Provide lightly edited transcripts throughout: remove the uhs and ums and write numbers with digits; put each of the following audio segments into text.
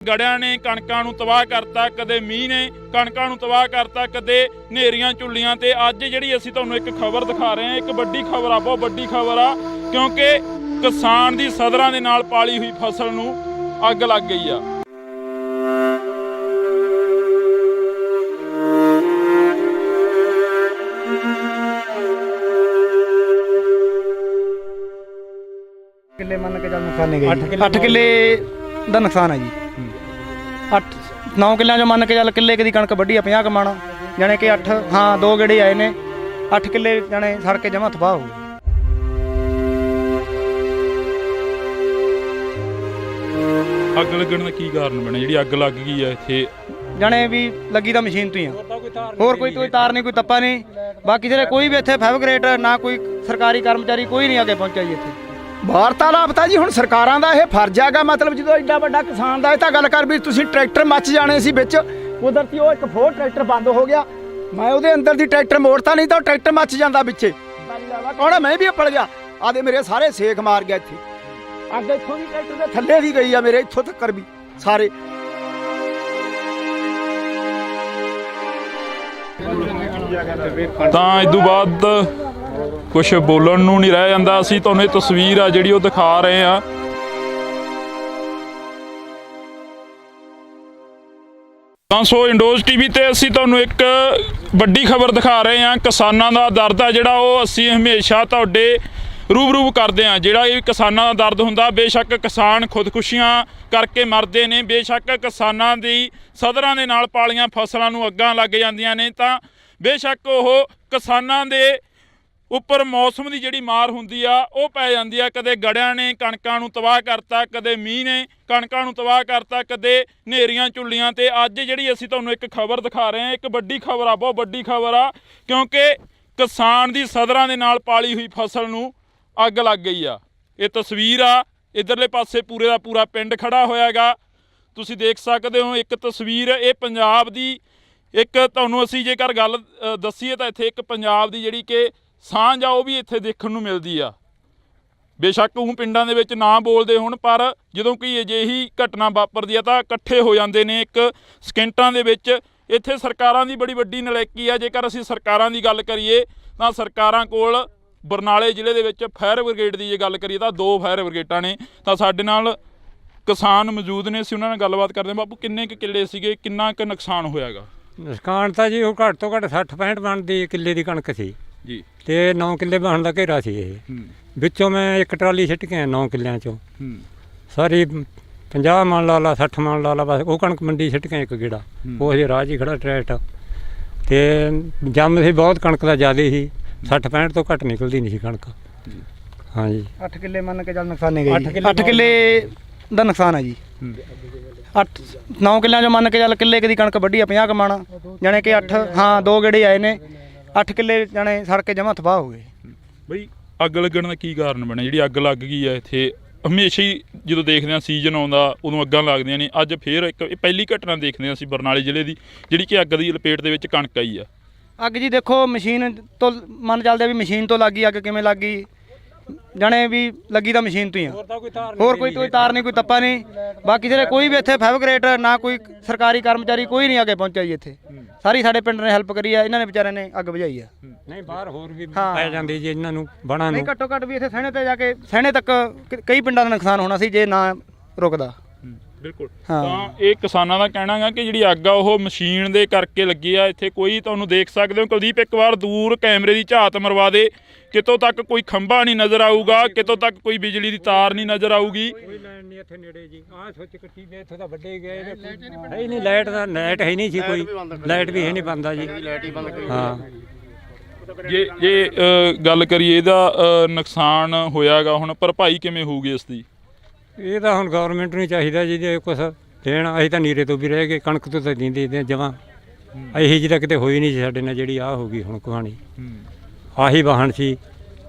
ਗੜਿਆਂ ਨੇ ਕਣਕਾਂ ਨੂੰ ਤਬਾਹ ਕਰਤਾ, ਕਦੇ ਮੀਂਹ ਨੇ ਕਣਕਾਂ ਨੂੰ ਤਬਾਹ ਕਰਤਾ, ਕਦੇ ਹਨੇਰੀਆਂ ਝੁੱਲੀਆਂ। ਤੇ ਅੱਜ ਜਿਹੜੀ ਅਸੀਂ ਤੁਹਾਨੂੰ ਇੱਕ ਖਬਰ ਦਿਖਾ ਰਹੇ ਹਾਂ, ਇੱਕ ਵੱਡੀ ਖਬਰ ਆ, ਬਹੁਤ ਵੱਡੀ ਖਬਰ ਆ, ਕਿਉਂਕਿ ਕਿਸਾਨ ਦੀ ਸਦਰਾਂ ਦੇ ਨਾਲ ਪਾਲੀ ਹੋਈ ਫਸਲ ਨੂੰ ਅੱਗ ਲੱਗ ਗਈ ਆ। किले मन के नुकसान नहीं गई 8 किले का नुकसान है जी। 8-9 किलों जो मन के चल किले की कणक वड्डी 50 कमाना जाने कि 8 हाँ 2 गेड़े आए ने 8 किले जाने सड़ के जमा तबाह हो गए। ਅੱਗ ਲੱਗਣ ਦਾ ਕੀ ਕਾਰਨ ਬਣਿਆ ਜਿਹੜੀ ਅੱਗ ਲੱਗ ਗਈ ਹੈ ਇੱਥੇ? जाने भी लगी तो मशीन तो ही होर कोई तार नहीं, कोई तप्पा नहीं। बाकी सिरे कोई भी इत्थे फैब्रिकेट ना कोई सरकारी कर्मचारी कोई नहीं आगे पहुंचा जी इत्थे। ਵਾਰਤਾਲਾਪ ਤਾਂ ਜੀ ਹੁਣ ਸਰਕਾਰਾਂ ਦਾ ਇਹ ਫਰਜ਼ ਹੈਗਾ। ਮਤਲਬ ਜਦੋਂ ਐਡਾ ਵੱਡਾ ਕਿਸਾਨ ਦਾ ਇਹ ਤਾਂ ਗੱਲ ਕਰ ਵੀ ਤੁਸੀਂ ਟਰੈਕਟਰ ਮੱਚ ਜਾਣੇ ਸੀ ਵਿੱਚ, ਕੁਦਰਤੀ ਉਹ ਇੱਕ ਫੋਰ ਟਰੈਕਟਰ ਬੰਦ ਹੋ ਗਿਆ। ਮੈਂ ਉਹਦੇ ਅੰਦਰ ਦੀ ਟਰੈਕਟਰ ਮੋੜਤਾ, ਨਹੀਂ ਤਾਂ ਉਹ ਟਰੈਕਟਰ ਮੱਚ ਜਾਂਦਾ ਵਿੱਚੇ। ਕੌਣ ਮੈਂ ਵੀ ਪੜ ਗਿਆ ਆਦੇ ਮੇਰੇ ਸਾਰੇ ਸੇਖ ਮਾਰ ਗਿਆ ਇੱਥੇ। ਅੱਗ ਇੱਥੋਂ ਵੀ ਟਰੈਕਟਰ ਦੇ ਥੱਲੇ ਵੀ ਗਈ ਆ ਮੇਰੇ ਇੱਥੋਂ ਤੱਕ ਵੀ ਸਾਰੇ। ਤਾਂ ਇਸ ਤੋਂ ਬਾਅਦ ਕੁਛ ਬੋਲਣ ਨੂੰ ਨਹੀਂ ਰਹਿ ਜਾਂਦਾ। ਅਸੀਂ ਤੁਹਾਨੂੰ ਇਹ ਤਸਵੀਰ ਆ ਜਿਹੜੀ ਉਹ ਦਿਖਾ ਰਹੇ ਆ। ਤਾਂ ਸੋ ਇੰਡੋਜ਼ ਟੀਵੀ ਤੇ ਅਸੀਂ ਤੁਹਾਨੂੰ ਇੱਕ ਵੱਡੀ ਖਬਰ ਦਿਖਾ ਰਹੇ ਹਾਂ। ਕਿਸਾਨਾਂ ਦਾ ਦਰਦ ਆ ਜਿਹੜਾ ਉਹ ਅਸੀਂ ਹਮੇਸ਼ਾ ਤੁਹਾਡੇ ਰੂਬਰੂ ਕਰਦੇ ਹਾਂ। ਜਿਹੜਾ ਇਹ ਕਿਸਾਨਾਂ ਦਾ ਦਰਦ ਹੁੰਦਾ, ਬੇਸ਼ੱਕ ਕਿਸਾਨ ਖੁਦਕੁਸ਼ੀਆਂ ਕਰਕੇ ਮਰਦੇ ਨੇ, ਬੇਸ਼ੱਕ ਕਿਸਾਨਾਂ ਦੀ ਸਦਰਾਂ ਦੇ ਨਾਲ ਪਾਲੀਆਂ ਫਸਲਾਂ ਨੂੰ ਅੱਗਾਂ ਲੱਗ ਜਾਂਦੀਆਂ ਨੇ, ਤਾਂ ਬੇਸ਼ੱਕ ਉਹ ਕਿਸਾਨਾਂ ਦੇ ਉੱਪਰ ਮੌਸਮ ਦੀ ਜਿਹੜੀ ਮਾਰ ਹੁੰਦੀ ਆ ਉਹ ਪੈ ਜਾਂਦੀ ਆ। ਕਦੇ ਗੜਿਆਂ ਨੇ ਕਣਕਾਂ ਨੂੰ ਤਬਾਹ ਕਰਤਾ, ਕਦੇ ਮੀਂਹ ਨੇ ਕਣਕਾਂ ਨੂੰ ਤਬਾਹ ਕਰਤਾ, ਕਦੇ ਹਨੇਰੀਆਂ ਝੁੱਲੀਆਂ। ਤੇ ਅੱਜ ਜਿਹੜੀ ਅਸੀਂ ਤੁਹਾਨੂੰ ਇੱਕ ਖਬਰ ਦਿਖਾ ਰਹੇ ਹਾਂ, ਇੱਕ ਵੱਡੀ ਖਬਰ ਆ, ਬਹੁਤ ਵੱਡੀ ਖਬਰ ਆ, ਕਿਉਂਕਿ ਕਿਸਾਨ ਦੀ ਸਦਰਾਂ ਦੇ ਨਾਲ ਪਾਲੀ ਹੋਈ ਫਸਲ ਨੂੰ ਅੱਗ ਲੱਗ ਗਈ ਆ। ਇਹ ਤਸਵੀਰ ਆ, ਇੱਧਰਲੇ ਪਾਸੇ ਪੂਰੇ ਦਾ ਪੂਰਾ ਪਿੰਡ ਖੜਾ ਹੋਇਆ ਗਾ, ਤੁਸੀਂ ਦੇਖ ਸਕਦੇ ਹੋ। ਇੱਕ ਤਸਵੀਰ ਇਹ ਪੰਜਾਬ ਦੀ, ਇੱਕ ਤੁਹਾਨੂੰ ਅਸੀਂ ਜੇਕਰ ਗੱਲ ਦੱਸੀਏ ਤਾਂ ਇੱਥੇ ਇੱਕ ਪੰਜਾਬ ਦੀ ਜਿਹੜੀ ਕਿ ਸਾਂਝ ਆ ਉਹ ਵੀ ਇੱਥੇ ਦੇਖਣ ਨੂੰ ਮਿਲਦੀ ਆ। ਬੇਸ਼ੱਕ ਉਹ ਪਿੰਡਾਂ ਦੇ ਵਿੱਚ ਨਾ ਬੋਲਦੇ ਹੋਣ, ਪਰ ਜਦੋਂ ਕੋਈ ਅਜਿਹੀ ਘਟਨਾ ਵਾਪਰਦੀ ਆ ਤਾਂ ਇਕੱਠੇ ਹੋ ਜਾਂਦੇ ਨੇ ਇੱਕ ਸਕਿੰਟਾਂ ਦੇ ਵਿੱਚ। ਇੱਥੇ ਸਰਕਾਰਾਂ ਦੀ ਬੜੀ ਵੱਡੀ ਨਲਾਇਕੀ ਆ। ਜੇਕਰ ਅਸੀਂ ਸਰਕਾਰਾਂ ਦੀ ਗੱਲ ਕਰੀਏ ਤਾਂ ਸਰਕਾਰਾਂ ਕੋਲ ਬਰਨਾਲੇ ਜ਼ਿਲ੍ਹੇ ਦੇ ਵਿੱਚ ਫਾਇਰ ਬ੍ਰਿਗੇਡ ਦੀ ਜੇ ਗੱਲ ਕਰੀਏ ਤਾਂ 2 ਫਾਇਰ ਬ੍ਰਿਗੇਡਾਂ ਨੇ। ਤਾਂ ਸਾਡੇ ਨਾਲ ਕਿਸਾਨ ਮੌਜੂਦ ਨੇ, ਅਸੀਂ ਉਹਨਾਂ ਨਾਲ ਗੱਲਬਾਤ ਕਰਦੇ ਹਾਂ। ਬਾਪੂ ਕਿੰਨੇ ਕੁ ਕਿੱਲੇ ਸੀਗੇ, ਕਿੰਨਾ ਕੁ ਨੁਕਸਾਨ ਹੋਇਆਗਾ? ਨੁਕਸਾਨ ਤਾਂ ਜੀ ਉਹ ਘੱਟ ਤੋਂ ਘੱਟ 60-65 ਦੀ ਕਿੱਲੇ ਦੀ ਕਣਕ ਸੀ ਜੀ, ਤੇ 9 ਕਿੱਲੇ ਵਾਹਣ ਦਾ ਘੇਰਾ ਸੀ ਇਹ। ਵਿੱਚੋਂ ਮੈਂ ਇੱਕ ਟਰਾਲੀ ਸਿੱਟ ਕੇ 9 ਕਿੱਲਿਆਂ ਚੋਂ ਸਾਰੀ 50 ਮਣ ਲਾ ਲਾ 60 ਮਣ ਲਾ ਲਾ, ਬਸ ਉਹ ਕਣਕ ਮੰਡੀ ਸਿੱਟ ਕੇ ਇੱਕ ਗੇੜਾ ਉਹ ਹਜੇ ਰਾਹ 'ਚ ਹੀ ਖੜਾ ਟਰੈਕਟਰ। ਤੇ ਜੰਮ ਸੀ ਬਹੁਤ, ਕਣਕ ਦਾ ਜ਼ਿਆਦਾ ਸੀ, 60-65 ਤੋਂ ਘੱਟ ਨਿਕਲਦੀ ਨਹੀਂ ਸੀ ਕਣਕ। ਹਾਂ ਜੀ 8 ਕਿਲੇ मन के चल नुकसान नहीं गई 8 किले का नुकसान है जी। 8-9 किलों जो मन के चल किले की कणक वड्डी 50 कमाना जाने कि 8 हाँ 2 गेड़े आए ने 8 किले जाने सड़ के जमा तबाह हो गए। ਬਈ ਅੱਗ ਲੱਗਣ ਦਾ ਕੀ ਕਾਰਨ ਬਣਿਆ ਜਿਹੜੀ ਅੱਗ ਲੱਗ ਗਈ ਹੈ ਇੱਥੇ? ਹਮੇਸ਼ਾ ਹੀ ਜਦੋਂ ਦੇਖਦੇ ਹਾਂ ਸੀਜ਼ਨ ਆਉਂਦਾ ਉਦੋਂ ਅੱਗਾਂ ਲੱਗਦੀਆਂ ਨੇ। ਅੱਜ ਫੇਰ ਇੱਕ ਇਹ ਪਹਿਲੀ ਘਟਨਾ ਦੇਖਦੇ ਹਾਂ ਅਸੀਂ ਬਰਨਾਲੇ ਜ਼ਿਲ੍ਹੇ ਦੀ, ਜਿਹੜੀ ਕਿ ਅੱਗ ਦੀ ਲਪੇਟ ਦੇ ਵਿੱਚ ਕਣਕ ਆਈ ਆ। ਅੱਗ ਜੀ ਦੇਖੋ ਮਸ਼ੀਨ ਤੋਂ ਮਨ ਚੱਲਦਾ ਵੀ ਮਸ਼ੀਨ ਤੋਂ ਲੱਗੀ ਅੱਗ, ਕਿਵੇਂ ਲੱਗ ਗਈ ਜਾਣੇ ਵੀ ਲੱਗੀ ਤਾਂ ਮਸ਼ੀਨ ਤੋਂ ਹੀ ਆ। ਹੋਰ ਕੋਈ ਤਾਰ ਨਹੀਂ, ਕੋਈ ਤੱਪਾ ਨਹੀਂ। ਬਾਕੀ ਸਿਰੇ ਕੋਈ ਵੀ ਇੱਥੇ ਫੈਬਰਿਕੇਟ ਨਾ ਕੋਈ ਸਰਕਾਰੀ ਕਰਮਚਾਰੀ ਕੋਈ ਨਹੀਂ ਆਗੇ ਪਹੁੰਚਿਆ ਜੀ ਇੱਥੇ। ਸਾਰੀ ਸਾਡੇ ਪਿੰਡ ਨੇ ਹੈਲਪ ਕਰੀ ਆ, ਇਹਨਾਂ ਨੇ ਵਿਚਾਰਿਆਂ ਨੇ ਅੱਗ ਬੁਝਾਈ ਆ। ਨਹੀਂ ਬਾਹਰ ਹੋਰ ਵੀ ਪੈ ਜਾਂਦੀ ਜੀ ਇਹਨਾਂ ਨੂੰ ਬਣਾ ਨੂੰ। ਨਹੀਂ ਘੱਟੋ ਘੱਟ ਵੀ ਇੱਥੇ ਸਹਿਣੇ ਤੇ ਜਾ ਕੇ ਸਹਿਣੇ ਤੱਕ ਕਈ ਪਿੰਡਾਂ ਦਾ ਨੁਕਸਾਨ ਹੋਣਾ ਸੀ ਜੇ ਨਾ ਰੁਕਦਾ। ਬਿਲਕੁਲ। ਤਾਂ ਇਹ ਕਿਸਾਨਾਂ ਦਾ ਕਹਿਣਾ ਗਾ ਕਿ ਜਿਹੜੀ ਅੱਗ ਆ ਉਹ ਮਸ਼ੀਨ ਦੇ ਕਰਕੇ ਲੱਗੀ ਆ। ਇੱਥੇ ਕੋਈ ਤੁਹਾਨੂੰ ਦੇਖ ਸਕਦੇ ਹੋ ਕੁਲਦੀਪ, ਇੱਕ ਵਾਰ ਦੂਰ ਕੈਮਰੇ ਦੀ ਝਾਤ ਮਰਵਾ ਦੇ, ਕਿਤੋਂ ਤੱਕ ਕੋਈ ਖੰਭਾ ਨਹੀਂ ਨਜ਼ਰ ਆਊਗਾ, ਕਿਤੋਂ ਤੱਕ ਕੋਈ ਬਿਜਲੀ ਦੀ ਤਾਰ ਨਹੀਂ ਨਜ਼ਰ ਆਊਗੀ। ਕੋਈ ਲਾਈਨ ਨਹੀਂ ਇੱਥੇ ਨੇੜੇ ਜੀ। ਆਹ ਸੋਚ ਕੱਟੀ ਦੇ ਇੱਥੋਂ ਤਾਂ ਵੱਡੇ ਗਏ ਹੈ ਹੀ ਨਹੀਂ, ਲਾਈਟ ਦਾ ਲਾਈਟ ਹੈ ਨਹੀਂ ਸੀ, ਕੋਈ ਲਾਈਟ ਵੀ ਹੈ ਨਹੀਂ ਬੰਦਾ ਜੀ। ਹਾਂ ਜੇ ਗੱਲ ਕਰੀਏ ਇਹਦਾ ਨੁਕਸਾਨ ਹੋਇਆਗਾ, ਹੁਣ ਭਰਪਾਈ ਕਿਵੇਂ ਹੋਊਗੀ ਇਸ ਦੀ? ਇਹ ਤਾਂ ਹੁਣ ਗੌਰਮੈਂਟ ਨੂੰ ਚਾਹੀਦਾ ਜੀ ਜੇ ਕੁਛ ਦੇਣ। ਅਸੀਂ ਤਾਂ ਨੀਰੇ ਤੋਂ ਵੀ ਰਹਿ ਗਏ, ਕਣਕ ਤੋਂ ਤਾਂ ਦਿੰਦੇ ਜਮਾਂ ਇਹੀ ਜਿਹੀ ਤਾਂ ਕਿਤੇ ਹੋਈ ਨਹੀਂ ਸੀ ਸਾਡੇ ਨਾਲ ਜਿਹੜੀ ਆਹ ਹੋ ਗਈ ਹੁਣ ਕਹਾਣੀ। ਆਹੀ ਵਾਹਣ ਸੀ।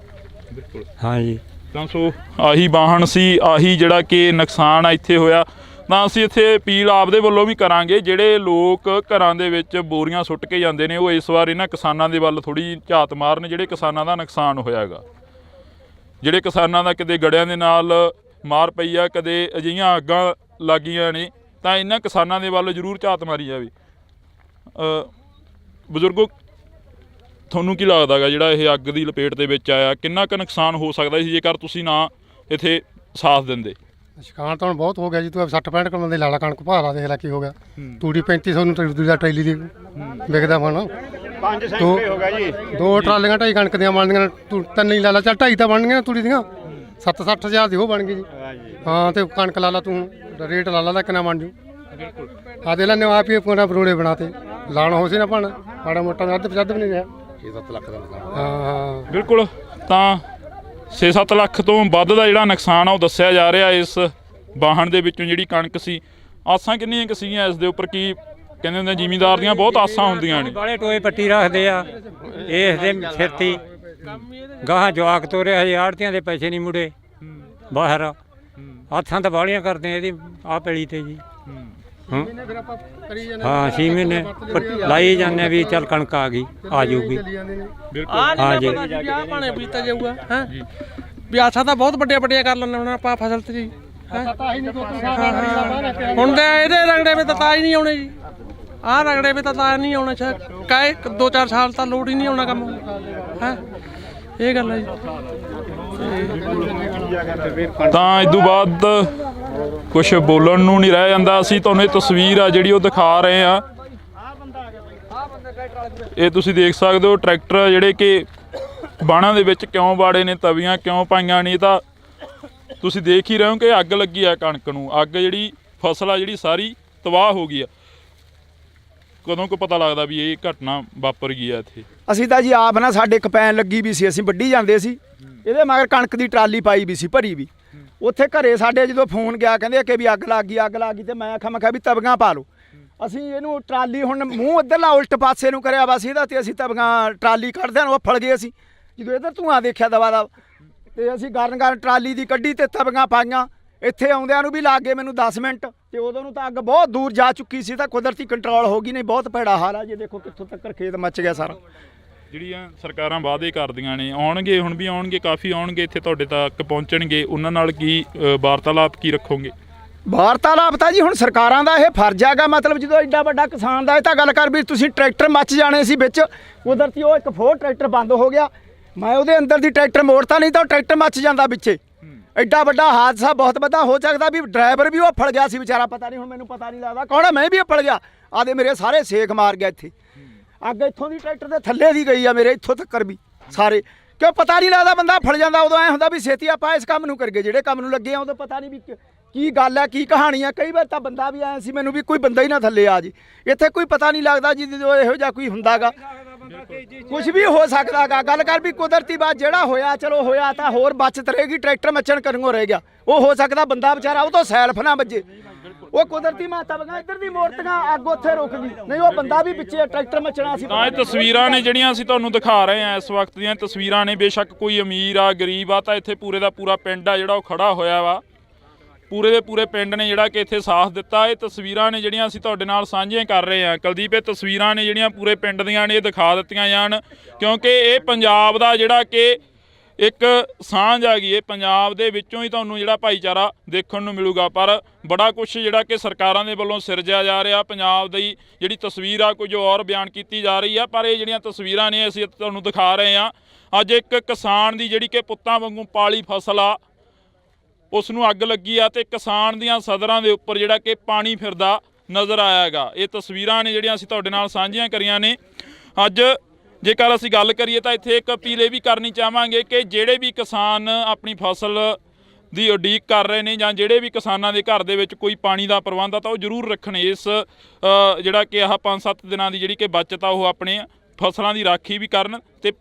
ਬਿਲਕੁਲ ਹਾਂ ਜੀ। ਤਾਂ ਸੋ ਆਹੀ ਵਾਹਣ ਸੀ, ਆਹੀ ਜਿਹੜਾ ਕਿ ਨੁਕਸਾਨ ਆ ਇੱਥੇ ਹੋਇਆ। ਤਾਂ ਅਸੀਂ ਇੱਥੇ ਅਪੀਲ ਆਪਦੇ ਵੱਲੋਂ ਵੀ ਕਰਾਂਗੇ, ਜਿਹੜੇ ਲੋਕ ਘਰਾਂ ਦੇ ਵਿੱਚ ਬੋਰੀਆਂ ਸੁੱਟ ਕੇ ਜਾਂਦੇ ਨੇ ਉਹ ਇਸ ਵਾਰ ਇਹਨਾਂ ਕਿਸਾਨਾਂ ਦੇ ਵੱਲ ਥੋੜ੍ਹੀ ਝਾਤ ਮਾਰਨ, ਜਿਹੜੇ ਕਿਸਾਨਾਂ ਦਾ ਨੁਕਸਾਨ ਹੋਇਆ ਹੈਗਾ, ਜਿਹੜੇ ਕਿਸਾਨਾਂ ਦਾ ਕਿਤੇ ਗੜਿਆਂ ਦੇ ਨਾਲ ਮਾਰ ਪਈ ਆ, ਕਦੇ ਅਜਿਹੀਆਂ ਅੱਗਾਂ ਲੱਗੀਆਂ ਨੇ ਤਾਂ ਇਹਨਾਂ ਕਿਸਾਨਾਂ ਦੇ ਵੱਲ ਜ਼ਰੂਰ ਝਾਤ ਮਾਰੀ ਜਾਵੇ। ਬਜ਼ੁਰਗੋ, ਤੁਹਾਨੂੰ ਕੀ ਲੱਗਦਾ ਗਾ ਜਿਹੜਾ ਇਹ ਅੱਗ ਦੀ ਲਪੇਟ ਦੇ ਵਿੱਚ ਆਇਆ, ਕਿੰਨਾ ਕੁ ਨੁਕਸਾਨ ਹੋ ਸਕਦਾ ਸੀ ਜੇਕਰ ਤੁਸੀਂ ਨਾ ਇੱਥੇ ਸਾਥ ਦਿੰਦੇ? ਸ਼ਿਕਾਰ ਤਾਂ ਹੁਣ ਬਹੁਤ ਹੋ ਗਿਆ ਜੀ। ਤੂੰ 60-65 ਕਿਲੋ ਦੇ ਲਾਲਾ ਕਣਕ ਭਾਰਾ ਦੇਖ ਲੈ ਕੀ ਹੋ ਗਿਆ। ਤੂੜੀ 3500 ਨੂੰ ਤੂੜੀ ਦਾ ਟਰੈਲੀ ਦੀ ਵਿਕਦਾ ਹੁਣ 5 ਸੈਂਕੜੇ ਹੋ ਗਿਆ ਜੀ। 2 ਟਰਾਲੀਆਂ 2.5 ਕਣਕ ਦੀਆਂ ਬਣਦੀਆਂ, ਤਿੰਨ ਹੀ ਲਾ ਲਾ, ਚੱਲ 2.5 ਤਾਂ ਬਣ ਗਈਆਂ ਤੂੜੀ ਦੀਆਂ, 60 ਹਜ਼ਾਰ ਦੀ ਉਹ ਬਣ ਗਈ ਜੀ। ਹਾਂ ਤੇ ਕਣਕ ਲਾ ਲਾ ਤੂੰ, ਰੇਟ ਲਾ ਲਾ ਕਿੰਨਾ ਬਣ ਜੂ। ਆ ਦੇ ਲੈਣੇ ਆਪ ਹੀ ਪੂਰਾ ਬਰੋੜੇ ਬਣਾਤੇ, ਲਾਣ ਹੋ ਸੀ ਨਾ ਭਣ ਮਾੜਾ ਮੋਟਾ ਅੱਧ ਵੀ ਨਹੀਂ ਰਿਹਾ। 6-7 ਲੱਖ ਦਾ ਹਾਂ ਬਿਲਕੁਲ। ਤਾਂ 6-7 ਲੱਖ ਤੋਂ ਵੱਧ ਦਾ ਜਿਹੜਾ ਨੁਕਸਾਨ ਆ ਉਹ ਦੱਸਿਆ ਜਾ ਰਿਹਾ ਇਸ ਵਾਹਣ ਦੇ ਵਿੱਚੋਂ ਜਿਹੜੀ ਕਣਕ ਸੀ। ਆਸਾਂ ਕਿੰਨੀਆਂ ਕੁ ਸੀਗੀਆਂ ਇਸ ਦੇ ਉੱਪਰ? ਕੀ ਕਹਿੰਦੇ ਹੁੰਦੇ ਜ਼ਿਮੀਂਦਾਰ ਦੀਆਂ ਬਹੁਤ ਆਸਾਂ ਹੁੰਦੀਆਂ ਨੇ। ਬਾਲੇ ਟੋਏ ਪੱਟੀ ਰੱਖਦੇ ਆ ਇਸ ਦੇ ਸਿਰ ਤੇ, ਗਾਹਾਂ ਜਵਾਕ ਤੋਰਿਆ ਹਜੇ ਆੜਤੀਆਂ ਦੇ ਪੈਸੇ ਨਹੀਂ ਮੁੜੇ ਬਾਹਰ, ਹੱਥਾਂ ਤਾਂ ਬਾਲੀਆਂ ਕਰਦੇ ਇਹਦੀ ਆਹ ਪੈਲੀ ਤੇ ਜੀ। ਹਾਂ 6 ਮਹੀਨੇ ਲਾਈ ਜਾਂਦੇ ਵੀ ਚੱਲ ਕਣਕ ਆ ਗਈ ਆ ਜਾਊਗੀ। ਹਾਂ ਜੀ ਆ ਪਾਣੇ ਬੀਤਾ ਜਾਊਗਾ ਹੈ ਵੀ ਆਸਾਂ ਤਾਂ ਬਹੁਤ ਵੱਡੀਆਂ ਕਰ ਲੈਂਦੇ ਹੁਣ ਆਪਾਂ ਫਸਲ ਤੇ ਜੀ। ਹੁਣ ਤੇ ਇਹਦੇ ਰਗੜੇ ਵਿੱਚ ਤਾਂ ਹੀ ਨਹੀਂ ਆਉਣੇ ਜੀ, ਆਹ ਰਗੜੇ ਵਿੱਚ ਤਾਂ ਨਹੀਂ ਆਉਣਾ। ਕਾਏ 2-4 ਸਾਲ ਤਾਂ ਲੋੜ ਹੀ ਨਹੀਂ ਆਉਣਾ ਕੰਮ ਹੈ, ਇਹ ਗੱਲ ਹੈ ਜੀ। ਤਾਂ ਇਦੋਂ ਬਾਅਦ ਕੁਛ ਬੋਲਣ ਨੂੰ ਨਹੀਂ ਰਹਿ ਜਾਂਦਾ। ਅਸੀਂ ਤੁਹਾਨੂੰ ਇਹ ਤਸਵੀਰ ਆ ਜਿਹੜੀ ਉਹ ਦਿਖਾ ਰਹੇ ਆ। ਇਹ ਤੁਸੀਂ ਦੇਖ ਸਕਦੇ ਹੋ ਟਰੈਕਟਰ ਜਿਹੜੇ ਕਿ ਬਾਣਾਂ ਦੇ ਵਿੱਚ ਕਿਉਂ ਬਾੜੇ ਨੇ, ਤਵੀਆਂ ਕਿਉਂ ਪਾਈਆਂ ਨੇ। ਤਾਂ ਤੁਸੀਂ ਦੇਖ ਹੀ ਰਹੇ ਹੋ ਕਿ ਅੱਗ ਲੱਗੀ ਆ ਕਣਕ ਨੂੰ। ਅੱਗ ਜਿਹੜੀ ਫਸਲ ਆ ਜਿਹੜੀ ਸਾਰੀ ਤਬਾਹ ਹੋ ਗਈ ਆ। ਕਦੋਂ ਕੋ ਪਤਾ ਲੱਗਦਾ ਵੀ ਇਹ ਘਟਨਾ ਵਾਪਰ ਗਈ ਆ ਇੱਥੇ? ਅਸੀਂ ਤਾਂ ਜੀ ਆਪ ਨਾ, ਸਾਡੇ ਕਪੈਨ ਲੱਗੀ ਵੀ ਸੀ, ਅਸੀਂ ਵੱਢੀ ਜਾਂਦੇ ਸੀ, ਇਹਦੇ ਮਗਰ ਕਣਕ ਦੀ ਟਰਾਲੀ ਪਾਈ ਵੀ ਸੀ ਭਰੀ ਵੀ। ਉੱਥੇ ਘਰੇ ਸਾਡੇ ਜਦੋਂ ਫੋਨ ਗਿਆ ਕਹਿੰਦੇ ਕਿ ਵੀ ਅੱਗ ਲੱਗ ਗਈ ਤੇ ਮੈਂ ਆਖਿਆ ਵੀ ਤਵੀਆਂ ਪਾ ਲਓ। ਅਸੀਂ ਇਹਨੂੰ ਟਰਾਲੀ ਹੁਣ ਮੂੰਹ ਇੱਧਰਲਾ ਉਲਟ ਪਾਸੇ ਨੂੰ ਕਰਿਆ ਵਾ ਸੀ ਇਹਦਾ, ਤੇ ਅਸੀਂ ਤਵੀਆਂ ਟਰਾਲੀ ਕੱਢਦੇ ਨੂੰ ਫੜ ਗਏ ਅਸੀਂ। ਜਦੋਂ ਇੱਧਰ ਧੂੰਆਂ ਦੇਖਿਆ ਦਵਾ ਦਾ, ਤੇ ਅਸੀਂ ਗਰਨ ਟਰਾਲੀ ਦੀ ਕੱਢੀ ਤੇ ਤਵੀਆਂ ਪਾਈਆਂ। ਇੱਥੇ ਆਉਂਦਿਆਂ ਨੂੰ ਵੀ ਲੱਗ ਗਏ ਮੈਨੂੰ 10 ਮਿੰਟ, ਤੇ ਉਦੋਂ ਨੂੰ ਤਾਂ ਅੱਗ ਬਹੁਤ ਦੂਰ ਜਾ ਚੁੱਕੀ ਸੀ। ਤਾਂ ਕੁਦਰਤੀ ਕੰਟਰੋਲ ਹੋ ਗਈ, ਨਹੀਂ ਬਹੁਤ ਭੈੜਾ ਹਾਲ ਆ ਜੀ। ਦੇਖੋ ਕਿੱਥੋਂ ਤੱਕ ਖੇਤ ਮੱਚ ਗਿਆ ਸਾਰਾ। ਜਿਹੜੀਆਂ ਸਰਕਾਰਾਂ ਵਾਅਦੇ ਕਰਦੀਆਂ ਨੇ, ਆਉਣਗੇ ਹੁਣ ਵੀ ਆਉਣਗੇ, ਕਾਫੀ ਆਉਣਗੇ ਇੱਥੇ ਤੁਹਾਡੇ ਤੱਕ ਪਹੁੰਚਣਗੇ, ਉਹਨਾਂ ਨਾਲ ਕੀ ਵਾਰਤਾਲਾਪ ਕੀ ਰੱਖੋਗੇ? ਵਾਰਤਾਲਾਪ ਤਾਂ ਜੀ ਹੁਣ ਸਰਕਾਰਾਂ ਦਾ ਇਹ ਫਰਜ਼ ਹੈਗਾ। ਮਤਲਬ ਜਦੋਂ ਐਡਾ ਵੱਡਾ ਕਿਸਾਨ ਦਾ ਇਹ ਤਾਂ ਗੱਲ ਕਰ ਵੀ ਤੁਸੀਂ ਟਰੈਕਟਰ ਮੱਚ ਜਾਣੇ ਸੀ ਵਿੱਚ, ਕੁਦਰਤੀ ਉਹ ਇੱਕ ਫੋਰ ਟਰੈਕਟਰ ਬੰਦ ਹੋ ਗਿਆ। ਮੈਂ ਉਹਦੇ ਅੰਦਰ ਦੀ ਟਰੈਕਟਰ ਮੋੜਤਾ, ਨਹੀਂ ਤਾਂ ਉਹ ਟਰੈਕਟਰ ਮੱਚ ਜਾਂਦਾ ਵਿੱਚੇ। ਐਡਾ ਵੱਡਾ ਹਾਦਸਾ ਬਹੁਤ ਵੱਡਾ ਹੋ ਸਕਦਾ ਵੀ ਡਰਾਈਵਰ ਵੀ ਉਹ ਫੜ ਗਿਆ ਸੀ ਵਿਚਾਰਾ, ਪਤਾ ਨਹੀਂ ਹੁਣ ਮੈਨੂੰ ਪਤਾ ਨਹੀਂ ਲੱਗਦਾ ਕੌਣ, ਮੈਂ ਵੀ ਫੜ ਗਿਆ। ਆਦੇ ਮੇਰੇ ਸਾਰੇ ਸੇਕ ਮਾਰ ਗਿਆ ਇੱਥੇ। ਅੱਗ ਇੱਥੋਂ ਦੀ ਟਰੈਕਟਰ ਦੇ ਥੱਲੇ ਦੀ ਗਈ ਆ ਮੇਰੇ, ਇੱਥੋਂ ਤੱਕ ਵੀ ਸਾਰੇ। ਕਿਉਂ ਪਤਾ ਨਹੀਂ ਲੱਗਦਾ, ਬੰਦਾ ਫੜ ਜਾਂਦਾ ਉਦੋਂ ਐ ਹੁੰਦਾ ਵੀ ਛੇਤੀ ਆਪਾਂ ਇਸ ਕੰਮ ਨੂੰ ਕਰਗੇ, ਜਿਹੜੇ ਕੰਮ ਨੂੰ ਲੱਗੇ ਆ ਉਦੋਂ ਪਤਾ ਨਹੀਂ ਵੀ ਕੀ ਗੱਲ ਹੈ ਕੀ ਕਹਾਣੀ ਆ। ਕਈ ਵਾਰ ਤਾਂ ਬੰਦਾ ਵੀ ਆਇਆ ਸੀ ਮੈਨੂੰ ਵੀ ਕੋਈ ਬੰਦਾ ਹੀ ਨਾ ਥੱਲੇ ਆ ਜੀ। ਇੱਥੇ ਕੋਈ ਪਤਾ ਨਹੀਂ ਲੱਗਦਾ ਜੀ ਜਦੋਂ ਇਹੋ ਜਿਹਾ ਕੋਈ ਹੁੰਦਾਗਾ, ਕੁਝ ਵੀ ਹੋ ਸਕਦਾਗਾ। ਗੱਲ ਕਰ ਵੀ ਕੁਦਰਤੀ ਬਾਤ ਜਿਹੜਾ ਹੋਇਆ ਚਲੋ ਹੋਇਆ, ਤਾਂ ਹੋਰ ਬਚਤ ਰਹੇਗੀ। ਟਰੈਕਟਰ ਮੱਚਣ ਕਰਨੋਂ ਰਹਿ ਗਿਆ, ਉਹ ਹੋ ਸਕਦਾ ਬੰਦਾ ਵਿਚਾਰਾ ਉਹ ਤੋਂ ਸੈਲਫ ਨਾ ਵੱਜੇ। ਉਹ ਕੁਦਰਤੀ ਮਾਤਾ ਵਗਾ ਇੱਧਰ ਦੀ ਮੂਰਤੀਆਂ ਅੱਗ ਉੱਥੇ ਰੁਕ ਗਈ, ਨਹੀਂ ਉਹ ਬੰਦਾ ਵੀ ਪਿੱਛੇ ਟਰੈਕਟਰ ਮੱਚਣਾ ਸੀ। ਤਾਂ ਇਹ ਤਸਵੀਰਾਂ ਨੇ ਜਿਹੜੀਆਂ ਅਸੀਂ ਤੁਹਾਨੂੰ ਦਿਖਾ ਰਹੇ ਹਾਂ, ਇਸ ਵਕਤ ਦੀਆਂ ਤਸਵੀਰਾਂ ਨੇ। ਬੇਸ਼ੱਕ ਕੋਈ ਅਮੀਰ ਆ ਗਰੀਬ ਆ, ਤਾਂ ਇੱਥੇ ਪੂਰੇ ਦਾ ਪੂਰਾ ਪਿੰਡ ਆ ਜਿਹੜਾ ਉਹ ਖੜਾ ਹੋਇਆ ਵਾ। ਪੂਰੇ ਦੇ ਪੂਰੇ ਪਿੰਡ ਨੇ ਜਿਹੜਾ ਕਿ ਇੱਥੇ ਸਾਥ ਦਿੱਤਾ। ਇਹ ਤਸਵੀਰਾਂ ਨੇ ਜਿਹੜੀਆਂ ਅਸੀਂ ਤੁਹਾਡੇ ਨਾਲ ਸਾਂਝੀਆਂ ਕਰ ਰਹੇ ਹਾਂ। ਕੁਲਦੀਪ, ਇਹ ਤਸਵੀਰਾਂ ਨੇ ਜਿਹੜੀਆਂ ਪੂਰੇ ਪਿੰਡ ਦੀਆਂ ਨੇ, ਇਹ ਦਿਖਾ ਦਿੱਤੀਆਂ ਜਾਣ, ਕਿਉਂਕਿ ਇਹ ਪੰਜਾਬ ਦਾ ਜਿਹੜਾ ਕਿ ਇੱਕ ਸਾਂਝ ਆ ਗਈ। ਇਹ ਪੰਜਾਬ ਦੇ ਵਿੱਚੋਂ ਹੀ ਤੁਹਾਨੂੰ ਜਿਹੜਾ ਭਾਈਚਾਰਾ ਦੇਖਣ ਨੂੰ ਮਿਲੂਗਾ। ਪਰ ਬੜਾ ਕੁਛ ਜਿਹੜਾ ਕਿ ਸਰਕਾਰਾਂ ਦੇ ਵੱਲੋਂ ਸਿਰਜਿਆ ਜਾ ਰਿਹਾ। ਪੰਜਾਬ ਦੀ ਜਿਹੜੀ ਤਸਵੀਰ ਆ ਕੁਝ ਹੋਰ ਬਿਆਨ ਕੀਤੀ ਜਾ ਰਹੀ ਆ, ਪਰ ਇਹ ਜਿਹੜੀਆਂ ਤਸਵੀਰਾਂ ਨੇ ਅਸੀਂ ਤੁਹਾਨੂੰ ਦਿਖਾ ਰਹੇ ਹਾਂ। ਅੱਜ ਇੱਕ ਕਿਸਾਨ ਦੀ ਜਿਹੜੀ ਕਿ ਪੁੱਤਾਂ ਵਾਂਗੂ ਪਾਲੀ ਫਸਲ ਆ, ਉਸ ਨੂੰ ਅੱਗ ਲੱਗੀ ਆ, ਤੇ ਕਿਸਾਨ ਦੀਆਂ ਸਦਰਾਂ ਦੇ ਉੱਪਰ ਜਿਹੜਾ ਕਿ ਪਾਣੀ ਫਿਰਦਾ ਨਜ਼ਰ ਆਇਆ ਹੈਗਾ। ਇਹ ਤਸਵੀਰਾਂ ਨੇ ਜਿਹੜੀਆਂ ਅਸੀਂ ਤੁਹਾਡੇ ਨਾਲ ਸਾਂਝੀਆਂ ਕਰੀਆਂ ਨੇ। ਅੱਜ ਜੇਕਰ ਅਸੀਂ ਗੱਲ ਕਰੀਏ ਤਾਂ ਇੱਥੇ ਇੱਕ ਅਪੀਲ ਇਹ ਵੀ ਕਰਨੀ ਚਾਹਾਂਗੇ ਕਿ ਜਿਹੜੇ ਵੀ ਕਿਸਾਨ ਆਪਣੀ ਫਸਲ ਦੀ ਉਡੀਕ ਕਰ ਰਹੇ ਨੇ, ਜਾਂ ਜਿਹੜੇ ਵੀ ਕਿਸਾਨਾਂ ਦੇ ਘਰ ਦੇ ਵਿੱਚ ਕੋਈ ਪਾਣੀ ਦਾ ਪ੍ਰਬੰਧ ਆ, ਤਾਂ ਉਹ ਜ਼ਰੂਰ ਰੱਖਣ। ਇਸ ਜਿਹੜਾ ਕਿ ਆਹ 5-7 ਦਿਨਾਂ ਦੀ ਜਿਹੜੀ ਕਿ ਬਚਤ ਆ, ਉਹ ਆਪਣੇ ਫਸਲਾਂ ਦੀ ਰਾਖੀ ਵੀ ਕਰਨ, ਤੇ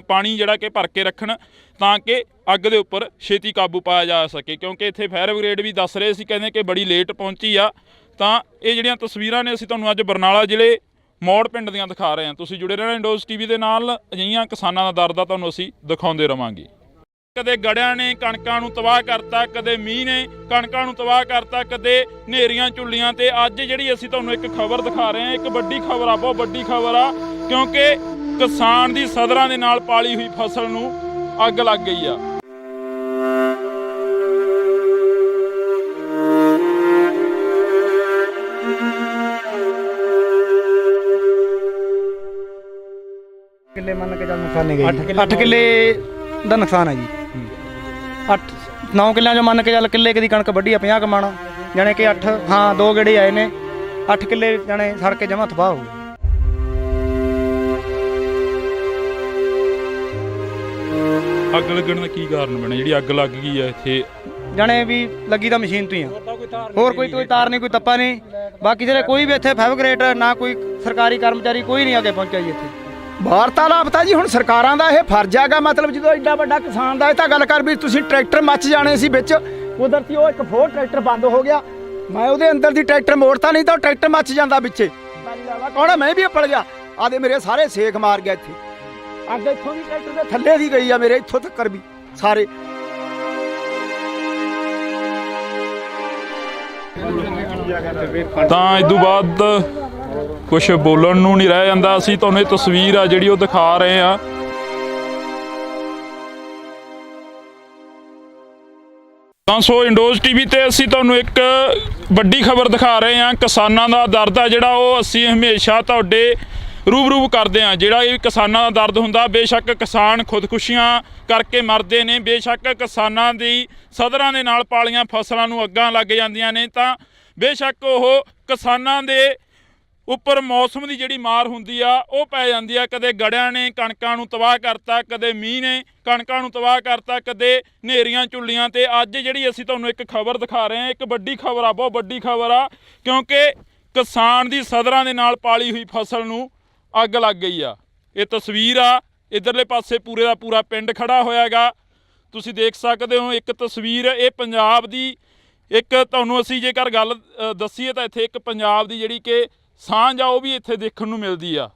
ਪਾਣੀ ਜਿਹੜਾ ਕਿ ਭਰ ਕੇ ਰੱਖਣ, ਤਾਂ ਕਿ ਅੱਗ ਦੇ ਉੱਪਰ ਛੇਤੀ ਕਾਬੂ ਪਾਇਆ ਜਾ ਸਕੇ। ਕਿਉਂਕਿ ਇੱਥੇ ਫਾਇਰ ਬ੍ਰਿਗੇਡ ਵੀ ਦੱਸ ਰਹੇ ਸੀ, ਕਹਿੰਦੇ ਕਿ ਬੜੀ ਲੇਟ ਪਹੁੰਚੀ ਆ। ਤਾਂ ਇਹ ਜਿਹੜੀਆਂ ਤਸਵੀਰਾਂ ਨੇ ਅਸੀਂ ਤੁਹਾਨੂੰ ਅੱਜ ਬਰਨਾਲਾ ਜ਼ਿਲ੍ਹੇ ਮੌੜ ਪਿੰਡ ਦੀਆਂ ਦਿਖਾ ਰਹੇ ਹਾਂ। ਤੁਸੀਂ ਜੁੜੇ ਰਹਿਣਾ ਇੰਡੋਜ਼ ਟੀਵੀ ਦੇ ਨਾਲ। ਅਜਿਹੀਆਂ ਕਿਸਾਨਾਂ ਦਾ ਦਰਦ ਆ ਤੁਹਾਨੂੰ ਅਸੀਂ ਦਿਖਾਉਂਦੇ ਰਵਾਂਗੇ। ਕਦੇ ਗੜਿਆਂ ਨੇ ਕਣਕਾਂ ਨੂੰ ਤਬਾਹ ਕਰਤਾ, ਕਦੇ ਮੀਂਹ ਨੇ ਕਣਕਾਂ ਨੂੰ ਤਬਾਹ ਕਰਤਾ, ਕਦੇ ਹਨੇਰੀਆਂ ਝੁੱਲੀਆਂ। ਤੇ ਅੱਜ ਜਿਹੜੀ ਅਸੀਂ ਤੁਹਾਨੂੰ ਇੱਕ ਖਬਰ ਦਿਖਾ ਰਹੇ ਹਾਂ, ਇੱਕ ਵੱਡੀ ਖਬਰ ਆ, ਬਹੁਤ ਵੱਡੀ ਖਬਰ ਆ, ਕਿਉਂਕਿ ਕਿਸਾਨ ਦੀ ਸਦਰਾਂ ਦੇ ਨਾਲ ਪਾਲੀ ਹੋਈ ਫਸਲ ਨੂੰ ਅੱਗ ਲੱਗ ਗਈ ਆ। ਨੁਕਸਾਨ ਨਹੀਂ ਗਿਆ 8 ਕਿੱਲੇ ਦਾ ਨੁਕਸਾਨ ਹੈ ਜੀ 9 ਕਿੱਲਿਆਂ ਚੋਂ ਮੰਨ ਕੇ ਚੱਲ ਕਿੱਲੇ ਦੀ ਕਣਕ ਵੱਢੀ ਆ 50 ਕਮਾਣਾ ਜਾਣੇ ਕਿ 8 ਹਾਂ 2 ਗੇੜੇ ਆਏ ਨੇ 8 ਕਿੱਲੇ ਜਾਣੇ ਸੜ ਕੇ ਜਮਾ ਤਬਾਹ ਹੋ ਗਏ। ਅੱਗ ਲੱਗਣ ਦਾ ਕੀ ਕਾਰਨ ਬਣਿਆ ਜਿਹੜੀ ਅੱਗ ਲੱਗ ਗਈ ਆ ਇੱਥੇ? ਜਾਣੇ ਵੀ ਲੱਗੀ ਤਾਂ ਮਸ਼ੀਨ ਤੋਂ ਹੀ ਆ, ਹੋਰ ਕੋਈ ਤਾਰ ਨਹੀਂ, ਕੋਈ ਤੱਪਾ ਨਹੀਂ। ਬਾਕੀ ਜਿਹੜੇ ਕੋਈ ਵੀ ਇੱਥੇ ਫੈਬਰਿਕੇਟ ਨਾ ਕੋਈ ਸਰਕਾਰੀ ਕਰਮਚਾਰੀ ਕੋਈ ਨਹੀਂ ਅੱਗੇ ਪਹੁੰਚਿਆ ਜੀ ਇੱਥੇ। ਵਾਰਤਾਲਾਪ ਤਾਂ ਜੀ ਹੁਣ ਸਰਕਾਰਾਂ ਦਾ ਇਹ ਫਰਜ਼ ਹੈਗਾ, ਮਤਲਬ ਜਦੋਂ ਐਡਾ ਵੱਡਾ ਕਿਸਾਨ ਦਾ ਇਹ ਤਾਂ ਗੱਲ ਕਰ ਵੀ ਤੁਸੀਂ ਟਰੈਕਟਰ ਮੱਚ ਜਾਣੇ ਸੀ ਵਿੱਚ, ਕੁਦਰਤੀ ਉਹ ਇੱਕ ਫੋਰ ਟਰੈਕਟਰ ਬੰਦ ਹੋ ਗਿਆ, ਮੈਂ ਉਹਦੇ ਅੰਦਰ ਦੀ ਟਰੈਕਟਰ ਮੋੜਤਾ, ਨਹੀਂ ਤਾਂ ਉਹ ਟਰੈਕਟਰ ਮੱਚ ਜਾਂਦਾ ਵਿੱਚੇ। ਕੌਣ ਮੈਂ ਵੀ ਪੜ ਗਿਆ, ਆਦੇ ਮੇਰੇ ਸਾਰੇ ਸੇਕ ਮਾਰ ਗਿਆ ਇੱਥੇ। ਅੱਗ ਇੱਥੋਂ ਦੀ ਟਰੈਕਟਰ ਦੇ ਥੱਲੇ ਦੀ ਗਈ ਆ ਮੇਰੇ ਇੱਥੋਂ ਤੱਕ ਵੀ ਸਾਰੇ। ਤਾਂ ਇਸ ਤੋਂ ਬਾਅਦ ਕੁਝ ਬੋਲਣ ਨੂੰ ਨਹੀਂ ਰਹਿ ਜਾਂਦਾ। ਅਸੀਂ ਤੁਹਾਨੂੰ ਇਹ ਤਸਵੀਰ ਆ ਜਿਹੜੀ ਉਹ ਦਿਖਾ ਰਹੇ ਆ। ਤਾਂ ਸੋ ਇੰਡੋਜ਼ ਟੀਵੀ ਤੇ ਅਸੀਂ ਤੁਹਾਨੂੰ ਇੱਕ ਵੱਡੀ ਖਬਰ ਦਿਖਾ ਰਹੇ ਹਾਂ। ਕਿਸਾਨਾਂ ਦਾ ਦਰਦ ਆ ਜਿਹੜਾ ਉਹ ਅਸੀਂ ਹਮੇਸ਼ਾ ਤੁਹਾਡੇ ਰੂਬਰੂ ਕਰਦੇ ਹਾਂ। ਜਿਹੜਾ ਇਹ ਕਿਸਾਨਾਂ ਦਾ ਦਰਦ ਹੁੰਦਾ, ਬੇਸ਼ੱਕ ਕਿਸਾਨ ਖੁਦਕੁਸ਼ੀਆਂ ਕਰਕੇ ਮਰਦੇ ਨੇ, ਬੇਸ਼ੱਕ ਕਿਸਾਨਾਂ ਦੀ ਸਦਰਾਂ ਦੇ ਨਾਲ ਪਾਲੀਆਂ ਫਸਲਾਂ ਨੂੰ ਅੱਗਾਂ ਲੱਗ ਜਾਂਦੀਆਂ ਨੇ, ਤਾਂ ਬੇਸ਼ੱਕ ਉਹ ਕਿਸਾਨਾਂ ਦੇ ਉੱਪਰ ਮੌਸਮ ਦੀ ਜਿਹੜੀ ਮਾਰ ਹੁੰਦੀ ਆ ਉਹ ਪੈ ਜਾਂਦੀ ਆ। ਕਦੇ ਗੜਿਆਂ ਨੇ ਕਣਕਾਂ ਨੂੰ ਤਬਾਹ ਕਰਤਾ, ਕਦੇ ਮੀਂਹ ਨੇ ਕਣਕਾਂ ਨੂੰ ਤਬਾਹ ਕਰਤਾ, ਕਦੇ ਹਨੇਰੀਆਂ ਝੁੱਲੀਆਂ। ਤੇ ਅੱਜ ਜਿਹੜੀ ਅਸੀਂ ਤੁਹਾਨੂੰ ਇੱਕ ਖਬਰ ਦਿਖਾ ਰਹੇ ਹਾਂ, ਇੱਕ ਵੱਡੀ ਖਬਰ ਆ, ਬਹੁਤ ਵੱਡੀ ਖਬਰ ਆ, ਕਿਉਂਕਿ ਕਿਸਾਨ ਦੀ ਸਦਰਾਂ ਦੇ ਨਾਲ ਪਾਲੀ ਹੋਈ ਫਸਲ ਨੂੰ ਅੱਗ ਲੱਗ ਗਈ ਆ। ਇਹ ਤਸਵੀਰ ਆ, ਇੱਧਰਲੇ ਪਾਸੇ ਪੂਰੇ ਦਾ ਪੂਰਾ ਪਿੰਡ ਖੜਾ ਹੋਇਆਗਾ, ਤੁਸੀਂ ਦੇਖ ਸਕਦੇ ਹੋ। ਇੱਕ ਤਸਵੀਰ ਇਹ ਪੰਜਾਬ ਦੀ, ਇੱਕ ਤੁਹਾਨੂੰ ਅਸੀਂ ਜੇਕਰ ਗੱਲ ਦੱਸੀਏ ਤਾਂ ਇੱਥੇ ਇੱਕ ਪੰਜਾਬ ਦੀ ਜਿਹੜੀ ਕਿ ਸਾਂਝ ਆ ਉਹ ਵੀ ਇੱਥੇ ਦੇਖਣ ਨੂੰ ਮਿਲਦੀ ਆ।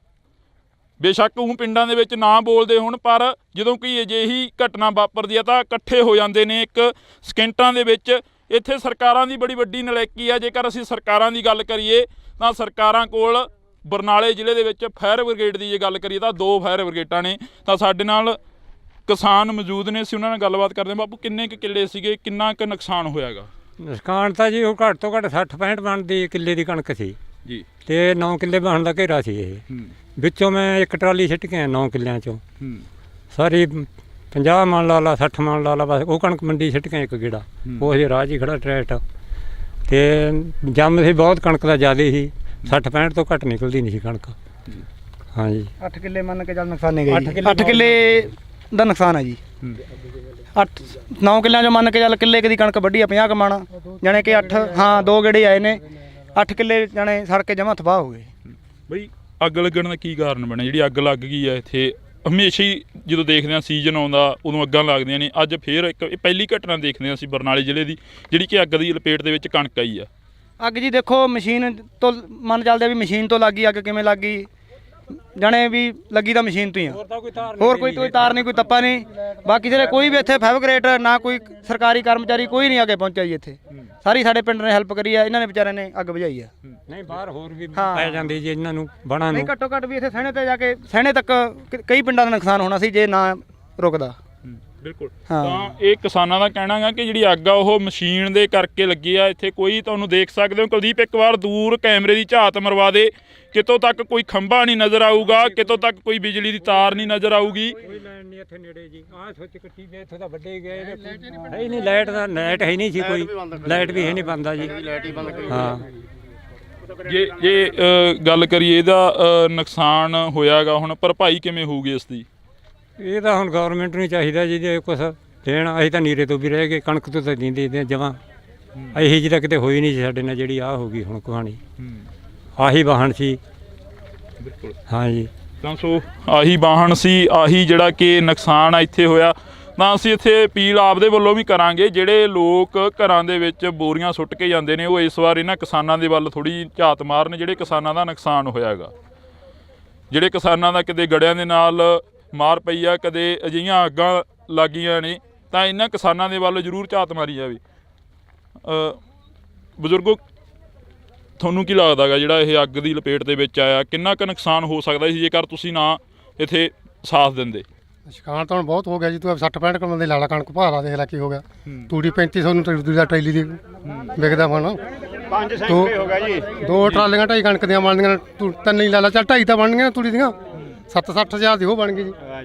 ਬੇਸ਼ੱਕ ਉਹ ਪਿੰਡਾਂ ਦੇ ਵਿੱਚ ਨਾ ਬੋਲਦੇ ਹੋਣ, ਪਰ ਜਦੋਂ ਕੋਈ ਅਜਿਹੀ ਘਟਨਾ ਵਾਪਰਦੀ ਆ ਤਾਂ ਇਕੱਠੇ ਹੋ ਜਾਂਦੇ ਨੇ ਇੱਕ ਸਕਿੰਟਾਂ ਦੇ ਵਿੱਚ। ਇੱਥੇ ਸਰਕਾਰਾਂ ਦੀ ਬੜੀ ਵੱਡੀ ਨਲਾਇਕੀ ਆ। ਜੇਕਰ ਅਸੀਂ ਸਰਕਾਰਾਂ ਦੀ ਗੱਲ ਕਰੀਏ ਤਾਂ ਸਰਕਾਰਾਂ ਕੋਲ ਬਰਨਾਲੇ ਜ਼ਿਲ੍ਹੇ ਦੇ ਵਿੱਚ ਫਾਇਰ ਬ੍ਰਿਗੇਡ ਦੀ ਜੇ ਗੱਲ ਕਰੀਏ ਤਾਂ 2 ਫਾਇਰ ਬ੍ਰਿਗੇਡਾਂ ਨੇ। ਤਾਂ ਸਾਡੇ ਨਾਲ ਕਿਸਾਨ ਮੌਜੂਦ ਨੇ, ਅਸੀਂ ਉਹਨਾਂ ਨਾਲ ਗੱਲਬਾਤ ਕਰਦੇ ਹਾਂ। ਬਾਪੂ ਕਿੰਨੇ ਕੁ ਕਿੱਲੇ ਸੀਗੇ, ਕਿੰਨਾ ਕੁ ਨੁਕਸਾਨ ਹੋਇਆਗਾ? ਨੁਕਸਾਨ ਤਾਂ ਜੀ ਉਹ ਘੱਟ ਤੋਂ ਘੱਟ 60-65 ਬਣਦੀ ਕਿੱਲੇ ਦੀ ਕਣਕ ਸੀ ਜੀ, ਤੇ 9 ਕਿੱਲੇ ਬਣਨ ਦਾ ਘੇਰਾ ਸੀ ਇਹ। ਵਿੱਚੋਂ ਮੈਂ ਇੱਕ ਟਰਾਲੀ ਸਿੱਟ ਕੇ ਆਇਆ 9 ਕਿੱਲਿਆਂ ਚੋਂ, ਸਾਰੀ 50 ਮਣ ਲਾ ਲਾ 60 ਮਣ ਲਾ ਲਾ, ਬਸ ਉਹ ਕਣਕ ਮੰਡੀ ਸਿੱਟ ਕੇ ਇੱਕ ਗੇੜਾ। ਉਹ ਹਜੇ ਰਾਹ 'ਚ ਹੀ ਖੜਾ ਟਰੈਕਟਰ, ਤੇ ਜੰਮ ਸੀ ਬਹੁਤ, ਕਣਕ ਦਾ ਜ਼ਿਆਦਾ ਸੀ, 60-65 ਤੋਂ ਘੱਟ ਨਿਕਲਦੀ ਨਹੀਂ ਸੀ ਕਣਕ। ਹਾਂਜੀ 8 ਕਿੱਲੇ ਮੰਨ ਕੇ ਚੱਲ ਨੁਕਸਾਨ ਨਹੀਂ ਗਿਆ 8 ਕਿੱਲੇ ਦਾ ਨੁਕਸਾਨ ਹੈ ਜੀ। 9 ਕਿੱਲਿਆਂ ਚੋਂ ਮੰਨ ਕੇ ਚੱਲ ਕਿੱਲੇ ਦੀ ਕਣਕ ਵੱਢੀ ਆ 50 ਕਮਾਣਾ ਜਾਣੇ ਕਿ 8 ਹਾਂ 2 ਗੇੜੇ ਆਏ ਨੇ, 8 ਕਿੱਲੇ ਜਾਣੇ ਸੜ ਕੇ ਜਮਾ ਤਬਾਹ ਹੋ ਗਏ। ਬਈ ਅੱਗ ਲੱਗਣ ਦਾ ਕੀ ਕਾਰਨ ਬਣਿਆ? ਜਿਹੜੀ ਅੱਗ ਲੱਗ ਗਈ ਆ ਇੱਥੇ, ਹਮੇਸ਼ਾ ਹੀ ਜਦੋਂ ਦੇਖਦੇ ਹਾਂ ਸੀਜ਼ਨ ਆਉਂਦਾ ਉਦੋਂ ਅੱਗਾਂ ਲੱਗਦੀਆਂ ਨੇ। ਅੱਜ ਫੇਰ ਇੱਕ ਪਹਿਲੀ ਘਟਨਾ ਦੇਖਦੇ ਹਾਂ ਅਸੀਂ ਬਰਨਾਲੇ ਜ਼ਿਲ੍ਹੇ ਦੀ, ਜਿਹੜੀ ਕਿ ਅੱਗ ਦੀ ਲਪੇਟ ਦੇ ਵਿੱਚ ਕਣਕ ਆਈ ਆ। ਅੱਗ ਜੀ ਦੇਖੋ ਮਸ਼ੀਨ ਤੋਂ ਮੰਨ ਚੱਲਦੇ ਵੀ ਮਸ਼ੀਨ ਤੋਂ ਲੱਗੀ ਅੱਗ, ਕਿਵੇਂ ਲੱਗ ਗਈ ਜਾਣੇ ਵੀ ਲੱਗੀ ਤਾਂ ਮਸ਼ੀਨ ਤੋਂ ਹੀ ਆ, ਹੋਰ ਕੋਈ ਤਾਰ ਨਹੀਂ, ਕੋਈ ਤੱਪਾ ਨਹੀਂ। ਬਾਕੀ ਜਿਹੜੇ ਕੋਈ ਵੀ ਇੱਥੇ ਫੈਬਰਿਕੇਟ ਨਾ ਕੋਈ ਸਰਕਾਰੀ ਕਰਮਚਾਰੀ ਕੋਈ ਨਹੀਂ ਅੱਗੇ ਪਹੁੰਚਿਆ ਜੀ ਇੱਥੇ। ਸਾਰੀ ਸਾਡੇ ਪਿੰਡ ਨੇ ਹੈਲਪ ਕਰੀ ਆ, ਇਹਨਾਂ ਨੇ ਵਿਚਾਰਿਆਂ ਨੇ ਅੱਗ ਬੁਝਾਈ ਆ। ਨਹੀਂ ਬਾਹਰ ਹੋਰ ਵੀ ਪੈ ਜਾਂਦੀ ਜੀ ਇਹਨਾਂ ਨੂੰ ਬਣਾ ਨੂੰ। ਨਹੀਂ ਘੱਟੋ ਘੱਟ ਵੀ ਇੱਥੇ ਸਹਿਣੇ ਤੇ ਜਾ ਕੇ ਸਹਿਣੇ ਤੱਕ ਕਈ ਪਿੰਡਾਂ ਦਾ ਨੁਕਸਾਨ ਹੋਣਾ ਸੀ ਜੇ ਨਾ ਰੁਕਦਾ। ਬਿਲਕੁਲ। ਤਾਂ ਇਹ ਕਿਸਾਨਾਂ ਦਾ ਕਹਿਣਾ ਗਾ ਕਿ ਜਿਹੜੀ ਅੱਗ ਆ ਉਹ ਮਸ਼ੀਨ ਦੇ ਕਰਕੇ ਲੱਗੀ ਆ। ਇੱਥੇ ਕੋਈ ਤੁਹਾਨੂੰ ਦੇਖ ਸਕਦੇ ਹੋ ਕੁਲਦੀਪ, ਇੱਕ ਵਾਰ ਦੂਰ ਕੈਮਰੇ ਦੀ ਝਾਤ ਮਰਵਾ ਦੇ, ਕਿਤੋਂ ਤੱਕ ਕੋਈ ਖੰਭਾ ਨਹੀਂ ਨਜ਼ਰ ਆਊਗਾ, ਕਿਤੋਂ ਤੱਕ ਕੋਈ ਬਿਜਲੀ ਦੀ ਤਾਰ ਨਹੀਂ ਨਜ਼ਰ ਆਊਗੀ। ਕੋਈ ਲਾਈਨ ਨਹੀਂ ਇੱਥੇ ਨੇੜੇ ਜੀ, ਆਹ ਸੋਚ ਕੱਟੀ ਵੇ ਇੱਥੋਂ ਤਾਂ ਵੱਡੇ ਗਏ ਹੈ ਹੀ ਨਹੀਂ, ਲਾਈਟ ਹੈ ਨਹੀਂ ਸੀ, ਕੋਈ ਲਾਈਟ ਵੀ ਹੈ ਨਹੀਂ ਬੰਦਾ ਜੀ। ਹਾਂ ਜੇ ਗੱਲ ਕਰੀਏ ਇਹਦਾ ਨੁਕਸਾਨ ਹੋਇਆਗਾ, ਹੁਣ ਭਰਪਾਈ ਕਿਵੇਂ ਹੋਊਗੀ ਇਸ ਦੀ? ਇਹ ਤਾਂ ਹੁਣ ਗਵਰਨਮੈਂਟ ਨੂੰ ਚਾਹੀਦਾ ਜੀ ਜੇ ਕੁਛ ਦੇਣ। ਅਸੀਂ ਤਾਂ ਨੀਰੇ ਤੋਂ ਵੀ ਰਹਿ ਗਏ, ਕਣਕ ਤੋਂ ਤਾਂ ਦਿੰਦੇ ਜਮਾਂ ਇਹੀ ਜਿਹੀ ਤਾਂ ਕਿਤੇ ਹੋਈ ਨਹੀਂ ਸੀ ਸਾਡੇ ਨਾਲ ਜਿਹੜੀ ਆਹ ਹੋ ਗਈ ਹੁਣ ਕਹਾਣੀ। ਆਹੀ ਵਾਹਣ ਸੀ। ਬਿਲਕੁਲ ਹਾਂਜੀ। ਤਾਂ ਸੋ ਆਹੀ ਵਾਹਣ ਸੀ, ਆਹੀ ਜਿਹੜਾ ਕਿ ਨੁਕਸਾਨ ਆ ਇੱਥੇ ਹੋਇਆ। ਤਾਂ ਅਸੀਂ ਇੱਥੇ ਅਪੀਲ ਆਪਦੇ ਵੱਲੋਂ ਵੀ ਕਰਾਂਗੇ, ਜਿਹੜੇ ਲੋਕ ਘਰਾਂ ਦੇ ਵਿੱਚ ਬੋਰੀਆਂ ਸੁੱਟ ਕੇ ਜਾਂਦੇ ਨੇ ਉਹ ਇਸ ਵਾਰ ਇਹਨਾਂ ਕਿਸਾਨਾਂ ਦੇ ਵੱਲ ਥੋੜ੍ਹੀ ਝਾਤ ਮਾਰਨ, ਜਿਹੜੇ ਕਿਸਾਨਾਂ ਦਾ ਨੁਕਸਾਨ ਹੋਇਆਗਾ, ਜਿਹੜੇ ਕਿਸਾਨਾਂ ਦਾ ਕਿਤੇ ਗੜਿਆਂ ਦੇ ਨਾਲ ਮਾਰ ਪਈ ਆ, ਕਦੇ ਅਜਿਹੀਆਂ ਅੱਗਾਂ ਲੱਗੀਆਂ ਨੇ, ਤਾਂ ਇਹਨਾਂ ਕਿਸਾਨਾਂ ਦੇ ਵੱਲ ਜ਼ਰੂਰ ਝਾਤ ਮਾਰੀ ਜਾਵੇ। ਬਜ਼ੁਰਗੋ, ਤੁਹਾਨੂੰ ਕੀ ਲੱਗਦਾ ਗਾ ਜਿਹੜਾ ਇਹ ਅੱਗ ਦੀ ਲਪੇਟ ਦੇ ਵਿੱਚ ਆਇਆ, ਕਿੰਨਾ ਕੁ ਨੁਕਸਾਨ ਹੋ ਸਕਦਾ ਸੀ ਜੇਕਰ ਤੁਸੀਂ ਨਾ ਇੱਥੇ ਸਾਥ ਦਿੰਦੇ? ਨੁਕਸਾਨ ਤਾਂ ਹੁਣ ਬਹੁਤ ਹੋ ਗਿਆ ਜੀ। ਤੂੰ 60-65 ਕਿਲੋ ਦੇ ਲਾਲਾ ਕਣਕ ਭਾਰਾ ਦੇਖ ਲੈ ਕੀ ਹੋ ਗਿਆ। ਤੂੜੀ 3500 ਨੂੰ ਦੂਜਾ ਟਰੈਲੀ ਦੀ ਵਿਕਦਾ ਹੁਣ 5 ਸੈਂਕੜੇ ਹੋ ਗਿਆ ਜੀ। 2 ਟਰਾਲੀਆਂ 2.5 ਕਣਕ ਦੀਆਂ ਬਣਦੀਆਂ, ਤੂੰ 3 ਹੀ ਲਾ ਲਾ, ਚੱਲ 2.5 ਤਾਂ ਬਣਨੀਆਂ ਤੂੜੀ ਦੀਆਂ, 60 ਹਜ਼ਾਰ ਦੀ ਉਹ ਬਣ ਗਈ ਜੀ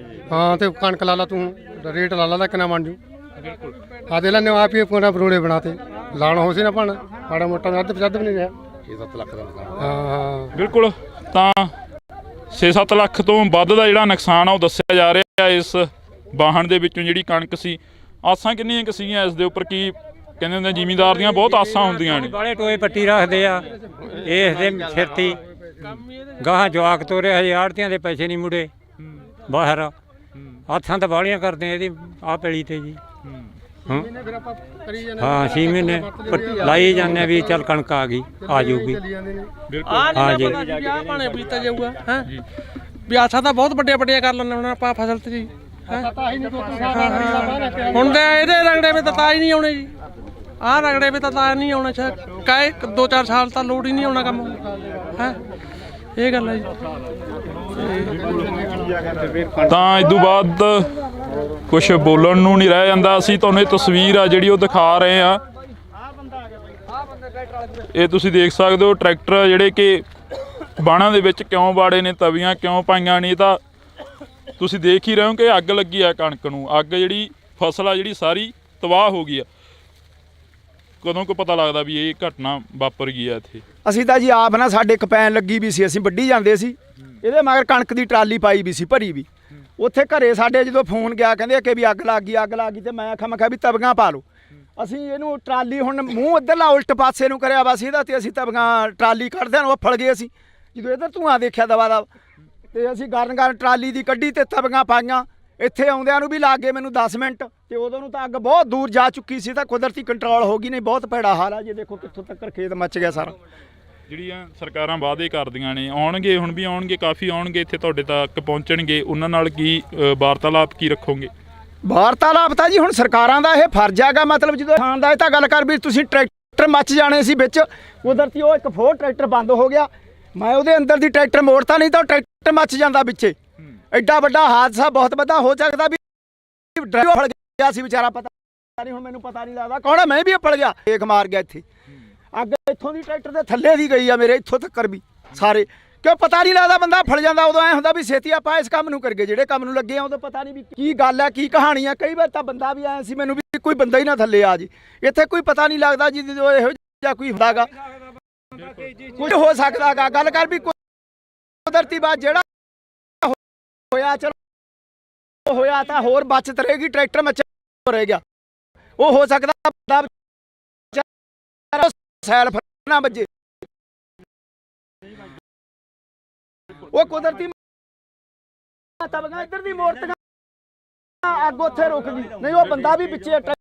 ਹਾਂ ਤੇ ਕਣਕ ਲਾ ਲਾ ਤੂੰ ਰੇਟ ਲਾ ਲਾ ਦਾ ਕਿੰਨਾ ਬਣ ਜੂ ਆ ਦੇ ਲੈਣੇ ਆਪ ਹੀ ਪੂਰਾ ਬਰੋੜੇ ਬਣਾਤੇ ਲਾਣ ਹੋ ਸੀ ਨਾ ਭਣ ਮਾੜਾ ਮੋਟਾ ਅੱਧ ਪਚੱਧ ਵੀ ਨਹੀਂ ਰਿਹਾ 6-7 ਲੱਖ ਦਾ ਹਾਂ ਬਿਲਕੁਲ ਤਾਂ 6-7 ਲੱਖ ਤੋਂ ਵੱਧ ਦਾ ਜਿਹੜਾ ਨੁਕਸਾਨ ਆ ਉਹ ਦੱਸਿਆ ਜਾ ਰਿਹਾ ਇਸ ਵਾਹਣ ਦੇ ਵਿੱਚੋਂ ਜਿਹੜੀ ਕਣਕ ਸੀ। ਆਸਾਂ ਕਿੰਨੀਆਂ ਕੁ ਸੀਗੀਆਂ ਇਸ ਦੇ ਉੱਪਰ? ਕੀ ਕਹਿੰਦੇ ਹੁੰਦੇ ਜ਼ਿਮੀਂਦਾਰ ਦੀਆਂ ਬਹੁਤ ਆਸਾਂ ਹੁੰਦੀਆਂ ਨੇ। ਬਾਲੇ ਟੋਏ ਪੱਟੀ ਰੱਖਦੇ ਆ ਇਸ ਦੇ ਸਿਰਤੀ ਗਾਹਾਂ ਜਵਾਕ ਤੋਰੇ ਹਜੇ ਆੜਤੀਆਂ ਦੇ ਪੈਸੇ ਨਹੀਂ ਮੁੜੇ ਬਾਹਰ ਆਥਾਂ ਤਾਂ ਬਾਲੀਆਂ ਕਰਦੇ ਆ ਇਹਦੀ ਆ ਪੈਲੀ ਤੇ ਜੀ ਹਾਂ 6 ਮਹੀਨੇ ਲਾਈ ਜਾਂਦੇ ਵੀ ਚੱਲ ਕਣਕ ਆ ਗਈ ਆ ਜਾਊਗੀ ਹਾਂ ਜੀ ਆ ਪਾਣੇ ਬੀਤਾ ਜਾਊਗਾ ਹੈ ਵੀ ਆਸਾ ਤਾਂ ਬਹੁਤ ਵੱਡੀਆਂ ਕਰ ਲੈਣੇ ਹੁਣ ਆਪਾਂ ਫਸਲ ਤੇ ਜੀ ਹੁਣ ਤੇ ਇਹਦੇ ਰਗੜੇ ਵਿੱਚ ਤਾਂ ਹੀ ਨਹੀਂ ਆਉਣੇ ਜੀ ਆਹ ਰਗੜੇ ਵਿੱਚ ਤਾਂ ਨਹੀਂ ਆਉਣਾ ਕਾਏ 2-4 ਸਾਲ ਤਾਂ ਲੋੜ ਹੀ ਨਹੀਂ ਆਉਣਾ ਕੰਮ ਹੈ ਇਹ ਗੱਲ ਹੈ ਜੀ ਤਾਂ ਇਸ ਤੋਂ ਬਾਅਦ ਕੁਝ ਬੋਲਣ ਨੂੰ ਨਹੀਂ ਰਹਿ ਜਾਂਦਾ। ਅਸੀਂ ਤੁਹਾਨੂੰ ਇਹ ਤਸਵੀਰ ਆ ਜਿਹੜੀ ਉਹ ਦਿਖਾ ਰਹੇ ਆ। ਇਹ ਤੁਸੀਂ ਦੇਖ ਸਕਦੇ ਹੋ ਟਰੈਕਟਰ ਜਿਹੜੇ ਕਿ ਬਾਣਾਂ ਦੇ ਵਿੱਚ ਕਿਉਂ ਬਾੜੇ ਨੇ, ਤਵੀਆਂ ਕਿਉਂ ਪਾਈਆਂ ਨੇ, ਤਾਂ ਤੁਸੀਂ ਦੇਖ ਹੀ ਰਹੇ ਹੋ ਕਿ ਅੱਗ ਲੱਗੀ ਆ ਕਣਕ ਨੂੰ। ਅੱਗ ਜਿਹੜੀ ਫਸਲ ਆ ਜਿਹੜੀ ਸਾਰੀ ਤਬਾਹ ਹੋ ਗਈ ਆ। ਕਦੋਂ ਕੋ ਪਤਾ ਲੱਗਦਾ ਵੀ ਇਹ ਘਟਨਾ ਵਾਪਰ ਗਈ ਆ ਇੱਥੇ? ਅਸੀਂ ਤਾਂ ਜੀ ਆਪ ਨਾ ਸਾਡੇ ਕਪੈਨ ਲੱਗੀ ਵੀ ਸੀ, ਅਸੀਂ ਵੱਢੀ ਜਾਂਦੇ ਸੀ, ਇਹਦੇ ਮਗਰ ਕਣਕ ਦੀ ਟਰਾਲੀ ਪਾਈ ਵੀ ਸੀ ਭਰੀ ਵੀ। ਉੱਥੇ ਘਰੇ ਸਾਡੇ ਜਦੋਂ ਫੋਨ ਗਿਆ ਕਹਿੰਦੇ ਕਿ ਵੀ ਅੱਗ ਲੱਗ ਗਈ ਤੇ ਮੈਂ ਆਖਿਆ ਵੀ ਤਵੀਆਂ ਪਾ ਲਓ। ਅਸੀਂ ਇਹਨੂੰ ਟਰਾਲੀ ਹੁਣ ਮੂੰਹ ਇੱਧਰਲਾ ਉਲਟ ਪਾਸੇ ਨੂੰ ਕਰਿਆ ਵਾ ਸੀ ਇਹਦਾ, ਤੇ ਅਸੀਂ ਤਵੀਆਂ ਟਰਾਲੀ ਕੱਢਦਿਆਂ ਨੂੰ ਫੜ ਗਏ। ਅਸੀਂ ਜਦੋਂ ਇੱਧਰ ਧੂੰਆਂ ਦੇਖਿਆ ਦਵਾ ਦਾ ਤੇ ਅਸੀਂ ਗਰਨ ਟਰਾਲੀ ਦੀ ਕੱਢੀ ਤੇ ਤਵੀਆਂ ਪਾਈਆਂ। ਇੱਥੇ ਆਉਂਦਿਆਂ ਨੂੰ ਵੀ ਲੱਗ ਗਏ ਮੈਨੂੰ 10 ਮਿੰਟ ਤੇ ਉਦੋਂ ਨੂੰ ਤਾਂ ਅੱਗ ਬਹੁਤ ਦੂਰ ਜਾ ਚੁੱਕੀ ਸੀ, ਤਾਂ ਕੁਦਰਤੀ ਕੰਟਰੋਲ ਹੋ ਗਈ। ਨਹੀਂ ਬਹੁਤ ਭੈੜਾ ਹਾਲ ਆ ਜੀ, ਦੇਖੋ ਕਿੱਥੋਂ ਤੱਕ ਖੇਤ ਮੱਚ ਗਿਆ ਸਾਰਾ। ਜਿਹੜੀਆਂ ਸਰਕਾਰਾਂ ਵਾਅਦੇ ਕਰਦੀਆਂ ਨੇ ਆਉਣਗੇ, ਹੁਣ ਵੀ ਆਉਣਗੇ, ਕਾਫੀ ਆਉਣਗੇ, ਇੱਥੇ ਤੁਹਾਡੇ ਤੱਕ ਪਹੁੰਚਣਗੇ, ਉਹਨਾਂ ਨਾਲ ਕੀ ਵਾਰਤਾਲਾਪ ਕੀ ਰੱਖੋਗੇ? ਵਾਰਤਾਲਾਪ ਤਾਂ ਜੀ ਹੁਣ ਸਰਕਾਰਾਂ ਦਾ ਇਹ ਫਰਜ਼ ਹੈਗਾ। ਮਤਲਬ ਜਦੋਂ ਖਾਣ ਦਾ ਇਹ ਤਾਂ ਗੱਲ ਕਰ ਵੀ ਤੁਸੀਂ ਟਰੈਕਟਰ ਮੱਚ ਜਾਣੇ ਸੀ ਵਿੱਚ, ਕੁਦਰਤੀ ਉਹ ਇੱਕ ਫੋਰ ਟਰੈਕਟਰ ਬੰਦ ਹੋ ਗਿਆ। ਮੈਂ ਉਹਦੇ ਅੰਦਰ ਦੀ ਟਰੈਕਟਰ ਮੋੜਤਾ, ਨਹੀਂ ਤਾਂ ਟਰੈਕਟਰ ਮੱਚ ਜਾਂਦਾ ਵਿੱਚੇ। ਐਡਾ ਵੱਡਾ ਹਾਦਸਾ ਬਹੁਤ ਵੱਡਾ ਹੋ ਸਕਦਾ ਵੀ ਡਰਾਈਵਰ ਫੜ ਗਿਆ ਸੀ ਵਿਚਾਰਾ, ਪਤਾ ਨਹੀਂ ਹੁਣ ਮੈਨੂੰ ਪਤਾ ਨਹੀਂ ਲੱਗਦਾ ਕੌਣ ਆ, ਮੈਂ ਵੀ ਫੜ ਗਿਆ, ਦੇਖ ਮਾਰ ਗਿਆ ਇੱਥੇ। ਅੱਗ ਇੱਥੋਂ ਦੀ ਟਰੈਕਟਰ ਦੇ ਥੱਲੇ ਦੀ ਗਈ ਆ ਮੇਰੇ ਇੱਥੋਂ ਤੱਕ ਵੀ ਸਾਰੇ, ਕਿਉਂ ਪਤਾ ਨਹੀਂ ਲੱਗਦਾ ਬੰਦਾ ਫੜ ਜਾਂਦਾ। ਉਦੋਂ ਐ ਹੁੰਦਾ ਵੀ ਛੇਤੀ ਆਪਾਂ ਇਸ ਕੰਮ ਨੂੰ ਕਰਗੇ, ਜਿਹੜੇ ਕੰਮ ਨੂੰ ਲੱਗੇ ਆ ਉਦੋਂ ਪਤਾ ਨਹੀਂ ਵੀ ਕੀ ਗੱਲ ਹੈ ਕੀ ਕਹਾਣੀ ਆ। ਕਈ ਵਾਰ ਤਾਂ ਬੰਦਾ ਵੀ ਐ ਸੀ ਮੈਨੂੰ ਵੀ ਕੋਈ ਬੰਦਾ ਹੀ ਨਾ ਥੱਲੇ ਆ ਜੀ, ਇੱਥੇ ਕੋਈ ਪਤਾ ਨਹੀਂ ਲੱਗਦਾ ਜੀ ਜਦੋਂ ਇਹੋ ਜਿਹਾ ਕੋਈ ਹੁੰਦਾਗਾ, ਕੁਝ ਹੋ ਸਕਦਾਗਾ। ਗੱਲ ਕਰ ਵੀ ਕੁਦਰਤੀ ਬਾਤ ਜਿਹੜਾ ਹੋਇਆ ਚਲੋ ਹੋਇਆ ਤਾਂ ਹੋਰ ਬਚਤ ਰਹੇਗੀ, ਟਰੈਕਟਰ ਮੱਚ ਰਹਿ ਗਿਆ ਉਹ ਹੋ ਸਕਦਾ ਬੰਦਾ ਸੈਲ ਫਰਨਾ ਵੱਜੇ, ਉਹ ਕੁਦਰਤੀ ਤਬਗਾ ਇੱਧਰ ਦੀ ਮੋੜ ਤੱਕ ਅੱਗ ਉੱਥੇ ਰੁਕ ਗਈ, ਨਹੀਂ ਉਹ ਬੰਦਾ ਵੀ ਪਿੱਛੇ। ਤਾਂ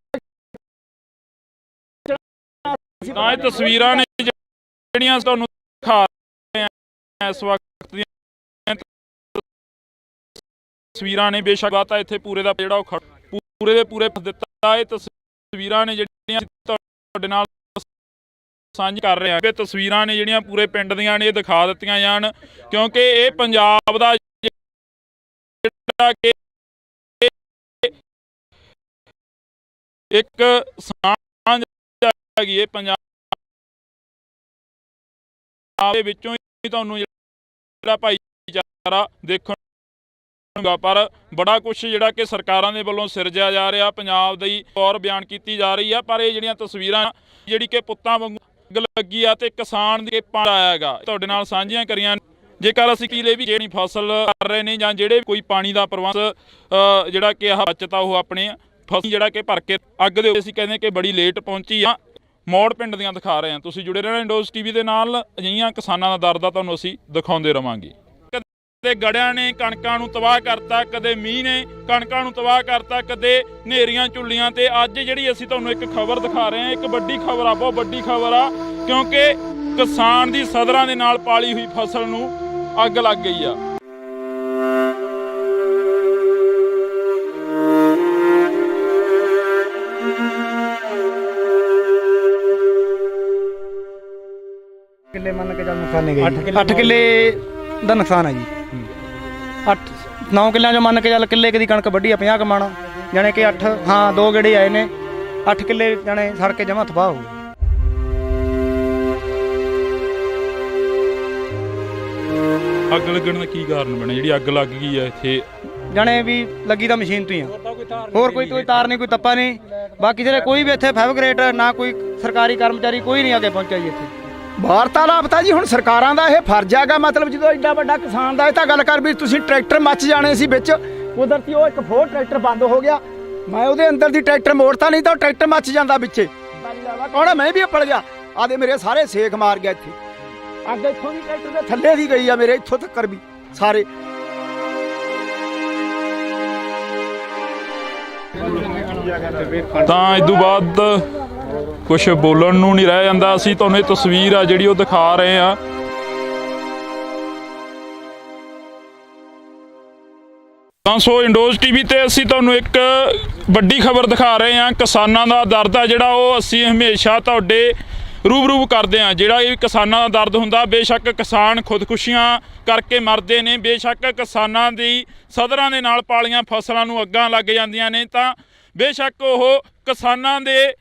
ਇਹ ਤਸਵੀਰਾਂ ਨੇ ਜਿਹੜੀਆਂ ਤੁਹਾਨੂੰ ਦਿਖਾ ਰਹੇ ਆ ਇਸ ਵਕਤ ਦੀਆਂ ਤਸਵੀਰਾਂ ਨੇ। ਬੇਸ਼ੱਕ ਤਾਂ ਇੱਥੇ ਪੂਰੇ ਦਾ ਜਿਹੜਾ ਉਹ ਪੂਰੇ ਦੇ ਪੂਰੇ ਦਿੱਤਾ। ਇਹ ਤਸਵੀਰਾਂ ਨੇ ਜਿਹੜੀਆਂ ਤੁਹਾਡੇ ਨਾਲ ਸਾਂਝ ਕਰ ਰਹੇ ਹਾਂ ਕਿ ਤਸਵੀਰਾਂ ਨੇ ਜਿਹੜੀਆਂ ਪੂਰੇ ਪਿੰਡ ਦੀਆਂ ਨੇ, ਇਹ ਦਿਖਾ ਦਿੱਤੀਆਂ ਜਾਣ, ਕਿਉਂਕਿ ਇਹ ਪੰਜਾਬ ਦਾ ਜਿਹੜਾ ਕਿ ਇੱਕ ਸਾਂਝ ਹੈਗੀ ਹੈ ਪੰਜਾਬ ਦੇ ਵਿੱਚੋਂ ਹੀ ਤੁਹਾਨੂੰ ਜਿਹੜਾ ਭਾਈਚਾਰਾ ਦੇਖਣ। ਪਰ ਬੜਾ ਕੁਛ ਜਿਹੜਾ ਕਿ ਸਰਕਾਰਾਂ ਦੇ ਵੱਲੋਂ ਸਿਰਜਿਆ ਜਾ ਰਿਹਾ, ਪੰਜਾਬ ਦੀ ਔਰ ਬਿਆਨ ਕੀਤੀ ਜਾ ਰਹੀ ਆ। ਪਰ ਇਹ ਜਿਹੜੀਆਂ ਤਸਵੀਰਾਂ ਜਿਹੜੀ ਕਿ ਪੁੱਤਾਂ ਵਾਂਗੂ ਅੱਗ ਲੱਗੀ ਆ ਤੇ ਕਿਸਾਨ ਦੇ ਪਾਣੀ ਆਇਆ ਹੈਗਾ, ਤੁਹਾਡੇ ਨਾਲ ਸਾਂਝੀਆਂ ਕਰੀਆਂ। ਜੇਕਰ ਅਸੀਂ ਕਿਲੇ ਵੀ ਜਿਹੜੀ ਫਸਲ ਕਰ ਰਹੇ ਨੇ ਜਾਂ ਜਿਹੜੇ ਕੋਈ ਪਾਣੀ ਦਾ ਪ੍ਰਬੰਧ ਜਿਹੜਾ ਕਿ ਆਹ ਬਚਤ ਆ ਉਹ ਆਪਣੇ ਫਸਲ ਜਿਹੜਾ ਕਿ ਭਰ ਕੇ ਅੱਗ ਦੇ ਅਸੀਂ ਕਹਿੰਦੇ ਕਿ ਬੜੀ ਲੇਟ ਪਹੁੰਚੀ ਆ। ਮੋੜ ਪਿੰਡ ਦੀਆਂ ਦਿਖਾ ਰਹੇ ਹਾਂ, ਤੁਸੀਂ ਜੁੜੇ ਰਹਿਣਾ ਇੰਡੋਜ਼ ਟੀਵੀ ਦੇ ਨਾਲ। ਅਜਿਹੀਆਂ ਕਿਸਾਨਾਂ ਦਾ ਦਰਦ ਆ ਤੁਹਾਨੂੰ ਅਸੀਂ ਦਿਖਾਉਂਦੇ ਰਵਾਂਗੇ। ਕਦੇ ਗੜਿਆਂ ਨੇ ਕਣਕਾਂ ਨੂੰ ਤਬਾਹ ਕਰਤਾ, ਕਦੇ ਮੀਂਹ ਨੇ ਕਣਕਾਂ ਨੂੰ ਤਬਾਹ ਕਰਤਾ, ਕਦੇ ਹਨੇਰੀਆਂ ਝੁੱਲੀਆਂ। ਤੇ ਅੱਜ ਜਿਹੜੀ ਅਸੀਂ ਤੁਹਾਨੂੰ ਇੱਕ ਖਬਰ ਦਿਖਾ ਰਹੇ ਹਾਂ, ਇੱਕ ਵੱਡੀ ਖਬਰ ਆ, ਬਹੁਤ ਵੱਡੀ ਖਬਰ ਆ, ਕਿਉਂਕਿ ਕਿਸਾਨ ਦੀ ਸਦਰਾਂ ਦੇ ਨਾਲ ਪਾਲੀ ਹੋਈ ਫਸਲ ਨੂੰ ਅੱਗ ਲੱਗ ਗਈ ਆ। ਕਿੱਲੇ ਮੰਨ ਕੇ ਚੱਲ ਨੁਕਸਾਨ ਨਹੀਂ ਗਈ, 8 ਕਿੱਲੇ ਦਾ ਨੁਕਸਾਨ ਹੈ ਜੀ। 9 ਕਿੱਲਿਆਂ ਚੋਂ ਮੰਨ ਕੇ ਚੱਲ ਕਿੱਲੇ ਦੀ ਕਣਕ ਵੱਢੀ ਆ 50 ਕਮਾਣਾ, ਜਾਣੇ ਕਿ 8 ਹਾਂ 2 ਗੇੜੇ ਆਏ ਨੇ, 8 ਕਿੱਲੇ ਜਾਣੇ ਸੜ ਕੇ ਜਮਾ ਤਬਾਹ ਹੋ ਗਏ। ਅੱਗ ਲੱਗਣ ਦਾ ਕੀ ਕਾਰਨ ਬਣਿਆ ਜਿਹੜੀ ਅੱਗ ਲੱਗ ਗਈ ਆ ਇੱਥੇ? ਜਾਣੇ ਵੀ ਲੱਗੀ ਤਾਂ ਮਸ਼ੀਨ ਤੋਂ ਹੀ ਆ, ਹੋਰ ਕੋਈ ਤਾਰ ਨਹੀਂ, ਕੋਈ ਤੱਪਾ ਨਹੀਂ। ਬਾਕੀ ਜਿਹੜੇ ਕੋਈ ਵੀ ਇੱਥੇ ਫੈਬਰਿਕੇਟ ਨਾ ਕੋਈ ਸਰਕਾਰੀ ਕਰਮਚਾਰੀ ਕੋਈ ਨਹੀਂ ਆ ਕੇ ਪਹੁੰਚਿਆ ਜੀ ਇੱਥੇ। ਵਾਰਤਾਲਾਪ ਤਾਂ ਜੀ ਹੁਣ ਸਰਕਾਰਾਂ ਦਾ ਇਹ ਫਰਜ਼ ਹੈਗਾ, ਮਤਲਬ ਜਦੋਂ ਐਡਾ ਵੱਡਾ ਕਿਸਾਨ ਦਾ ਇਹ ਤਾਂ ਗੱਲ ਕਰ ਵੀ ਤੁਸੀਂ ਟਰੈਕਟਰ ਮੱਚ ਜਾਣੇ ਸੀ ਵਿੱਚ, ਕੁਦਰਤੀ ਉਹ ਇੱਕ ਫੋਰ ਟਰੈਕਟਰ ਬੰਦ ਹੋ ਗਿਆ, ਮੈਂ ਉਹਦੇ ਅੰਦਰ ਦੀ ਟਰੈਕਟਰ ਮੋੜਤਾ, ਨਹੀਂ ਤਾਂ ਉਹ ਟਰੈਕਟਰ ਮੱਚ ਜਾਂਦਾ ਵਿੱਚੇ। ਕੌਣ ਮੈਂ ਵੀ ਉੱਪੜ ਗਿਆ, ਆਦੇ ਮੇਰੇ ਸਾਰੇ ਸੇਕ ਮਾਰ ਗਿਆ ਇੱਥੇ। ਅੱਗ ਇੱਥੋਂ ਵੀ ਟਰੈਕਟਰ ਦੇ ਥੱਲੇ ਦੀ ਗਈ ਆ ਮੇਰੇ, ਇੱਥੋਂ ਤੱਕ ਵੀ ਸਾਰੇ। ਤਾਂ ਇਸ ਤੋਂ ਬਾਅਦ ਕੁਝ ਬੋਲਣ ਨੂੰ ਨਹੀਂ ਰਹਿ ਜਾਂਦਾ। ਅਸੀਂ ਤੁਹਾਨੂੰ ਇਹ ਤਸਵੀਰ ਆ ਜਿਹੜੀ ਉਹ ਦਿਖਾ ਰਹੇ ਆ। ਤਾਂ ਸੋ ਇੰਡੋਜ਼ ਟੀਵੀ ਤੇ ਅਸੀਂ ਤੁਹਾਨੂੰ ਇੱਕ ਵੱਡੀ ਖਬਰ ਦਿਖਾ ਰਹੇ ਹਾਂ। ਕਿਸਾਨਾਂ ਦਾ ਦਰਦ ਆ ਜਿਹੜਾ ਉਹ ਅਸੀਂ ਹਮੇਸ਼ਾ ਤੁਹਾਡੇ ਰੂਬਰੂ ਕਰਦੇ ਹਾਂ। ਜਿਹੜਾ ਇਹ ਕਿਸਾਨਾਂ ਦਾ ਦਰਦ ਹੁੰਦਾ, ਬੇਸ਼ੱਕ ਕਿਸਾਨ ਖੁਦਕੁਸ਼ੀਆਂ ਕਰਕੇ ਮਰਦੇ ਨੇ, ਬੇਸ਼ੱਕ ਕਿਸਾਨਾਂ ਦੀ ਸਦਰਾਂ ਦੇ ਨਾਲ ਪਾਲੀਆਂ ਫਸਲਾਂ ਨੂੰ ਅੱਗਾਂ ਲੱਗ ਜਾਂਦੀਆਂ ਨੇ, ਤਾਂ ਬੇਸ਼ੱਕ ਉਹ ਕਿਸਾਨਾਂ ਦੇ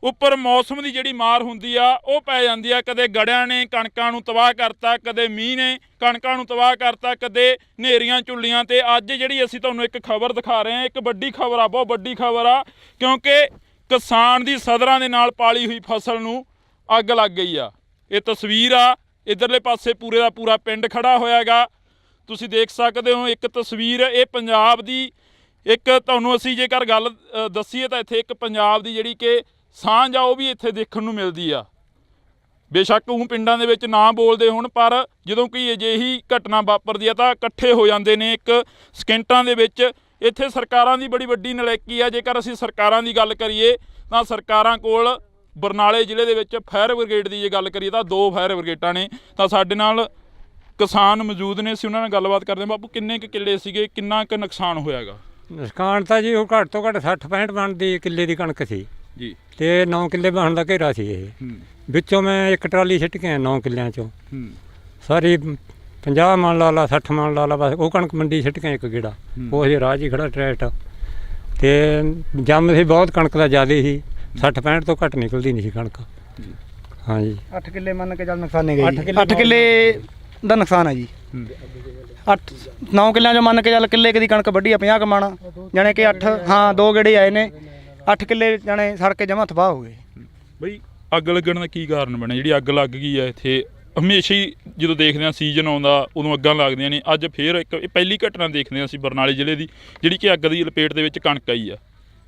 ਉੱਪਰ ਮੌਸਮ ਦੀ ਜਿਹੜੀ ਮਾਰ ਹੁੰਦੀ ਆ ਉਹ ਪੈ ਜਾਂਦੀ ਆ। ਕਦੇ ਗੜਿਆਂ ਨੇ ਕਣਕਾਂ ਨੂੰ ਤਬਾਹ ਕਰਤਾ, ਕਦੇ ਮੀਂਹ ਨੇ ਕਣਕਾਂ ਨੂੰ ਤਬਾਹ ਕਰਤਾ, ਕਦੇ ਹਨੇਰੀਆਂ ਝੁੱਲੀਆਂ। ਤੇ ਅੱਜ ਜਿਹੜੀ ਅਸੀਂ ਤੁਹਾਨੂੰ ਇੱਕ ਖਬਰ ਦਿਖਾ ਰਹੇ ਹਾਂ, ਇੱਕ ਵੱਡੀ ਖਬਰ ਆ, ਬਹੁਤ ਵੱਡੀ ਖਬਰ ਆ, ਕਿਉਂਕਿ ਕਿਸਾਨ ਦੀ ਸਦਰਾਂ ਦੇ ਨਾਲ ਪਾਲੀ ਹੋਈ ਫਸਲ ਨੂੰ ਅੱਗ ਲੱਗ ਗਈ ਆ। ਇਹ ਤਸਵੀਰ ਆ, ਇੱਧਰਲੇ ਪਾਸੇ ਪੂਰੇ ਦਾ ਪੂਰਾ ਪਿੰਡ ਖੜਾ ਹੋਇਆਗਾ, ਤੁਸੀਂ ਦੇਖ ਸਕਦੇ ਹੋ। ਇੱਕ ਤਸਵੀਰ ਇਹ ਪੰਜਾਬ ਦੀ, ਇੱਕ ਤੁਹਾਨੂੰ ਅਸੀਂ ਜੇਕਰ ਗੱਲ ਦੱਸੀਏ ਤਾਂ ਇੱਥੇ ਇੱਕ ਪੰਜਾਬ ਦੀ ਜਿਹੜੀ ਕਿ ਸਾਂਝ ਆ ਉਹ ਵੀ ਇੱਥੇ ਦੇਖਣ ਨੂੰ ਮਿਲਦੀ ਆ। ਬੇਸ਼ੱਕ ਉਹ ਪਿੰਡਾਂ ਦੇ ਵਿੱਚ ਨਾ ਬੋਲਦੇ ਹੋਣ, ਪਰ ਜਦੋਂ ਕੋਈ ਅਜਿਹੀ ਘਟਨਾ ਵਾਪਰਦੀ ਆ ਤਾਂ ਇਕੱਠੇ ਹੋ ਜਾਂਦੇ ਨੇ ਇੱਕ ਸਕਿੰਟਾਂ ਦੇ ਵਿੱਚ। ਇੱਥੇ ਸਰਕਾਰਾਂ ਦੀ ਬੜੀ ਵੱਡੀ ਨਲਾਇਕੀ ਆ। ਜੇਕਰ ਅਸੀਂ ਸਰਕਾਰਾਂ ਦੀ ਗੱਲ ਕਰੀਏ ਤਾਂ ਸਰਕਾਰਾਂ ਕੋਲ ਬਰਨਾਲੇ ਜ਼ਿਲ੍ਹੇ ਦੇ ਵਿੱਚ ਫਾਇਰ ਬ੍ਰਿਗੇਡ ਦੀ ਜੇ ਗੱਲ ਕਰੀਏ ਤਾਂ 2 ਫਾਇਰ ਬ੍ਰਿਗੇਡਾਂ ਨੇ। ਤਾਂ ਸਾਡੇ ਨਾਲ ਕਿਸਾਨ ਮੌਜੂਦ ਨੇ, ਅਸੀਂ ਉਹਨਾਂ ਨਾਲ ਗੱਲਬਾਤ ਕਰਦੇ ਹਾਂ। ਬਾਪੂ ਕਿੰਨੇ ਕੁ ਕਿੱਲੇ ਸੀਗੇ, ਕਿੰਨਾ ਕੁ ਨੁਕਸਾਨ ਹੋਇਆਗਾ? ਨੁਕਸਾਨ ਤਾਂ ਜੀ ਉਹ ਘੱਟ ਤੋਂ ਘੱਟ 60-65 ਮਣ ਦੀ ਕਿੱਲੇ ਦੀ ਕਣਕ ਸੀ ਜੀ, ਤੇ 9 ਕਿੱਲੇ ਵਾਹਣ ਦਾ ਘੇਰਾ ਸੀ ਇਹ। ਵਿੱਚੋਂ ਮੈਂ ਇੱਕ ਟਰਾਲੀ ਸਿੱਟ ਕੇ 9 ਕਿੱਲਿਆਂ ਚੋਂ ਸਾਰੀ 50 ਮਣ ਲਾ ਲਾ 60 ਮਣ ਲਾ ਲਾ, ਬਸ ਉਹ ਕਣਕ ਮੰਡੀ ਸਿੱਟ ਕੇ ਇੱਕ ਗੇੜਾ। ਉਹ ਹਜੇ ਰਾਹ 'ਚ ਹੀ ਖੜਾ ਟਰੈਕਟਰ, ਤੇ ਜੰਮ ਸੀ ਬਹੁਤ, ਕਣਕ ਦਾ ਜ਼ਿਆਦਾ ਸੀ, 60-65 ਤੋਂ ਘੱਟ ਨਿਕਲਦੀ ਨਹੀਂ ਸੀ ਕਣਕ। ਹਾਂਜੀ 8 ਕਿੱਲੇ ਮੰਨ ਕੇ ਚੱਲ ਨੁਕਸਾਨੇ ਗਏ। 8 ਕਿੱਲੇ ਦਾ ਨੁਕਸਾਨ ਹੈ ਜੀ। 9 ਕਿੱਲਿਆਂ ਚੋਂ ਮੰਨ ਕੇ ਚੱਲ ਕਿੱਲੇ ਦੀ ਕਣਕ ਵੱਢੀ ਆ 50 ਕਮਾਣਾ, ਜਾਣੇ ਕਿ 8 ਹਾਂ 2 ਗੇੜੇ ਆਏ ਨੇ, 8 ਕਿੱਲੇ ਜਾਣੇ ਸੜ ਕੇ ਜਮਾ ਤਬਾਹ ਹੋ ਗਏ। ਬਈ ਅੱਗ ਲੱਗਣ ਦਾ ਕੀ ਕਾਰਨ ਬਣਿਆ ਜਿਹੜੀ ਅੱਗ ਲੱਗ ਗਈ ਆ ਇੱਥੇ? ਹਮੇਸ਼ਾ ਹੀ ਜਦੋਂ ਦੇਖਦੇ ਹਾਂ ਸੀਜ਼ਨ ਆਉਂਦਾ ਉਦੋਂ ਅੱਗਾਂ ਲੱਗਦੀਆਂ ਨੇ। ਅੱਜ ਫੇਰ ਇੱਕ ਇਹ ਪਹਿਲੀ ਘਟਨਾ ਦੇਖਦੇ ਹਾਂ ਅਸੀਂ ਬਰਨਾਲੇ ਜ਼ਿਲ੍ਹੇ ਦੀ, ਜਿਹੜੀ ਕਿ ਅੱਗ ਦੀ ਲਪੇਟ ਦੇ ਵਿੱਚ ਕਣਕ ਆਈ ਆ।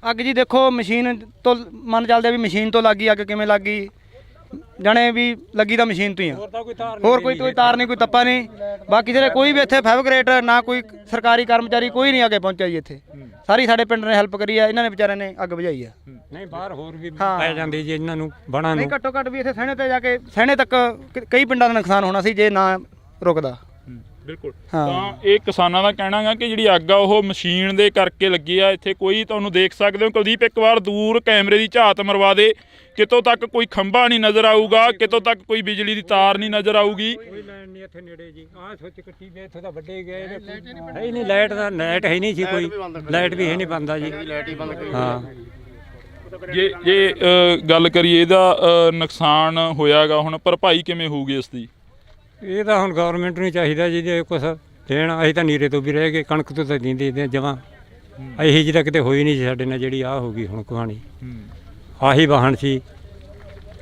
ਅੱਗ ਜੀ ਦੇਖੋ ਮਸ਼ੀਨ ਤੋਂ ਮੰਨ ਚੱਲਦੇ ਵੀ ਮਸ਼ੀਨ ਤੋਂ ਲੱਗੀ ਅੱਗ, ਕਿਵੇਂ ਲੱਗ ਗਈ ਜਾਣੇ ਵੀ ਲੱਗੀ ਤਾਂ ਮਸ਼ੀਨ ਤੋਂ ਹੀ ਆ, ਹੋਰ ਕੋਈ ਤਾਰ ਨਹੀਂ, ਕੋਈ ਤੱਪਾ ਨਹੀਂ। ਬਾਕੀ ਜਿਹੜੇ ਕੋਈ ਵੀ ਇੱਥੇ ਫੈਬਰਿਕੇਟ ਨਾ ਕੋਈ ਸਰਕਾਰੀ ਕਰਮਚਾਰੀ ਕੋਈ ਨਹੀਂ ਆ ਕੇ ਪਹੁੰਚਿਆ ਜੀ ਇੱਥੇ। ਸਾਰੀ ਸਾਡੇ ਪਿੰਡ ਨੇ ਹੈਲਪ ਕਰੀ ਆ, ਇਹਨਾਂ ਨੇ ਵਿਚਾਰਿਆਂ ਨੇ ਅੱਗ ਬੁਝਾਈ ਆ। ਨਹੀਂ ਬਾਹਰ ਹੋਰ ਵੀ ਪੈ ਜਾਂਦੀ ਜੀ ਇਹਨਾਂ ਨੂੰ ਬਣਾ ਨੂੰ। ਨਹੀਂ ਘੱਟੋ ਘੱਟ ਵੀ ਇੱਥੇ ਸਹਿਣੇ ਤੇ ਜਾ ਕੇ ਸਹਿਣੇ ਤੱਕ ਕਈ ਪਿੰਡਾਂ ਦਾ ਨੁਕਸਾਨ ਹੋਣਾ ਸੀ ਜੇ ਨਾ ਰੁਕਦਾ। ਬਿਲਕੁਲ। ਤਾਂ ਇਹ ਕਿਸਾਨਾਂ ਦਾ ਕਹਿਣਾ ਗਾ ਕਿ ਜਿਹੜੀ ਅੱਗ ਆ ਉਹ ਮਸ਼ੀਨ ਦੇ ਕਰਕੇ ਲੱਗੀ ਆ। ਇੱਥੇ ਕੋਈ ਤੁਹਾਨੂੰ ਦੇਖ ਸਕਦੇ ਹੋ ਕੁਲਦੀਪ, ਇੱਕ ਵਾਰ ਦੂਰ ਕੈਮਰੇ ਦੀ ਝਾਤ ਮਰਵਾ ਦੇ, ਕਿਤੋਂ ਤੱਕ ਕੋਈ ਖੰਭਾ ਨਹੀਂ ਨਜ਼ਰ ਆਊਗਾ, ਕਿਤੋਂ ਤੱਕ ਕੋਈ ਬਿਜਲੀ ਦੀ ਤਾਰ ਨਹੀਂ ਨਜ਼ਰ ਆਊਗੀ। ਕੋਈ ਲਾਈਨ ਨਹੀਂ ਇੱਥੇ ਨੇੜੇ ਜੀ, ਆਹ ਸੋਚ ਕੱਟੀ ਵੇ ਇੱਥੋਂ ਤਾਂ ਵੱਡੇ ਗਏ ਹੈ ਹੀ ਨਹੀਂ, ਲਾਈਟ ਹੈ ਨਹੀਂ ਸੀ, ਕੋਈ ਲਾਈਟ ਵੀ ਹੈ ਨਹੀਂ ਬੰਦਾ ਜੀ। ਹਾਂ ਜੇ ਗੱਲ ਕਰੀਏ ਇਹਦਾ ਨੁਕਸਾਨ ਹੋਇਆਗਾ, ਹੁਣ ਭਰਪਾਈ ਕਿਵੇਂ ਹੋਊਗੀ ਇਸ ਦੀ? ਇਹ ਤਾਂ ਹੁਣ ਗਵਰਨਮੈਂਟ ਨੂੰ ਚਾਹੀਦਾ ਜੀ ਜੇ ਕੁਛ ਦੇਣ। ਅਸੀਂ ਤਾਂ ਨੀਰੇ ਤੋਂ ਵੀ ਰਹਿ ਗਏ, ਕਣਕ ਤੋਂ ਤਾਂ ਦਿੰਦੇ ਜਮਾਂ ਇਹੀ ਜਿਹੀ ਤਾਂ ਕਿਤੇ ਹੋਈ ਨਹੀਂ ਸੀ ਸਾਡੇ ਨਾਲ, ਜਿਹੜੀ ਆਹ ਹੋ ਗਈ ਹੁਣ ਕਹਾਣੀ। ਆਹੀ ਵਾਹਣ ਸੀ।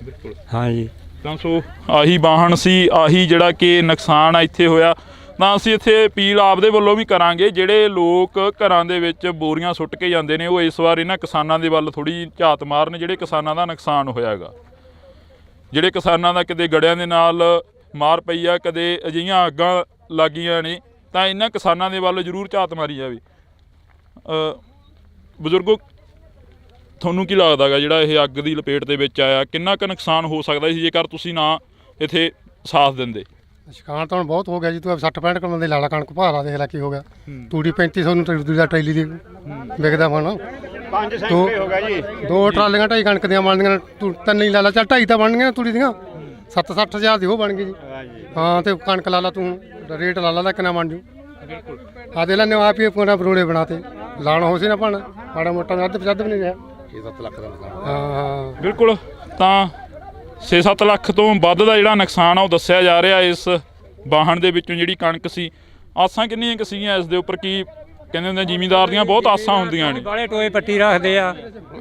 ਬਿਲਕੁਲ। ਹਾਂਜੀ ਤਾਂ ਸੋ ਆਹੀ ਵਾਹਣ ਸੀ, ਆਹੀ ਜਿਹੜਾ ਕਿ ਨੁਕਸਾਨ ਆ ਇੱਥੇ ਹੋਇਆ। ਤਾਂ ਅਸੀਂ ਇੱਥੇ ਅਪੀਲ ਆਪਦੇ ਵੱਲੋਂ ਵੀ ਕਰਾਂਗੇ, ਜਿਹੜੇ ਲੋਕ ਘਰਾਂ ਦੇ ਵਿੱਚ ਬੋਰੀਆਂ ਸੁੱਟ ਕੇ ਜਾਂਦੇ ਨੇ ਉਹ ਇਸ ਵਾਰ ਇਹਨਾਂ ਕਿਸਾਨਾਂ ਦੇ ਵੱਲ ਥੋੜ੍ਹੀ ਝਾਤ ਮਾਰਨ, ਜਿਹੜੇ ਕਿਸਾਨਾਂ ਦਾ ਨੁਕਸਾਨ ਹੋਇਆਗਾ, ਜਿਹੜੇ ਕਿਸਾਨਾਂ ਦਾ ਕਿਤੇ ਗੜਿਆਂ ਦੇ ਨਾਲ ਮਾਰ ਪਈ ਆ, ਕਦੇ ਅਜਿਹੀਆਂ ਅੱਗਾਂ ਲੱਗੀਆਂ ਨੇ, ਤਾਂ ਇਹਨਾਂ ਕਿਸਾਨਾਂ ਦੇ ਵੱਲ ਜ਼ਰੂਰ ਝਾਤ ਮਾਰੀ ਜਾਵੇ। ਬਜ਼ੁਰਗੋ, ਤੁਹਾਨੂੰ ਕੀ ਲੱਗਦਾ ਗਾ ਜਿਹੜਾ ਇਹ ਅੱਗ ਦੀ ਲਪੇਟ ਦੇ ਵਿੱਚ ਆਇਆ, ਕਿੰਨਾ ਕੁ ਨੁਕਸਾਨ ਹੋ ਸਕਦਾ ਸੀ ਜੇਕਰ ਤੁਸੀਂ ਨਾ ਇੱਥੇ ਸਾਥ ਦਿੰਦੇ? ਨੁਕਸਾਨ ਤਾਂ ਹੁਣ ਬਹੁਤ ਹੋ ਗਿਆ ਜੀ। ਤੂੰ 60-65 ਕਮਲ ਦੇ ਲਾਲਾ ਕਣਕ ਭਾਰਾ ਦੇਖ ਲੈ ਕੀ ਹੋ ਗਿਆ। ਤੂੜੀ 3500 ਨੂੰ ਦੂਜਾ ਟਰੈਲੀ ਦੀ ਵਿਕਦਾ ਹੁਣ 5 ਸੈਂਕੜੇ ਹੋ ਗਿਆ ਜੀ। 2 ਟਰਾਲੀਆਂ 2.5 ਕਣਕ ਦੀਆਂ ਬਣਦੀਆਂ, ਤੂੰ 3 ਹੀ ਲਾ ਲਾ, ਚੱਲ 2.5 ਤਾਂ ਬਣਨੀਆਂ ਤੂੜੀ ਦੀਆਂ, 7-60 ਹਜ਼ਾਰ ਦੀ ਉਹ ਬਣ ਗਈ ਜੀ। ਹਾਂ ਤੇ ਕਣਕ ਲਾ ਲਾ ਤੂੰ, ਰੇਟ ਲਾ ਲਾ ਕਿੰਨਾ ਬਣ ਜੂ। ਆ ਦੇ ਲੈਣੇ ਆਪ ਹੀ ਪੂਰਾ ਬਰੋੜੇ ਬਣਾਤੇ, ਲਾਣ ਹੋ ਸੀ ਨਾ ਭਣ ਮਾੜਾ ਮੋਟਾ ਅੱਧ ਵੀ ਨਹੀਂ ਰਿਹਾ। 6-7 ਲੱਖ ਦਾ ਨੁਕਸਾਨ। ਹਾਂ ਬਿਲਕੁਲ। ਤਾਂ 6-7 ਲੱਖ ਤੋਂ ਵੱਧ ਦਾ ਜਿਹੜਾ ਨੁਕਸਾਨ ਆ ਉਹ ਦੱਸਿਆ ਜਾ ਰਿਹਾ ਇਸ ਵਾਹਣ ਦੇ ਵਿੱਚੋਂ ਜਿਹੜੀ ਕਣਕ ਸੀ, ਆਸਾਂ ਕਿੰਨੀਆਂ ਕੁ ਸੀਗੀਆਂ ਇਸ ਦੇ ਉੱਪਰ? ਕੀ ਕਹਿੰਦੇ ਹੁੰਦੇ ਜ਼ਿਮੀਂਦਾਰ ਦੀਆਂ ਬਹੁਤ ਆਸਾਂ ਹੁੰਦੀਆਂ ਨੇ। ਬਾਲੇ ਟੋਏ ਪੱਟੀ ਰੱਖਦੇ ਆ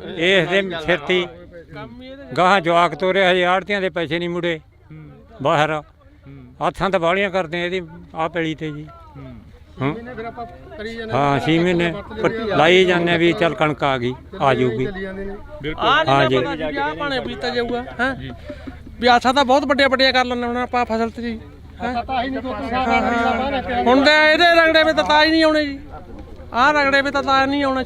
ਇਸ ਦੇ ਛੇਤੀ ਗਾਹਾਂ ਜਵਾਕ ਤੋਰਿਆ ਹਜੇ ਆੜਤੀਆਂ ਦੇ ਪੈਸੇ ਨਹੀਂ ਮੁੜੇ ਬਾਹਰ ਹੱਥਾਂ ਤਾਂ ਬਾਲੀਆਂ ਕਰਦੇ ਆ ਇਹਦੀ ਆਹ ਪੈਲੀ ਤੇ ਜੀ। ਹਾਂ 6 ਮਹੀਨੇ ਲਾਈ ਜਾਂਦੇ ਆ ਵੀ ਚੱਲ ਕਣਕ ਆ ਗਈ ਆ ਜਾਊਗੀ। ਹਾਂ ਜੀ ਆਹ ਭਾਣੇ ਬੀਤਾ ਜਾਊਗਾ ਹੈ ਵੀ ਆਸਾਂ ਤਾਂ ਬਹੁਤ ਵੱਡੀਆਂ ਕਰ ਲੈਂਦੇ ਹੁਣ ਆਪਾਂ ਫਸਲ ਤੇ ਜੀ। ਹੁਣ ਤਾਂ ਇਹਦੇ ਰੰਗੜੇ ਵਿੱਚ ਤਾਂ ਹੀ ਨਹੀਂ ਆਉਣੇ ਜੀ। ਆਹ ਰੰਗੜੇ ਵਿੱਚ ਤਾਂ ਨਹੀਂ ਆਉਣਾ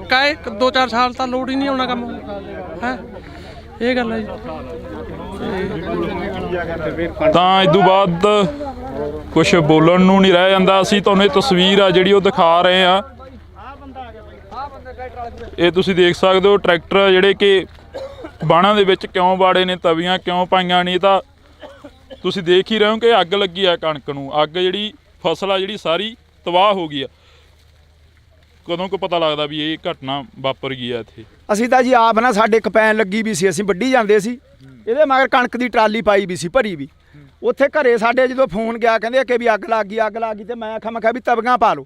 ਕਾਏ 2-4 ਸਾਲ ਤਾਂ ਲੋਡ ਹੀ ਨਹੀਂ ਆਉਣਾ ਕੰਮ ਹੈ। ਇਹ ਗੱਲ ਹੈ ਜੀ। ਤਾਂ ਇਦੋਂ ਬਾਅਦ ਕੁਝ ਬੋਲਣ ਨੂੰ ਨਹੀਂ ਰਹਿ ਜਾਂਦਾ। ਅਸੀਂ ਤੁਹਾਨੂੰ ਇਹ ਤਸਵੀਰ ਆ ਜਿਹੜੀ ਉਹ ਦਿਖਾ ਰਹੇ ਆ। ਇਹ ਤੁਸੀਂ ਦੇਖ ਸਕਦੇ ਹੋ ਟਰੈਕਟਰ ਜਿਹੜੇ ਕਿ ਬਾਣਾਂ ਦੇ ਵਿੱਚ ਕਿਉਂ ਬਾੜੇ ਨੇ, ਤਵੀਆਂ ਕਿਉਂ ਪਾਈਆਂ ਨੇ। ਤਾਂ ਤੁਸੀਂ ਦੇਖ ਹੀ ਰਹੇ ਹੋ ਕਿ ਅੱਗ ਲੱਗੀ ਆ ਕਣਕ ਨੂੰ। ਅੱਗ ਜਿਹੜੀ ਫਸਲ ਆ ਜਿਹੜੀ ਸਾਰੀ ਤਬਾਹ ਹੋ ਗਈ ਆ। ਕਦੋਂ ਕੁ ਪਤਾ ਲੱਗਦਾ ਵੀ ਇਹ ਘਟਨਾ ਵਾਪਰ ਗਈ ਆ ਇੱਥੇ? ਅਸੀਂ ਤਾਂ ਜੀ ਆਪ ਨਾ ਸਾਡੇ ਕਪੈਨ ਲੱਗੀ ਵੀ ਸੀ, ਅਸੀਂ ਵੱਢੀ ਜਾਂਦੇ ਸੀ। ਇਹਦੇ ਮਗਰ ਕਣਕ ਦੀ ਟਰਾਲੀ ਪਾਈ ਵੀ ਸੀ ਭਰੀ ਵੀ। ਉੱਥੇ ਘਰੇ ਸਾਡੇ ਜਦੋਂ ਫੋਨ ਗਿਆ ਕਹਿੰਦੇ ਕਿ ਵੀ ਅੱਗ ਲੱਗ ਗਈ ਤੇ ਮੈਂ ਕਿਹਾ ਵੀ ਤਵੀਆਂ ਪਾ ਲਓ।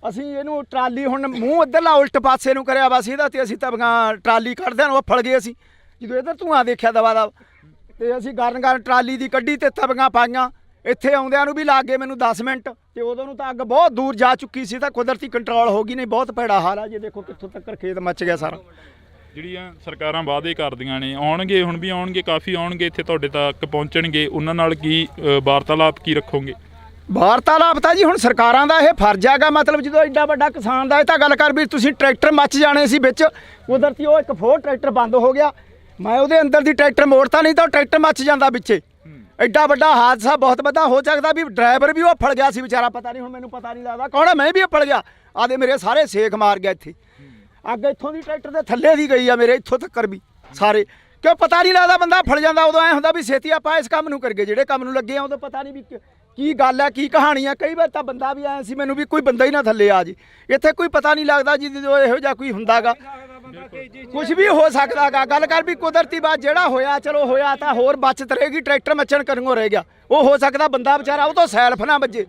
ਅਸੀਂ ਇਹਨੂੰ ਟਰਾਲੀ ਹੁਣ ਮੂੰਹ ਇੱਧਰਲਾ ਉਲਟ ਪਾਸੇ ਨੂੰ ਕਰਿਆ ਵਾ ਸੀ ਇਹਦਾ, ਤੇ ਅਸੀਂ ਤਵੀਆਂ ਟਰਾਲੀ ਕੱਢਦਿਆਂ ਨੂੰ ਫੜ ਗਏ। ਅਸੀਂ ਜਦੋਂ ਇੱਧਰ ਧੂੰਆਂ ਦੇਖਿਆ ਦਵਾ ਦਾ ਤੇ ਅਸੀਂ ਗਰਨ ਟਰਾਲੀ ਦੀ ਕੱਢੀ ਤੇ ਤਵੀਆਂ ਪਾਈਆਂ। ਇੱਥੇ ਆਉਂਦਿਆਂ ਨੂੰ ਵੀ ਲੱਗ ਗਏ ਮੈਨੂੰ 10 ਮਿੰਟ ਤੇ ਉਦੋਂ ਨੂੰ ਤਾਂ ਅੱਗ ਬਹੁਤ ਦੂਰ ਜਾ ਚੁੱਕੀ ਸੀ। ਤਾਂ ਕੁਦਰਤੀ ਕੰਟਰੋਲ ਹੋ ਗਈ, ਨਹੀਂ ਬਹੁਤ ਭੈੜਾ ਹਾਲ ਆ ਜੀ। ਦੇਖੋ ਕਿੱਥੋਂ ਤੱਕ ਖੇਤ ਮੱਚ ਗਿਆ ਸਾਰਾ। ਜਿਹੜੀਆਂ ਸਰਕਾਰਾਂ ਵਾਅਦੇ ਕਰਦੀਆਂ ਨੇ ਆਉਣਗੇ, ਹੁਣ ਵੀ ਆਉਣਗੇ, ਕਾਫੀ ਆਉਣਗੇ, ਇੱਥੇ ਤੁਹਾਡੇ ਤੱਕ ਪਹੁੰਚਣਗੇ, ਉਹਨਾਂ ਨਾਲ ਕੀ ਵਾਰਤਾਲਾਪ ਕੀ ਰੱਖੋਗੇ? ਵਾਰਤਾਲਾਪ ਤਾਂ ਜੀ ਹੁਣ ਸਰਕਾਰਾਂ ਦਾ ਇਹ ਫਰਜ਼ ਹੈਗਾ। ਮਤਲਬ ਜਦੋਂ ਐਡਾ ਵੱਡਾ ਕਿਸਾਨ ਦਾ ਇਹ ਤਾਂ ਗੱਲ ਕਰ ਵੀ ਤੁਸੀਂ ਟਰੈਕਟਰ ਮੱਚ ਜਾਣੇ ਸੀ ਵਿੱਚ। ਕੁਦਰਤੀ ਉਹ ਇੱਕ ਫੋਰ ਟਰੈਕਟਰ ਬੰਦ ਹੋ ਗਿਆ। ਮੈਂ ਉਹਦੇ ਅੰਦਰ ਦੀ ਟਰੈਕਟਰ ਮੋੜਤਾ, ਨਹੀਂ ਤਾਂ ਉਹ ਟਰੈਕਟਰ ਮੱਚ ਜਾਂਦਾ ਵਿੱਚੇ। ਐਡਾ ਵੱਡਾ ਹਾਦਸਾ ਬਹੁਤ ਵੱਡਾ ਹੋ ਸਕਦਾ ਵੀ ਡਰਾਈਵਰ ਵੀ ਉਹ ਫੜ ਗਿਆ ਸੀ ਵਿਚਾਰਾ। ਪਤਾ ਨਹੀਂ ਹੁਣ ਮੈਨੂੰ ਪਤਾ ਨਹੀਂ ਲੱਗਦਾ ਕੌਣ ਹੈ। ਮੈਂ ਵੀ ਫੜ ਗਿਆ ਆਦੇ ਮੇਰੇ ਸਾਰੇ ਸੇਕ ਮਾਰ ਗਿਆ ਇੱਥੇ। ਅੱਗ ਇੱਥੋਂ ਦੀ ਟਰੈਕਟਰ ਦੇ ਥੱਲੇ ਦੀ ਗਈ ਆ ਮੇਰੇ ਇੱਥੋਂ ਤੱਕ ਵੀ ਸਾਰੇ। ਕਿਉਂ ਪਤਾ ਨਹੀਂ ਲੱਗਦਾ, ਬੰਦਾ ਫੜ ਜਾਂਦਾ ਉਦੋਂ ਐ ਹੁੰਦਾ ਵੀ ਛੇਤੀ ਆਪਾਂ ਇਸ ਕੰਮ ਨੂੰ ਕਰਗੇ ਜਿਹੜੇ ਕੰਮ ਨੂੰ ਲੱਗੇ ਆ। ਉਦੋਂ ਪਤਾ ਨਹੀਂ ਵੀ ਕੀ ਗੱਲ ਹੈ ਕੀ ਕਹਾਣੀ ਆ। ਕਈ ਵਾਰ ਤਾਂ ਬੰਦਾ ਵੀ ਐ ਸੀ ਮੈਨੂੰ ਵੀ ਕੋਈ ਬੰਦਾ ਹੀ ਨਾ ਥੱਲੇ ਆ ਜੀ। ਇੱਥੇ ਕੋਈ ਪਤਾ ਨਹੀਂ ਲੱਗਦਾ ਜੀ ਜਦੋਂ ਇਹੋ ਜਿਹਾ ਕੋਈ ਹੁੰਦਾਗਾ। ਕੁਝ ਵੀ ਹੋ ਸਕਦਾਗਾ। ਗੱਲ ਕਰ ਵੀ ਕੁਦਰਤੀ ਬਾਤ ਜਿਹੜਾ ਹੋਇਆ ਚਲੋ ਹੋਇਆ ਤਾਂ ਹੋਰ ਬਚਤ ਰਹੇਗੀ। ਟਰੈਕਟਰ ਮੱਚਣ ਕਰਨੋਂ ਰਹਿ ਗਿਆ। ਉਹ ਹੋ ਸਕਦਾ ਬੰਦਾ ਵਿਚਾਰਾ ਉਹ ਤੋਂ ਸੈਲਫ ਨਾ ਵੱਜੇ।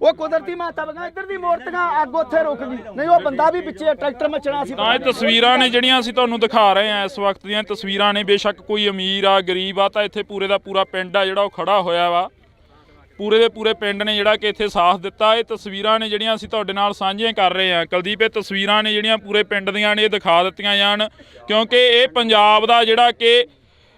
ਉਹ ਕੁਦਰਤੀ ਮਾਤਾ ਬਗਾ ਇੱਧਰ ਦੀ ਮੂਰਤੀਆਂ ਅੱਗ ਉੱਥੇ ਰੁਕ ਗਈ, ਨਹੀਂ ਉਹ ਬੰਦਾ ਵੀ ਪਿੱਛੇ ਟਰੈਕਟਰ ਮੱਚਣਾ ਸੀ। ਤਾਂ ਇਹ ਤਸਵੀਰਾਂ ਨੇ ਜਿਹੜੀਆਂ ਅਸੀਂ ਤੁਹਾਨੂੰ ਦਿਖਾ ਰਹੇ ਹਾਂ ਇਸ ਵਕਤ ਦੀਆਂ ਤਸਵੀਰਾਂ ਨੇ। ਬੇਸ਼ੱਕ ਕੋਈ ਅਮੀਰ ਆ ਗਰੀਬ ਆ, ਤਾਂ ਇੱਥੇ ਪੂਰੇ ਦਾ ਪੂਰਾ ਪਿੰਡ ਆ ਜਿਹੜਾ ਉਹ ਖੜਾ ਹੋਇਆ ਵਾ। ਪੂਰੇ ਦੇ ਪੂਰੇ ਪਿੰਡ ਨੇ ਜਿਹੜਾ ਕਿ ਇੱਥੇ ਸਾਥ ਦਿੱਤਾ। ਇਹ ਤਸਵੀਰਾਂ ਨੇ ਜਿਹੜੀਆਂ ਅਸੀਂ ਤੁਹਾਡੇ ਨਾਲ ਸਾਂਝੀਆਂ ਕਰ ਰਹੇ ਹਾਂ। ਕੁਲਦੀਪ, ਇਹ ਤਸਵੀਰਾਂ ਨੇ ਜਿਹੜੀਆਂ ਪੂਰੇ ਪਿੰਡ ਦੀਆਂ ਨੇ, ਇਹ ਦਿਖਾ ਦਿੱਤੀਆਂ ਜਾਣ ਕਿਉਂਕਿ ਇਹ ਪੰਜਾਬ ਦਾ ਜਿਹੜਾ ਕਿ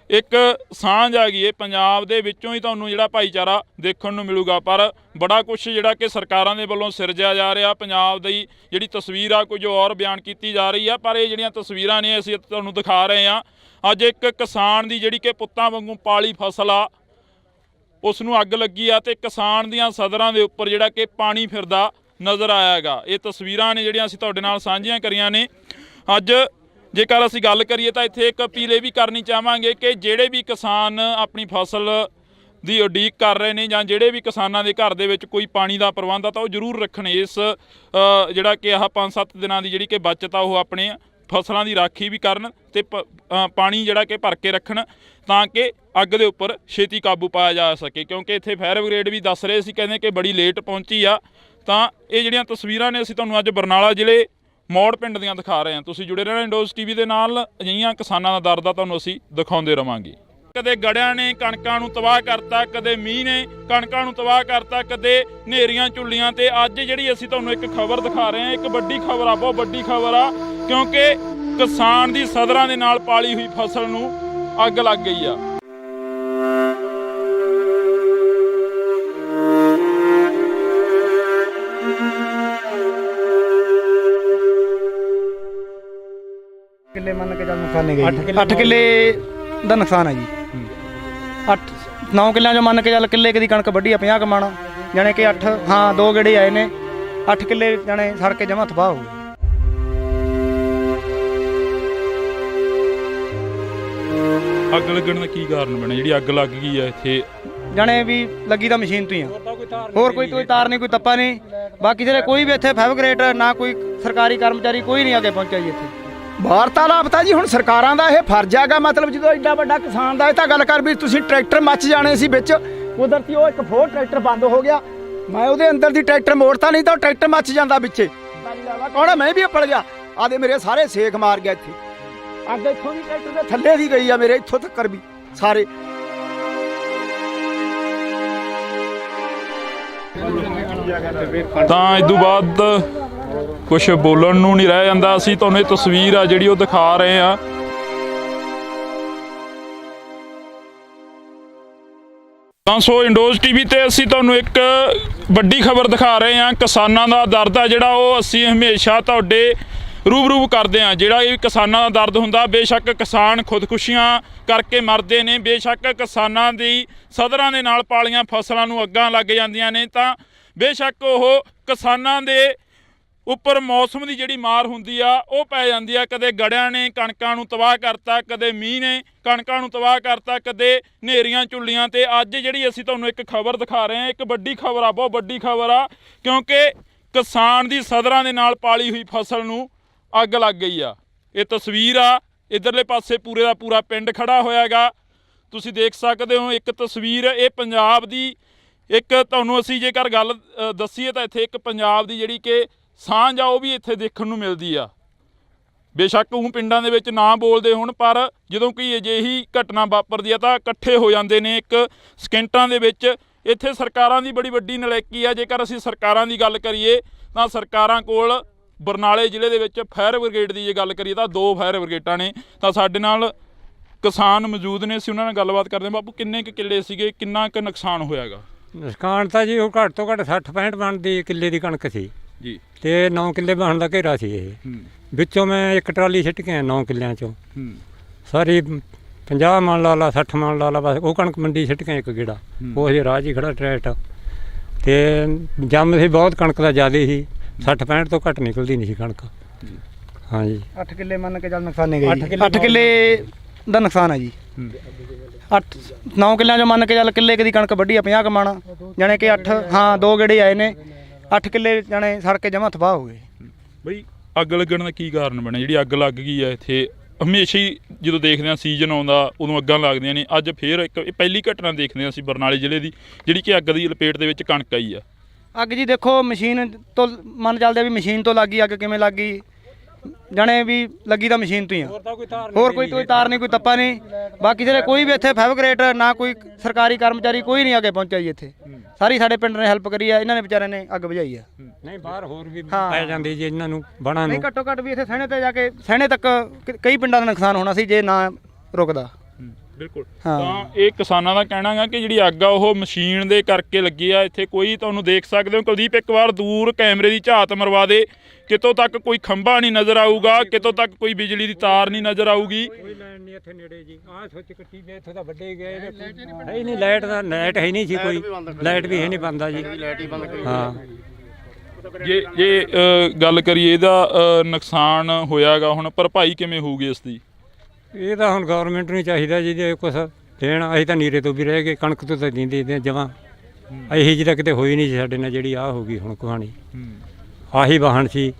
ਇੱਕ ਸਾਂਝ ਆ ਗਈ। ਇਹ ਪੰਜਾਬ ਦੇ ਵਿੱਚੋਂ ਹੀ ਤੁਹਾਨੂੰ ਜਿਹੜਾ ਭਾਈਚਾਰਾ ਦੇਖਣ ਨੂੰ ਮਿਲੂਗਾ। ਪਰ ਬੜਾ ਕੁਛ ਜਿਹੜਾ ਕਿ ਸਰਕਾਰਾਂ ਦੇ ਵੱਲੋਂ ਸਿਰਜਿਆ ਜਾ ਰਿਹਾ। ਪੰਜਾਬ ਦੀ ਜਿਹੜੀ ਤਸਵੀਰ ਆ ਕੁਝ ਹੋਰ ਬਿਆਨ ਕੀਤੀ ਜਾ ਰਹੀ ਆ, ਪਰ ਇਹ ਜਿਹੜੀਆਂ ਤਸਵੀਰਾਂ ਨੇ ਅਸੀਂ ਤੁਹਾਨੂੰ ਦਿਖਾ ਰਹੇ ਹਾਂ। ਅੱਜ ਇੱਕ ਕਿਸਾਨ ਦੀ ਜਿਹੜੀ ਕਿ ਪੁੱਤਾਂ ਵਾਂਗੂ ਪਾਲੀ ਫਸਲ ਆ, ਉਸ ਨੂੰ ਅੱਗ ਲੱਗੀ ਆ ਤੇ ਕਿਸਾਨ ਦੀਆਂ ਸਦਰਾਂ ਦੇ ਉੱਪਰ ਜਿਹੜਾ ਕਿ ਪਾਣੀ ਫਿਰਦਾ ਨਜ਼ਰ ਆਇਆ ਹੈਗਾ। ਇਹ ਤਸਵੀਰਾਂ ਨੇ ਜਿਹੜੀਆਂ ਅਸੀਂ ਤੁਹਾਡੇ ਨਾਲ ਸਾਂਝੀਆਂ ਕਰੀਆਂ ਨੇ। ਅੱਜ ਜੇਕਰ ਅਸੀਂ ਗੱਲ ਕਰੀਏ ਤਾਂ ਇੱਥੇ ਇੱਕ ਅਪੀਲ ਇਹ ਵੀ ਕਰਨੀ ਚਾਹਾਂਗੇ ਕਿ ਜਿਹੜੇ ਵੀ ਕਿਸਾਨ ਆਪਣੀ ਫਸਲ ਦੀ ਉਡੀਕ ਕਰ ਰਹੇ ਨੇ ਜਾਂ ਜਿਹੜੇ ਵੀ ਕਿਸਾਨਾਂ ਦੇ ਘਰ ਦੇ ਵਿੱਚ ਕੋਈ ਪਾਣੀ ਦਾ ਪ੍ਰਬੰਧ ਆ ਤਾਂ ਉਹ ਜ਼ਰੂਰ ਰੱਖਣ। ਇਸ ਜਿਹੜਾ ਕਿ ਆਹ 5-7 ਦਿਨਾਂ ਦੀ ਜਿਹੜੀ ਕਿ ਬਚਤ ਆ ਉਹ ਆਪਣੇ ਫਸਲਾਂ ਦੀ ਰਾਖੀ ਵੀ ਕਰਨ ਤੇ ਪਾਣੀ ਜਿਹੜਾ ਕਿ ਭਰ ਕੇ ਰੱਖਣ ਤਾਂ ਕਿ ਅੱਗ ਦੇ ਉੱਪਰ ਛੇਤੀ ਕਾਬੂ ਪਾਇਆ ਜਾ ਸਕੇ। ਕਿਉਂਕਿ ਇੱਥੇ ਫਾਇਰ ਬ੍ਰਿਗੇਡ ਵੀ ਦੱਸ ਰਹੇ ਸੀ, ਕਹਿੰਦੇ ਕਿ ਬੜੀ ਲੇਟ ਪਹੁੰਚੀ ਆ। ਤਾਂ ਇਹ ਜਿਹੜੀਆਂ ਤਸਵੀਰਾਂ ਨੇ ਅਸੀਂ ਤੁਹਾਨੂੰ ਅੱਜ ਬਰਨਾਲਾ ਜ਼ਿਲ੍ਹੇ ਮੌੜ ਪਿੰਡ ਦੀਆਂ ਦਿਖਾ ਰਹੇ ਹਾਂ। ਤੁਸੀਂ ਜੁੜੇ ਰਹਿਣਾ ਇੰਡੋਜ਼ ਟੀਵੀ ਦੇ ਨਾਲ। ਅਜਿਹੀਆਂ ਕਿਸਾਨਾਂ ਦਾ ਦਰਦ ਆ ਤੁਹਾਨੂੰ ਅਸੀਂ ਦਿਖਾਉਂਦੇ ਰਵਾਂਗੇ। ਕਦੇ ਗੜਿਆਂ ਨੇ ਕਣਕਾਂ ਨੂੰ ਤਬਾਹ ਕਰਤਾ, ਕਦੇ ਮੀਂਹ ਨੇ ਕਣਕਾਂ ਨੂੰ ਤਬਾਹ ਕਰਤਾ, ਕਦੇ ਹਨੇਰੀਆਂ ਝੁੱਲੀਆਂ। ਤੇ ਅੱਜ ਜਿਹੜੀ ਅਸੀਂ ਤੁਹਾਨੂੰ ਇੱਕ ਖਬਰ ਦਿਖਾ ਰਹੇ ਹਾਂ, ਇੱਕ ਵੱਡੀ ਖਬਰ ਆ, ਬਹੁਤ ਵੱਡੀ ਖਬਰ ਆ ਕਿਉਂਕਿ ਕਿਸਾਨ ਦੀ ਸਦਰਾਂ ਦੇ ਨਾਲ ਪਾਲੀ ਹੋਈ ਫਸਲ ਨੂੰ ਅੱਗ ਲੱਗ ਗਈ ਆ। ਕਿੱਲੇ ਮੰਨ ਕੇ ਚੱਲ ਨੁਕਸਾਨੇ ਗਏ 8 ਕਿੱਲੇ ਦਾ ਨੁਕਸਾਨ ਹੈ ਜੀ। 9 ਕਿੱਲਿਆਂ ਚੋਂ ਮੰਨ ਕੇ ਚੱਲ ਕਿੱਲੇ ਦੀ ਕਣਕ ਵੱਢੀ ਆ 50 ਕਮਾਣਾ ਜਾਣੇ ਕਿ 8 ਹਾਂ 2 ਗੇੜੇ ਆਏ ਨੇ। 8 ਕਿੱਲੇ ਜਾਣੇ ਸੜ ਕੇ ਜਮਾ ਤਬਾਹ ਹੋ ਗਏ। ਅੱਗ ਲੱਗਣ ਦਾ ਕੀ ਕਾਰਨ ਬਣਿਆ ਜਿਹੜੀ ਅੱਗ ਲੱਗ ਗਈ ਆ ਇੱਥੇ? ਜਾਣੇ ਵੀ ਲੱਗੀ ਤਾਂ ਮਸ਼ੀਨ ਤੋਂ ਹੀ ਆ, ਹੋਰ ਕੋਈ ਤਾਰ ਨਹੀਂ, ਕੋਈ ਤੱਪਾ ਨਹੀਂ। ਬਾਕੀ ਜਿਹੜੇ ਕੋਈ ਵੀ ਇੱਥੇ ਫੈਬਰਿਕੇਟ ਨਾ ਕੋਈ ਸਰਕਾਰੀ ਕਰਮਚਾਰੀ ਕੋਈ ਨਹੀਂ ਅੱਗੇ ਪਹੁੰਚਿਆ ਜੀ ਇੱਥੇ। ਵਾਰਤਾਲਾਪ ਤਾਂ ਜੀ ਹੁਣ ਸਰਕਾਰਾਂ ਦਾ ਇਹ ਫਰਜ਼ ਹੈਗਾ। ਮਤਲਬ ਜਦੋਂ ਐਡਾ ਵੱਡਾ ਕਿਸਾਨ ਦਾ ਇਹ ਤਾਂ ਗੱਲ ਕਰ ਵੀ ਤੁਸੀਂ ਟਰੈਕਟਰ ਮੱਚ ਜਾਣੇ ਸੀ ਵਿੱਚ। ਕੁਦਰਤੀ ਉਹ ਇੱਕ ਫੋਰ ਟਰੈਕਟਰ ਬੰਦ ਹੋ ਗਿਆ। ਮੈਂ ਉਹਦੇ ਅੰਦਰ ਦੀ ਟਰੈਕਟਰ ਮੋੜਤਾ, ਨਹੀਂ ਤਾਂ ਉਹ ਟਰੈਕਟਰ ਮੱਚ ਜਾਂਦਾ ਵਿੱਚੇ। ਕੌਣ ਮੈਂ ਵੀ ਅੱਪੜ ਗਿਆ, ਆਦੇ ਮੇਰੇ ਸਾਰੇ ਸੇਖ ਮਾਰ ਗਿਆ ਇੱਥੇ। ਅੱਗ ਇੱਥੋਂ ਦੀ ਟਰੈਕਟਰ ਦੇ ਥੱਲੇ ਦੀ ਗਈ ਆ ਮੇਰੇ, ਇੱਥੋਂ ਤੱਕ ਵੀ ਸਾਰੇ। ਤਾਂ ਇਸ ਤੋਂ ਬਾਅਦ ਕੁਝ ਬੋਲਣ ਨੂੰ ਨਹੀਂ ਰਹਿ ਜਾਂਦਾ। ਅਸੀਂ ਤੁਹਾਨੂੰ ਇਹ ਤਸਵੀਰ ਆ ਜਿਹੜੀ ਉਹ ਦਿਖਾ ਰਹੇ ਆ। ਤਾਂ ਸੋ ਇੰਡੋਜ਼ ਟੀਵੀ ਤੇ ਅਸੀਂ ਤੁਹਾਨੂੰ ਇੱਕ ਵੱਡੀ ਖਬਰ ਦਿਖਾ ਰਹੇ ਹਾਂ। ਕਿਸਾਨਾਂ ਦਾ ਦਰਦ ਆ ਜਿਹੜਾ ਉਹ ਅਸੀਂ ਹਮੇਸ਼ਾ ਤੁਹਾਡੇ ਰੂਬਰੂ ਕਰਦੇ ਹਾਂ। ਜਿਹੜਾ ਇਹ ਕਿਸਾਨਾਂ ਦਾ ਦਰਦ ਹੁੰਦਾ, ਬੇਸ਼ੱਕ ਕਿਸਾਨ ਖੁਦਕੁਸ਼ੀਆਂ ਕਰਕੇ ਮਰਦੇ ਨੇ, ਬੇਸ਼ੱਕ ਕਿਸਾਨਾਂ ਦੀ ਸਦਰਾਂ ਦੇ ਨਾਲ ਪਾਲੀਆਂ ਫਸਲਾਂ ਨੂੰ ਅੱਗਾਂ ਲੱਗ ਜਾਂਦੀਆਂ ਨੇ, ਤਾਂ ਬੇਸ਼ੱਕ ਉਹ ਕਿਸਾਨਾਂ ਦੇ ਉੱਪਰ ਮੌਸਮ ਦੀ ਜਿਹੜੀ ਮਾਰ ਹੁੰਦੀ ਆ ਉਹ ਪੈ ਜਾਂਦੀ ਆ। ਕਦੇ ਗੜਿਆਂ ਨੇ ਕਣਕਾਂ ਨੂੰ ਤਬਾਹ ਕਰਤਾ, ਕਦੇ ਮੀਂਹ ਨੇ ਕਣਕਾਂ ਨੂੰ ਤਬਾਹ ਕਰਤਾ, ਕਦੇ ਹਨੇਰੀਆਂ ਝੁੱਲੀਆਂ। ਤੇ ਅੱਜ ਜਿਹੜੀ ਅਸੀਂ ਤੁਹਾਨੂੰ ਇੱਕ ਖਬਰ ਦਿਖਾ ਰਹੇ ਹਾਂ, ਇੱਕ ਵੱਡੀ ਖਬਰ ਆ, ਬਹੁਤ ਵੱਡੀ ਖਬਰ ਆ, ਕਿਉਂਕਿ ਕਿਸਾਨ ਦੀ ਸਦਰਾਂ ਦੇ ਨਾਲ ਪਾਲੀ ਹੋਈ ਫਸਲ ਨੂੰ ਅੱਗ ਲੱਗ ਗਈ ਆ। ਇਹ ਤਸਵੀਰ ਆ, ਇੱਧਰਲੇ ਪਾਸੇ ਪੂਰੇ ਦਾ ਪੂਰਾ ਪਿੰਡ ਖੜਾ ਹੋਇਆ ਗਾ, ਤੁਸੀਂ ਦੇਖ ਸਕਦੇ ਹੋ। ਇੱਕ ਤਸਵੀਰ ਇਹ ਪੰਜਾਬ ਦੀ, ਇੱਕ ਤੁਹਾਨੂੰ ਅਸੀਂ ਜੇਕਰ ਗੱਲ ਦੱਸੀਏ ਤਾਂ ਇੱਥੇ ਇੱਕ ਪੰਜਾਬ ਦੀ ਜਿਹੜੀ ਕਿ ਸਾਂਝ ਆ ਉਹ ਵੀ ਇੱਥੇ ਦੇਖਣ ਨੂੰ ਮਿਲਦੀ ਆ। ਬੇਸ਼ੱਕ ਉਹ ਪਿੰਡਾਂ ਦੇ ਵਿੱਚ ਨਾ ਬੋਲਦੇ ਹੋਣ, ਪਰ ਜਦੋਂ ਕੋਈ ਅਜਿਹੀ ਘਟਨਾ ਵਾਪਰਦੀ ਆ ਤਾਂ ਇਕੱਠੇ ਹੋ ਜਾਂਦੇ ਨੇ ਇੱਕ ਸਕਿੰਟਾਂ ਦੇ ਵਿੱਚ। ਇੱਥੇ ਸਰਕਾਰਾਂ ਦੀ ਬੜੀ ਵੱਡੀ ਨਲਾਇਕੀ ਆ। ਜੇਕਰ ਅਸੀਂ ਸਰਕਾਰਾਂ ਦੀ ਗੱਲ ਕਰੀਏ ਤਾਂ ਸਰਕਾਰਾਂ ਕੋਲ ਬਰਨਾਲੇ ਜ਼ਿਲ੍ਹੇ ਦੇ ਵਿੱਚ ਫਾਇਰ ਬ੍ਰਿਗੇਡ ਦੀ ਜੇ ਗੱਲ ਕਰੀਏ ਤਾਂ 2 ਫਾਇਰ ਬ੍ਰਿਗੇਡਾਂ ਨੇ। ਤਾਂ ਸਾਡੇ ਨਾਲ ਕਿਸਾਨ ਮੌਜੂਦ ਨੇ, ਅਸੀਂ ਉਹਨਾਂ ਨਾਲ ਗੱਲਬਾਤ ਕਰਦੇ ਹਾਂ। ਬਾਪੂ ਕਿੰਨੇ ਕੁ ਕਿੱਲੇ ਸੀਗੇ, ਕਿੰਨਾ ਕੁ ਨੁਕਸਾਨ ਹੋਇਆਗਾ? ਨੁਕਸਾਨ ਤਾਂ ਜੀ ਉਹ ਘੱਟ ਤੋਂ ਘੱਟ 60-65 ਬਣਦੀ ਕਿੱਲੇ ਦੀ ਕਣਕ ਸੀ ਜੀ, ਤੇ 9 ਕਿੱਲੇ ਬਣਨ ਦਾ ਘੇਰਾ ਸੀ ਇਹ। ਵਿੱਚੋਂ ਮੈਂ ਇੱਕ ਟਰਾਲੀ ਸਿੱਟ ਕੇ ਆਇਆ 9 ਕਿੱਲਿਆਂ ਚੋਂ। ਸਾਰੀ 50 ਮਣ ਲਾ ਲਾ 60 ਮਣ ਲਾ ਲਾ, ਬਸ ਉਹ ਕਣਕ ਮੰਡੀ ਸਿੱਟ ਕੇ ਇੱਕ ਗੇੜਾ। ਉਹ ਜੇ ਰਾਹ 'ਚ ਹੀ ਖੜਾ ਟਰੈਕਟਰ, ਤੇ ਜੰਮ ਸੀ ਬਹੁਤ ਕਣਕ ਦਾ ਜ਼ਿਆਦਾ ਸੀ, 60-65 ਤੋਂ ਘੱਟ ਨਿਕਲਦੀ ਨਹੀਂ ਸੀ ਕਣਕ। ਹਾਂਜੀ 8 ਕਿੱਲੇ ਮੰਨ ਕੇ ਚੱਲ ਨੁਕਸਾਨੇ ਗਏ। 8 ਕਿੱਲੇ ਦਾ ਨੁਕਸਾਨ ਹੈ ਜੀ। 9 ਕਿੱਲਿਆਂ ਚੋਂ ਮੰਨ ਕੇ ਚੱਲ ਕਿੱਲੇ ਦੀ ਕਣਕ ਵੱਢੀ ਆ 50 ਕਮਾਣਾ, ਜਾਣੇ ਕਿ 8 ਹਾਂ 2 ਗੇੜੇ ਆਏ ਨੇ, 8 ਕਿੱਲੇ ਜਾਣੇ ਸੜ ਕੇ ਜਮਾ ਤਬਾਹ ਹੋ ਗਏ। ਬਈ ਅੱਗ ਲੱਗਣ ਦਾ ਕੀ ਕਾਰਨ ਬਣਿਆ? ਜਿਹੜੀ ਅੱਗ ਲੱਗ ਗਈ ਆ ਇੱਥੇ, ਹਮੇਸ਼ਾ ਹੀ ਜਦੋਂ ਦੇਖਦੇ ਹਾਂ ਸੀਜ਼ਨ ਆਉਂਦਾ ਉਦੋਂ ਅੱਗਾਂ ਲੱਗਦੀਆਂ ਨੇ। ਅੱਜ ਫੇਰ ਇੱਕ ਪਹਿਲੀ ਘਟਨਾ ਦੇਖਦੇ ਹਾਂ ਅਸੀਂ ਬਰਨਾਲੇ ਜ਼ਿਲ੍ਹੇ ਦੀ, ਜਿਹੜੀ ਕਿ ਅੱਗ ਦੀ ਲਪੇਟ ਦੇ ਵਿੱਚ ਕਣਕ ਆਈ ਆ। ਅੱਗ ਜੀ ਦੇਖੋ ਮਸ਼ੀਨ ਤੋਂ ਮੰਨ ਚੱਲਦੇ ਵੀ ਮਸ਼ੀਨ ਤੋਂ ਲੱਗੀ ਅੱਗ। ਕਿਵੇਂ ਲੱਗ ਗਈ ਜਾਣੇ ਵੀ ਲੱਗੀ ਤਾਂ ਮਸ਼ੀਨ ਤੋਂ ਹੀ ਆ, ਹੋਰ ਕੋਈ ਤਾਰ ਨਹੀਂ, ਕੋਈ ਤੱਪਾ ਨਹੀਂ। ਬਾਕੀ ਜਿਹੜੇ ਕੋਈ ਵੀ ਇੱਥੇ ਫੈਬਰਿਕੇਟ ਨਾ ਕੋਈ ਸਰਕਾਰੀ ਕਰਮਚਾਰੀ ਕੋਈ ਨਹੀਂ ਅੱਗੇ ਪਹੁੰਚਿਆ ਜੀ। ਇੱਥੇ ਸਾਰੀ ਸਾਡੇ ਪਿੰਡ ਨੇ ਹੈਲਪ ਕਰੀ ਆ, ਇਹਨਾਂ ਨੇ ਵਿਚਾਰਿਆਂ ਨੇ ਅੱਗ ਬੁਝਾਈ ਆ। ਨਹੀਂ ਬਾਹਰ ਹੋਰ ਵੀ ਪੈ ਜਾਂਦੀ ਜੀ ਇਹਨਾਂ ਨੂੰ ਬਣਾ ਨੂੰ। ਨਹੀਂ ਘੱਟੋ ਘੱਟ ਵੀ ਇੱਥੇ ਸਹਿਣੇ ਤੇ ਜਾ ਕੇ ਸਹਿਣੇ ਤੱਕ ਕਈ ਪਿੰਡਾਂ ਦਾ ਨੁਕਸਾਨ ਹੋਣਾ ਸੀ ਜੇ ਨਾ ਰੁਕਦਾ। ਬਿਲਕੁਲ। ਤਾਂ ਇਹ ਕਿਸਾਨਾਂ ਦਾ ਕਹਿਣਾ ਹੈ ਕਿ ਜਿਹੜੀ ਅੱਗ ਆ ਉਹ ਮਸ਼ੀਨ ਦੇ ਕਰਕੇ ਲੱਗੀ ਆ। ਇੱਥੇ ਕੋਈ ਤੁਹਾਨੂੰ ਦੇਖ ਸਕਦੇ ਹੋ ਕੁਲਦੀਪ, ਇੱਕ ਵਾਰ ਦੂਰ ਕੈਮਰੇ ਦੀ ਝਾਤ ਮਰਵਾ ਦੇ, ਕਿਤੋਂ ਤੱਕ ਕੋਈ ਖੰਭਾ ਨਹੀਂ ਨਜ਼ਰ ਆਊਗਾ, ਕਿਤੋਂ ਤੱਕ ਕੋਈ ਬਿਜਲੀ ਦੀ ਤਾਰ ਨਹੀਂ ਨਜ਼ਰ ਆਊਗੀ। ਕੋਈ ਲਾਈਨ ਨਹੀਂ ਇੱਥੇ ਨੇੜੇ ਜੀ। ਆਹ ਸੋਚ ਕੱਟੀ ਵੇ ਇੱਥੋਂ ਤਾਂ ਵੱਡੇ ਗਏ ਨੇ, ਹੈ ਹੀ ਨਹੀਂ ਲਾਈਟ ਦਾ, ਲਾਈਟ ਹੈ ਹੀ ਨਹੀਂ ਸੀ, ਕੋਈ ਲਾਈਟ ਵੀ ਹੈ ਨਹੀਂ ਬੰਦਾ ਜੀ। ਹਾਂ ਜੇ ਗੱਲ ਕਰੀਏ ਇਹਦਾ ਨੁਕਸਾਨ ਹੋਇਆਗਾ, ਹੁਣ ਭਰਪਾਈ ਕਿਵੇਂ ਹੋਊਗੀ ਇਸ ਦੀ? ਇਹ ਤਾਂ ਹੁਣ ਗਵਰਨਮੈਂਟ ਨੂੰ ਚਾਹੀਦਾ ਜੀ ਜੇ ਕੁਛ ਦੇਣ। ਅਸੀਂ ਤਾਂ ਨੀਰੇ ਤੋਂ ਵੀ ਰਹਿ ਗਏ, ਕਣਕ ਤੋਂ ਤਾਂ ਦਿੰਦੇ ਜਮਾਂ। ਇਹੀ ਜਿਹੀ ਤਾਂ ਕਿਤੇ ਹੋਈ ਨਹੀਂ ਸੀ ਸਾਡੇ ਨਾਲ ਜਿਹੜੀ ਆਹ ਹੋ ਗਈ ਹੁਣ ਕਹਾਣੀ। ਆਹੀ ਵਾਹਣ ਸੀ।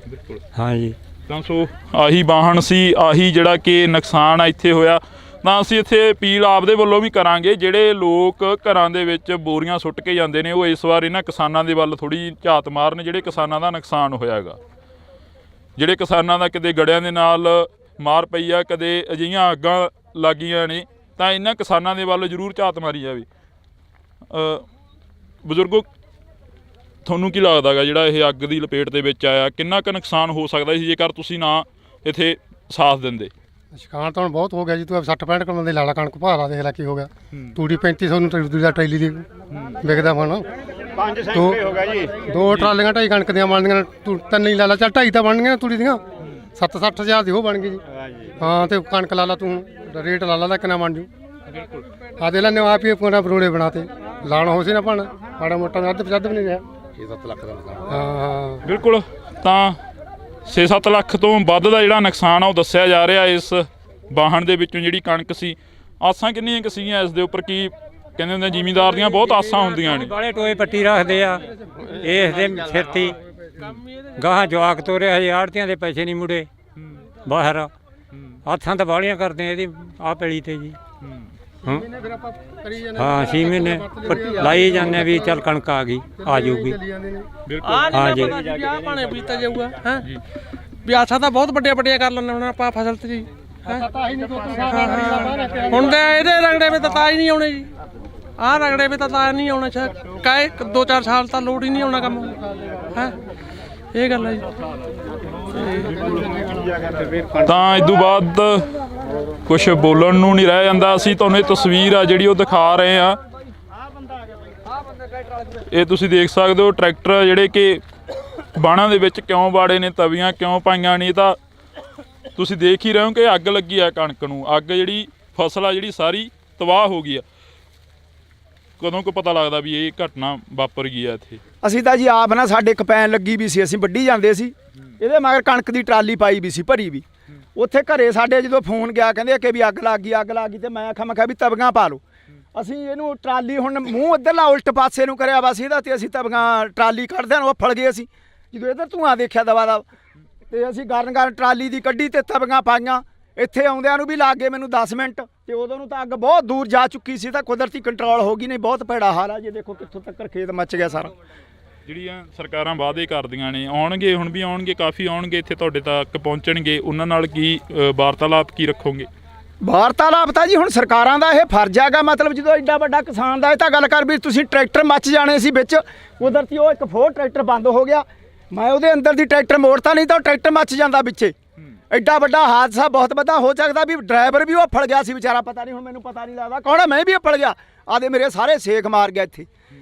ਬਿਲਕੁਲ ਹਾਂਜੀ। ਤਾਂ ਸੋ ਆਹੀ ਵਾਹਣ ਸੀ, ਆਹੀ ਜਿਹੜਾ ਕਿ ਨੁਕਸਾਨ ਆ ਇੱਥੇ ਹੋਇਆ। ਤਾਂ ਅਸੀਂ ਇੱਥੇ ਅਪੀਲ ਆਪਦੇ ਵੱਲੋਂ ਵੀ ਕਰਾਂਗੇ, ਜਿਹੜੇ ਲੋਕ ਘਰਾਂ ਦੇ ਵਿੱਚ ਬੋਰੀਆਂ ਸੁੱਟ ਕੇ ਜਾਂਦੇ ਨੇ ਉਹ ਇਸ ਵਾਰ ਇਹਨਾਂ ਕਿਸਾਨਾਂ ਦੇ ਵੱਲ ਥੋੜ੍ਹੀ ਝਾਤ ਮਾਰਨ, ਜਿਹੜੇ ਕਿਸਾਨਾਂ ਦਾ ਨੁਕਸਾਨ ਹੋਇਆਗਾ, ਜਿਹੜੇ ਕਿਸਾਨਾਂ ਦਾ ਕਿਤੇ ਗੜਿਆਂ ਦੇ ਨਾਲ ਮਾਰ ਪਈ ਆ, ਕਦੇ ਅਜਿਹੀਆਂ ਅੱਗਾਂ ਲੱਗੀਆਂ ਨੇ, ਤਾਂ ਇਹਨਾਂ ਕਿਸਾਨਾਂ ਦੇ ਵੱਲ ਜ਼ਰੂਰ ਝਾਤ ਮਾਰੀ ਜਾਵੇ। ਬਜ਼ੁਰਗੋ, ਤੁਹਾਨੂੰ ਕੀ ਲੱਗਦਾ ਗਾ ਜਿਹੜਾ ਇਹ ਅੱਗ ਦੀ ਲਪੇਟ ਦੇ ਵਿੱਚ ਆਇਆ, ਕਿੰਨਾ ਕੁ ਨੁਕਸਾਨ ਹੋ ਸਕਦਾ ਸੀ ਜੇਕਰ ਤੁਸੀਂ ਨਾ ਇੱਥੇ ਸਾਥ ਦਿੰਦੇ? ਨੁਕਸਾਨ ਤਾਂ ਹੁਣ ਬਹੁਤ ਹੋ ਗਿਆ ਜੀ। ਤੂੰ 60-65 ਕਿਲੋ ਦੇ ਲਾਲਾ ਕਣਕ ਭਾਰਾ ਦੇਖ ਲੈ ਕੀ ਹੋ ਗਿਆ। ਤੂੜੀ 3500 ਨੂੰ ਦੂਜਾ ਟਰੈਲੀ ਦੀ ਵਿਕਦਾ ਹੁਣ 5 ਸੈਂਕੜੇ ਹੋ ਗਿਆ ਜੀ। 2 ਟਰਾਲੀਆਂ 2.5 ਕਣਕ ਦੀਆਂ ਬਣਦੀਆਂ, ਤੂੰ 3 ਹੀ ਲਾ ਲਾ, ਚੱਲ 2.5 ਤਾਂ ਬਣਨੀਆਂ ਤੂੜੀ ਦੀਆਂ। 60 ਹਜ਼ਾਰ ਦੀ ਉਹ ਬਣ ਗਈ ਜੀ। ਹਾਂ ਤੇ ਕਣਕ ਲਾ ਲਾ ਤੂੰ, ਰੇਟ ਲਾ ਲਾ ਕਿੰਨਾ ਬਣ ਜੂ। ਆ ਦੇ ਲੈਣੇ ਆਪ ਹੀ ਪੂਰਾ ਬਰੋੜੇ ਬਣਾਤੇ, ਲਾਣਾ ਹੋ ਸੀ ਨਾ ਭਣ ਮਾੜਾ ਮੋਟਾ ਅੱਧ ਵੀ ਨਹੀਂ ਰਿਹਾ। 6-7 ਲੱਖ ਦਾ ਨੁਕਸਾਨ। ਹਾਂ ਬਿਲਕੁਲ। ਤਾਂ 6-7 ਲੱਖ ਤੋਂ ਵੱਧ ਦਾ ਜਿਹੜਾ ਨੁਕਸਾਨ ਆ ਉਹ ਦੱਸਿਆ ਜਾ ਰਿਹਾ ਇਸ ਵਾਹਣ ਦੇ ਵਿੱਚੋਂ ਜਿਹੜੀ ਕਣਕ ਸੀ। ਆਸਾਂ ਕਿੰਨੀਆਂ ਕੁ ਸੀਗੀਆਂ ਇਸ ਦੇ ਉੱਪਰ? ਕੀ ਕਹਿੰਦੇ ਹੁੰਦੇ ਜ਼ਿਮੀਂਦਾਰ ਦੀਆਂ ਬਹੁਤ ਆਸਾਂ ਹੁੰਦੀਆਂ ਨੇ। ਬਾਲੇ ਟੋਏ ਪੱਟੀ ਰੱਖਦੇ ਆ ਇਸ ਦੇ ਸਿਰ ਤੇ। ਗਾਹਾਂ ਜਵਾਕ ਤੋਰਿਆ ਹਜੇ ਆੜਤੀਆਂ ਦੇ ਪੈਸੇ ਨਹੀਂ ਮੁੜੇ ਬਾਹਰ। ਹੱਥਾਂ ਤਾਂ ਬਾਲੀਆਂ ਕਰਦੇ ਇਹਦੀ ਆਹ ਪੈਲੀ ਤੇ ਜੀ। ਹਾਂ ਹਾਂ 6 ਮਹੀਨੇ ਲਾਈ ਜਾਂਦੇ ਵੀ ਚੱਲ ਕਣਕ ਆ ਗਈ ਆ ਜਾਊਗੀ ਹਾਂ ਜੀ ਆ ਪਾਣੇ ਬੀਤਾ ਜਾਊਗਾ ਹੈ ਵੀ ਆਸਾ ਤਾਂ ਬਹੁਤ ਵੱਡੀਆਂ ਵੱਡੀਆਂ ਕਰ ਲੈਣੇ ਹੁਣ ਆਪਾਂ ਫਸਲ ਤੇ ਜੀ ਹੁਣ ਤੇ ਇਹਦੇ ਰਗੜੇ ਵਿੱਚ ਤਾਂ ਹੀ ਨਹੀਂ ਆਉਣੇ ਜੀ ਆਹ ਰਗੜੇ ਵਿੱਚ ਤਾਂ ਨਹੀਂ ਆਉਣਾ ਕਾਏ 2-4 ਸਾਲ ਤਾਂ ਲੋੜ ਹੀ ਨਹੀਂ ਆਉਣਾ ਕੰਮ ਹੈ ਇਹ ਗੱਲ ਹੈ ਜੀ ਤਾਂ ਇਸ ਤੋਂ ਬਾਅਦ ਕੁਝ ਬੋਲਣ ਨੂੰ ਨਹੀਂ ਰਹਿ ਜਾਂਦਾ। ਅਸੀਂ ਤੁਹਾਨੂੰ ਇਹ ਤਸਵੀਰ ਆ ਜਿਹੜੀ ਉਹ ਦਿਖਾ ਰਹੇ ਆ। ਇਹ ਤੁਸੀਂ ਦੇਖ ਸਕਦੇ ਹੋ ਟਰੈਕਟਰ ਜਿਹੜੇ ਕਿ ਬਾਣਾਂ ਦੇ ਵਿੱਚ ਕਿਉਂ ਬਾੜੇ ਨੇ, ਤਵੀਆਂ ਕਿਉਂ ਪਾਈਆਂ ਨੇ, ਤਾਂ ਤੁਸੀਂ ਦੇਖ ਹੀ ਰਹੇ ਹੋ ਕਿ ਅੱਗ ਲੱਗੀ ਆ ਕਣਕ ਨੂੰ। ਅੱਗ ਜਿਹੜੀ ਫਸਲ ਆ ਜਿਹੜੀ ਸਾਰੀ ਤਬਾਹ ਹੋ ਗਈ ਆ। ਕਦੋਂ ਕੁ ਪਤਾ ਲੱਗਦਾ ਵੀ ਇਹ ਘਟਨਾ ਵਾਪਰ ਗਈ ਆ ਇੱਥੇ? ਅਸੀਂ ਤਾਂ ਜੀ ਆਪ ਨਾ ਸਾਡੇ ਕਪੈਨ ਲੱਗੀ ਵੀ ਸੀ, ਅਸੀਂ ਵੱਢੀ ਜਾਂਦੇ ਸੀ, ਇਹਦੇ ਮਗਰ ਕਣਕ ਦੀ ਟਰਾਲੀ ਪਾਈ ਵੀ ਸੀ ਭਰੀ ਵੀ। ਉੱਥੇ ਘਰੇ ਸਾਡੇ ਜਦੋਂ ਫੋਨ ਗਿਆ ਕਹਿੰਦੇ ਕਿ ਵੀ ਅੱਗ ਲੱਗ ਗਈ ਤੇ ਮੈਂ ਆਖਿਆ ਵੀ ਤਵੀਆਂ ਪਾ ਲਓ। ਅਸੀਂ ਇਹਨੂੰ ਟਰਾਲੀ ਹੁਣ ਮੂੰਹ ਇੱਧਰਲਾ ਉਲਟ ਪਾਸੇ ਨੂੰ ਕਰਿਆ ਵਾ ਸੀ ਇਹਦਾ, ਤੇ ਅਸੀਂ ਤਵੀਆਂ ਟਰਾਲੀ ਕੱਢਦਿਆਂ ਨੂੰ ਫੜ ਗਏ। ਅਸੀਂ ਜਦੋਂ ਇੱਧਰ ਧੂੰਆਂ ਦੇਖਿਆ ਦਵਾ ਦਾ ਤੇ ਅਸੀਂ ਗਰਨ ਟਰਾਲੀ ਦੀ ਕੱਢੀ ਤੇ ਤਵੀਆਂ ਪਾਈਆਂ। ਇੱਥੇ ਆਉਂਦਿਆਂ ਨੂੰ ਵੀ ਲੱਗ ਗਏ ਮੈਨੂੰ 10 ਮਿੰਟ, ਤੇ ਉਦੋਂ ਨੂੰ ਤਾਂ ਅੱਗ ਬਹੁਤ ਦੂਰ ਜਾ ਚੁੱਕੀ ਸੀ, ਤਾਂ ਕੁਦਰਤੀ ਕੰਟਰੋਲ ਹੋ ਗਈ। ਨਹੀਂ ਬਹੁਤ ਭੈੜਾ ਹਾਲ ਆ ਜੀ, ਦੇਖੋ ਕਿੱਥੋਂ ਤੱਕ ਖੇਤ ਮੱਚ ਗਿਆ ਸਾਰਾ। ਜਿਹੜੀਆਂ ਸਰਕਾਰਾਂ ਵਾਅਦੇ ਕਰਦੀਆਂ ਨੇ ਆਉਣਗੇ, ਹੁਣ ਵੀ ਆਉਣਗੇ, ਕਾਫੀ ਆਉਣਗੇ, ਇੱਥੇ ਤੁਹਾਡੇ ਤੱਕ ਪਹੁੰਚਣਗੇ, ਉਹਨਾਂ ਨਾਲ ਕੀ ਵਾਰਤਾਲਾਪ ਕੀ ਰੱਖੋਗੇ? ਵਾਰਤਾਲਾਪ ਤਾਂ ਜੀ ਹੁਣ ਸਰਕਾਰਾਂ ਦਾ ਇਹ ਫਰਜ਼ ਹੈਗਾ। ਮਤਲਬ ਜਦੋਂ ਐਡਾ ਵੱਡਾ ਕਿਸਾਨ ਦਾ ਇਹ ਤਾਂ ਗੱਲ ਕਰ ਵੀ ਤੁਸੀਂ ਟਰੈਕਟਰ ਮੱਚ ਜਾਣੇ ਸੀ ਵਿੱਚ, ਕੁਦਰਤੀ ਉਹ ਇੱਕ ਫੋਰ ਟਰੈਕਟਰ ਬੰਦ ਹੋ ਗਿਆ। ਮੈਂ ਉਹਦੇ ਅੰਦਰ ਦੀ ਟਰੈਕਟਰ ਮੋੜਤਾ, ਨਹੀਂ ਤਾਂ ਉਹ ਟਰੈਕਟਰ ਮੱਚ ਜਾਂਦਾ ਵਿੱਚੇ। ਐਡਾ ਵੱਡਾ ਹਾਦਸਾ ਬਹੁਤ ਵੱਡਾ ਹੋ ਸਕਦਾ ਵੀ ਡਰਾਈਵਰ ਵੀ ਉਹ ਫੜ ਗਿਆ ਸੀ ਵਿਚਾਰਾ, ਪਤਾ ਨਹੀਂ ਹੁਣ ਮੈਨੂੰ ਪਤਾ ਨਹੀਂ ਲੱਗਦਾ ਕੌਣ, ਮੈਂ ਵੀ ਫੜ ਗਿਆ। ਆਦੇ ਮੇਰੇ ਸਾਰੇ ਸੇਖ ਮਾਰ ਗਿਆ ਇੱਥੇ।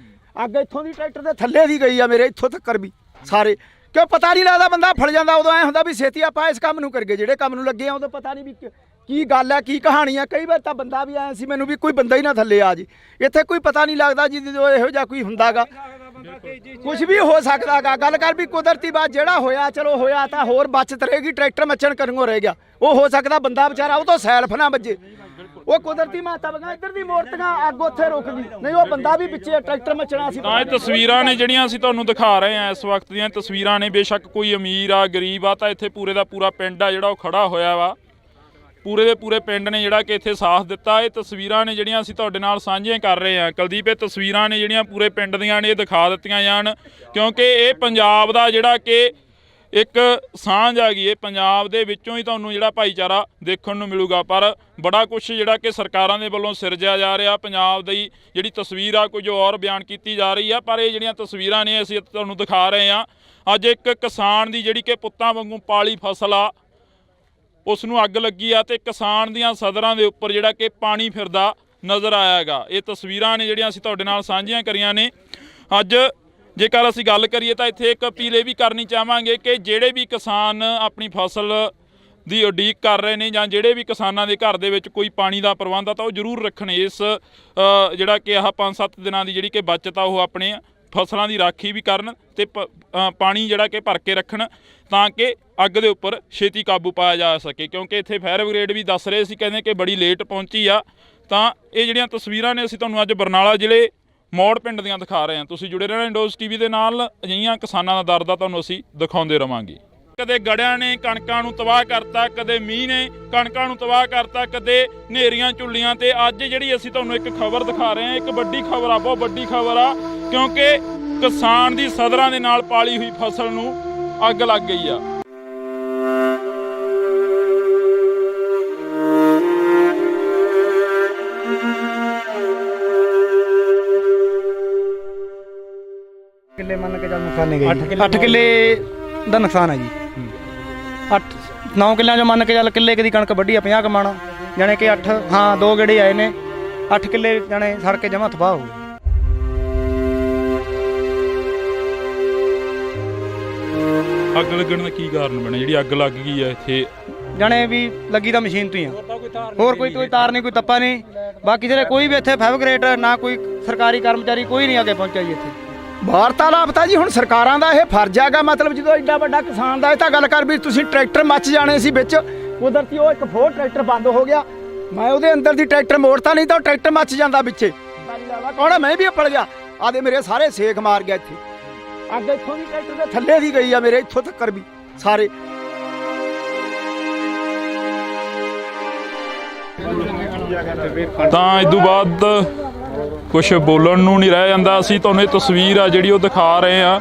ਅੱਗ ਇੱਥੋਂ ਦੀ ਟਰੈਕਟਰ ਦੇ ਥੱਲੇ ਦੀ ਗਈ ਆ ਮੇਰੇ ਇੱਥੋਂ ਤੱਕ ਵੀ ਸਾਰੇ, ਕਿਉਂ ਪਤਾ ਨਹੀਂ ਲੱਗਦਾ ਬੰਦਾ ਫੜ ਜਾਂਦਾ। ਉਦੋਂ ਐ ਹੁੰਦਾ ਵੀ ਛੇਤੀ ਆਪਾਂ ਇਸ ਕੰਮ ਨੂੰ ਕਰੀਏ, ਜਿਹੜੇ ਕੰਮ ਨੂੰ ਲੱਗੇ ਆ ਉਦੋਂ ਪਤਾ ਨਹੀਂ ਵੀ ਕੀ ਗੱਲ ਹੈ, ਕੀ ਕਹਾਣੀ ਹੈ। ਕਈ ਵਾਰ ਤਾਂ ਬੰਦਾ ਵੀ ਆਇਆ ਸੀ ਮੈਨੂੰ ਵੀ ਕੋਈ ਬੰਦਾ ਹੀ ਨਾ ਥੱਲੇ ਆ ਜੀ, ਇੱਥੇ ਕੋਈ ਪਤਾ ਨਹੀਂ ਲੱਗਦਾ ਜੀ ਜਦੋਂ ਇਹੋ ਜਿਹਾ ਕੋਈ ਹੁੰਦਾਗਾ, ਕੁਝ ਵੀ ਹੋ ਸਕਦਾਗਾ। ਗੱਲ ਕਰ ਵੀ ਕੁਦਰਤੀ ਬਾਤ ਜਿਹੜਾ ਹੋਇਆ ਚਲੋ ਹੋਇਆ, ਤਾਂ ਹੋਰ ਬਚਤ ਰਹੇਗੀ। ਟਰੈਕਟਰ ਮੱਚਣ ਕਰਨੋਂ ਰਹਿ ਗਿਆ, ਉਹ ਹੋ ਸਕਦਾ ਬੰਦਾ ਵਿਚਾਰਾ ਉਹ ਤੋਂ ਸੈਲਫ ਨਾ ਵੱਜੇ। ਉਹ ਕੁਦਰਤੀ ਮਾਤਾ ਬਗਾ ਇੱਧਰ ਦੀ ਮੂਰਤੀਆਂ ਅੱਗ ਉੱਥੇ ਰੁਕ ਗਈ, ਨਹੀਂ ਉਹ ਬੰਦਾ ਵੀ ਵਿੱਚੇ ਟਰੈਕਟਰ ਮੱਚਣਾ ਸੀ। ਤਾਂ ਇਹ ਤਸਵੀਰਾਂ ਨੇ ਜਿਹੜੀਆਂ ਅਸੀਂ ਤੁਹਾਨੂੰ ਦਿਖਾ ਰਹੇ ਹਾਂ, ਇਸ ਵਕਤ ਦੀਆਂ ਤਸਵੀਰਾਂ ਨੇ। ਬੇਸ਼ੱਕ ਕੋਈ ਅਮੀਰ ਆ ਗਰੀਬ ਆ, ਤਾਂ ਇੱਥੇ ਪੂਰੇ ਦਾ ਪੂਰਾ ਪਿੰਡ ਆ ਜਿਹੜਾ ਉਹ ਖੜਾ ਹੋਇਆ ਵਾ। ਪੂਰੇ ਦੇ ਪੂਰੇ ਪਿੰਡ ਨੇ ਜਿਹੜਾ ਕਿ ਇੱਥੇ ਸਾਥ ਦਿੱਤਾ। ਇਹ ਤਸਵੀਰਾਂ ਨੇ ਜਿਹੜੀਆਂ ਅਸੀਂ ਤੁਹਾਡੇ ਨਾਲ ਸਾਂਝੀਆਂ ਕਰ ਰਹੇ ਹਾਂ। ਕੁਲਦੀਪ, ਇਹ ਤਸਵੀਰਾਂ ਨੇ ਜਿਹੜੀਆਂ ਪੂਰੇ ਪਿੰਡ ਦੀਆਂ ਨੇ, ਇਹ ਦਿਖਾ ਦਿੱਤੀਆਂ ਜਾਣ, ਕਿਉਂਕਿ ਇਹ ਪੰਜਾਬ ਦਾ ਜਿਹੜਾ ਕਿ ਇੱਕ ਸਾਂਝ ਆ ਗਈ। ਇਹ ਪੰਜਾਬ ਦੇ ਵਿੱਚੋਂ ਹੀ ਤੁਹਾਨੂੰ ਜਿਹੜਾ ਭਾਈਚਾਰਾ ਦੇਖਣ ਨੂੰ ਮਿਲੂਗਾ। ਪਰ ਬੜਾ ਕੁਝ ਜਿਹੜਾ ਕਿ ਸਰਕਾਰਾਂ ਦੇ ਵੱਲੋਂ ਸਿਰਜਿਆ ਜਾ ਰਿਹਾ, ਪੰਜਾਬ ਦੀ ਜਿਹੜੀ ਤਸਵੀਰ ਆ ਕੁਝ ਹੋਰ ਬਿਆਨ ਕੀਤੀ ਜਾ ਰਹੀ ਆ। ਪਰ ਇਹ ਜਿਹੜੀਆਂ ਤਸਵੀਰਾਂ ਨੇ ਅਸੀਂ ਤੁਹਾਨੂੰ ਦਿਖਾ ਰਹੇ ਹਾਂ। ਅੱਜ ਇੱਕ ਕਿਸਾਨ ਦੀ ਜਿਹੜੀ ਕਿ ਪੁੱਤਾਂ ਵਾਂਗੂ ਪਾਲੀ ਫਸਲ ਆ, ਉਸ ਨੂੰ ਅੱਗ ਲੱਗੀ ਆ, ਤੇ ਕਿਸਾਨ ਦੀਆਂ ਸਦਰਾਂ ਦੇ ਉੱਪਰ ਜਿਹੜਾ ਕਿ ਪਾਣੀ ਫਿਰਦਾ ਨਜ਼ਰ ਆਇਆ ਹੈਗਾ। ਇਹ ਤਸਵੀਰਾਂ ਨੇ ਜਿਹੜੀਆਂ ਅਸੀਂ ਤੁਹਾਡੇ ਨਾਲ ਸਾਂਝੀਆਂ ਕਰੀਆਂ ਨੇ। ਅੱਜ ਜੇਕਰ ਅਸੀਂ ਗੱਲ ਕਰੀਏ ਤਾਂ ਇੱਥੇ ਇੱਕ ਅਪੀਲ ਇਹ ਵੀ ਕਰਨੀ ਚਾਹਾਂਗੇ ਕਿ ਜਿਹੜੇ ਵੀ ਕਿਸਾਨ ਆਪਣੀ ਫਸਲ ਦੀ ਉਡੀਕ ਕਰ ਰਹੇ ਨੇ, ਜਾਂ ਜਿਹੜੇ ਵੀ ਕਿਸਾਨਾਂ ਦੇ ਘਰ ਦੇ ਵਿੱਚ ਕੋਈ ਪਾਣੀ ਦਾ ਪ੍ਰਬੰਧ ਆ, ਤਾਂ ਉਹ ਜ਼ਰੂਰ ਰੱਖਣ। ਇਸ ਜਿਹੜਾ ਕਿ ਆਹ 5-7 ਦਿਨਾਂ ਦੀ ਜਿਹੜੀ ਕਿ ਬਚਤ ਆ, ਉਹ ਆਪਣੇ ਫਸਲਾਂ ਦੀ ਰਾਖੀ ਵੀ ਕਰਨ, ਤੇ ਪਾਣੀ ਜਿਹੜਾ ਕਿ ਭਰ ਕੇ ਰੱਖਣ, ਤਾਂ ਕਿ ਅੱਗ ਦੇ ਉੱਪਰ ਛੇਤੀ ਕਾਬੂ ਪਾਇਆ ਜਾ ਸਕੇ। ਕਿਉਂਕਿ ਇੱਥੇ ਫਾਇਰ ਬ੍ਰਿਗੇਡ ਵੀ ਦੱਸ ਰਹੇ ਸੀ, ਕਹਿੰਦੇ ਕਿ ਬੜੀ ਲੇਟ ਪਹੁੰਚੀ ਆ। ਤਾਂ ਇਹ ਜਿਹੜੀਆਂ ਤਸਵੀਰਾਂ ਨੇ ਅਸੀਂ ਤੁਹਾਨੂੰ ਅੱਜ ਬਰਨਾਲਾ ਜ਼ਿਲ੍ਹੇ ਮੌੜ ਪਿੰਡ ਦੀਆਂ ਦਿਖਾ ਰਹੇ ਹਾਂ। ਤੁਸੀਂ ਜੁੜੇ ਰਹਿਣਾ ਇੰਡੋਜ਼ ਟੀਵੀ ਦੇ ਨਾਲ। ਅਜਿਹੀਆਂ ਕਿਸਾਨਾਂ ਦਾ ਦਰਦ ਆ ਤੁਹਾਨੂੰ ਅਸੀਂ ਦਿਖਾਉਂਦੇ ਰਵਾਂਗੇ। ਕਦੇ ਗੜਿਆਂ ਨੇ ਕਣਕਾਂ ਨੂੰ ਤਬਾਹ ਕਰਤਾ, ਕਦੇ ਮੀਂਹ ਨੇ ਕਣਕਾਂ ਨੂੰ ਤਬਾਹ ਕਰਤਾ, ਕਦੇ ਹਨੇਰੀਆਂ ਝੁੱਲੀਆਂ। ਤੇ ਅੱਜ ਜਿਹੜੀ ਅਸੀਂ ਤੁਹਾਨੂੰ ਇੱਕ ਖਬਰ ਦਿਖਾ ਰਹੇ ਹਾਂ, ਇੱਕ ਵੱਡੀ ਖਬਰ ਆ, ਬਹੁਤ ਵੱਡੀ ਖਬਰ ਆ, ਕਿਉਂਕਿ ਕਿਸਾਨ ਦੀ ਸਦਰਾਂ ਦੇ ਨਾਲ ਪਾਲੀ ਹੋਈ ਫਸਲ ਨੂੰ ਅੱਗ ਲੱਗ ਗਈ ਆ। ਕਿੱਲੇ ਮੰਨ ਕੇ ਚੱਲ ਨੁਕਸਾਨ ਨਹੀਂ ਗਈ। 8 ਕਿੱਲੇ ਦਾ ਨੁਕਸਾਨ ਹੈ ਜੀ। 9 ਕਿੱਲਿਆਂ ਚੋਂ ਮੰਨ ਕੇ ਚੱਲ ਕਿੱਲੇ ਦੀ ਕਣਕ ਵੱਢੀ ਆ 50 ਕਮਾਣਾ, ਜਾਣੇ ਕਿ 8 ਹਾਂ 2 ਗੇੜੇ ਆਏ ਨੇ। 8 ਕਿੱਲੇ ਜਾਣੇ ਸੜ ਕੇ ਜਮਾ ਤਬਾਹ ਹੋ ਗਏ। ਅੱਗ ਲੱਗਣ ਦਾ ਕੀ ਕਾਰਨ ਬਣਿਆ ਜਿਹੜੀ ਅੱਗ ਲੱਗ ਗਈ ਆ ਇੱਥੇ? ਜਾਣੇ ਵੀ ਲੱਗੀ ਤਾਂ ਮਸ਼ੀਨ ਤੋਂ ਹੀ ਆ, ਹੋਰ ਕੋਈ ਤਾਰ ਨਹੀਂ, ਕੋਈ ਤੱਪਾ ਨਹੀਂ। ਬਾਕੀ ਜਿਹੜੇ ਕੋਈ ਵੀ ਇੱਥੇ ਫੈਬਰਿਕੇਟ ਨਾ ਕੋਈ ਸਰਕਾਰੀ ਕਰਮਚਾਰੀ ਕੋਈ ਨਹੀਂ ਅੱਗੇ ਪਹੁੰਚਿਆ ਜੀ ਇੱਥੇ। ਵਾਰਤਾਲਾਪ ਤਾਂ ਜੀ ਹੁਣ ਸਰਕਾਰਾਂ ਦਾ ਇਹ ਫਰਜ਼ ਹੈਗਾ। ਮਤਲਬ ਜਦੋਂ ਐਡਾ ਵੱਡਾ ਕਿਸਾਨ ਦਾ ਇਹ ਤਾਂ ਗੱਲ ਕਰ ਵੀ ਤੁਸੀਂ ਟਰੈਕਟਰ ਮੱਚ ਜਾਣੇ ਸੀ ਵਿੱਚ, ਕੁਦਰਤੀ ਉਹ ਇੱਕ ਫੋਰ ਟਰੈਕਟਰ ਬੰਦ ਹੋ ਗਿਆ। ਮੈਂ ਉਹਦੇ ਅੰਦਰ ਦੀ ਟਰੈਕਟਰ ਮੋੜਤਾ, ਨਹੀਂ ਤਾਂ ਉਹ ਟਰੈਕਟਰ ਮੱਚ ਜਾਂਦਾ ਵਿੱਚੇ। ਕੌਣ, ਮੈਂ ਵੀ ਫੜ ਗਿਆ। ਆਦੇ ਮੇਰੇ ਸਾਰੇ ਸੇਖ ਮਾਰ ਗਿਆ ਇੱਥੇ। ਅੱਗ ਇੱਥੋਂ ਦੀ ਟਰੈਕਟਰ ਦੇ ਥੱਲੇ ਦੀ ਗਈ ਆ ਮੇਰੇ ਇੱਥੋਂ ਤੱਕ ਵੀ ਸਾਰੇ। ਤਾਂ ਇਸ ਤੋਂ ਬਾਅਦ ਕੁਝ ਬੋਲਣ ਨੂੰ ਨਹੀਂ ਰਹਿ ਜਾਂਦਾ। ਅਸੀਂ ਤੁਹਾਨੂੰ ਇਹ ਤਸਵੀਰ ਆ ਜਿਹੜੀ ਉਹ ਦਿਖਾ ਰਹੇ ਆ।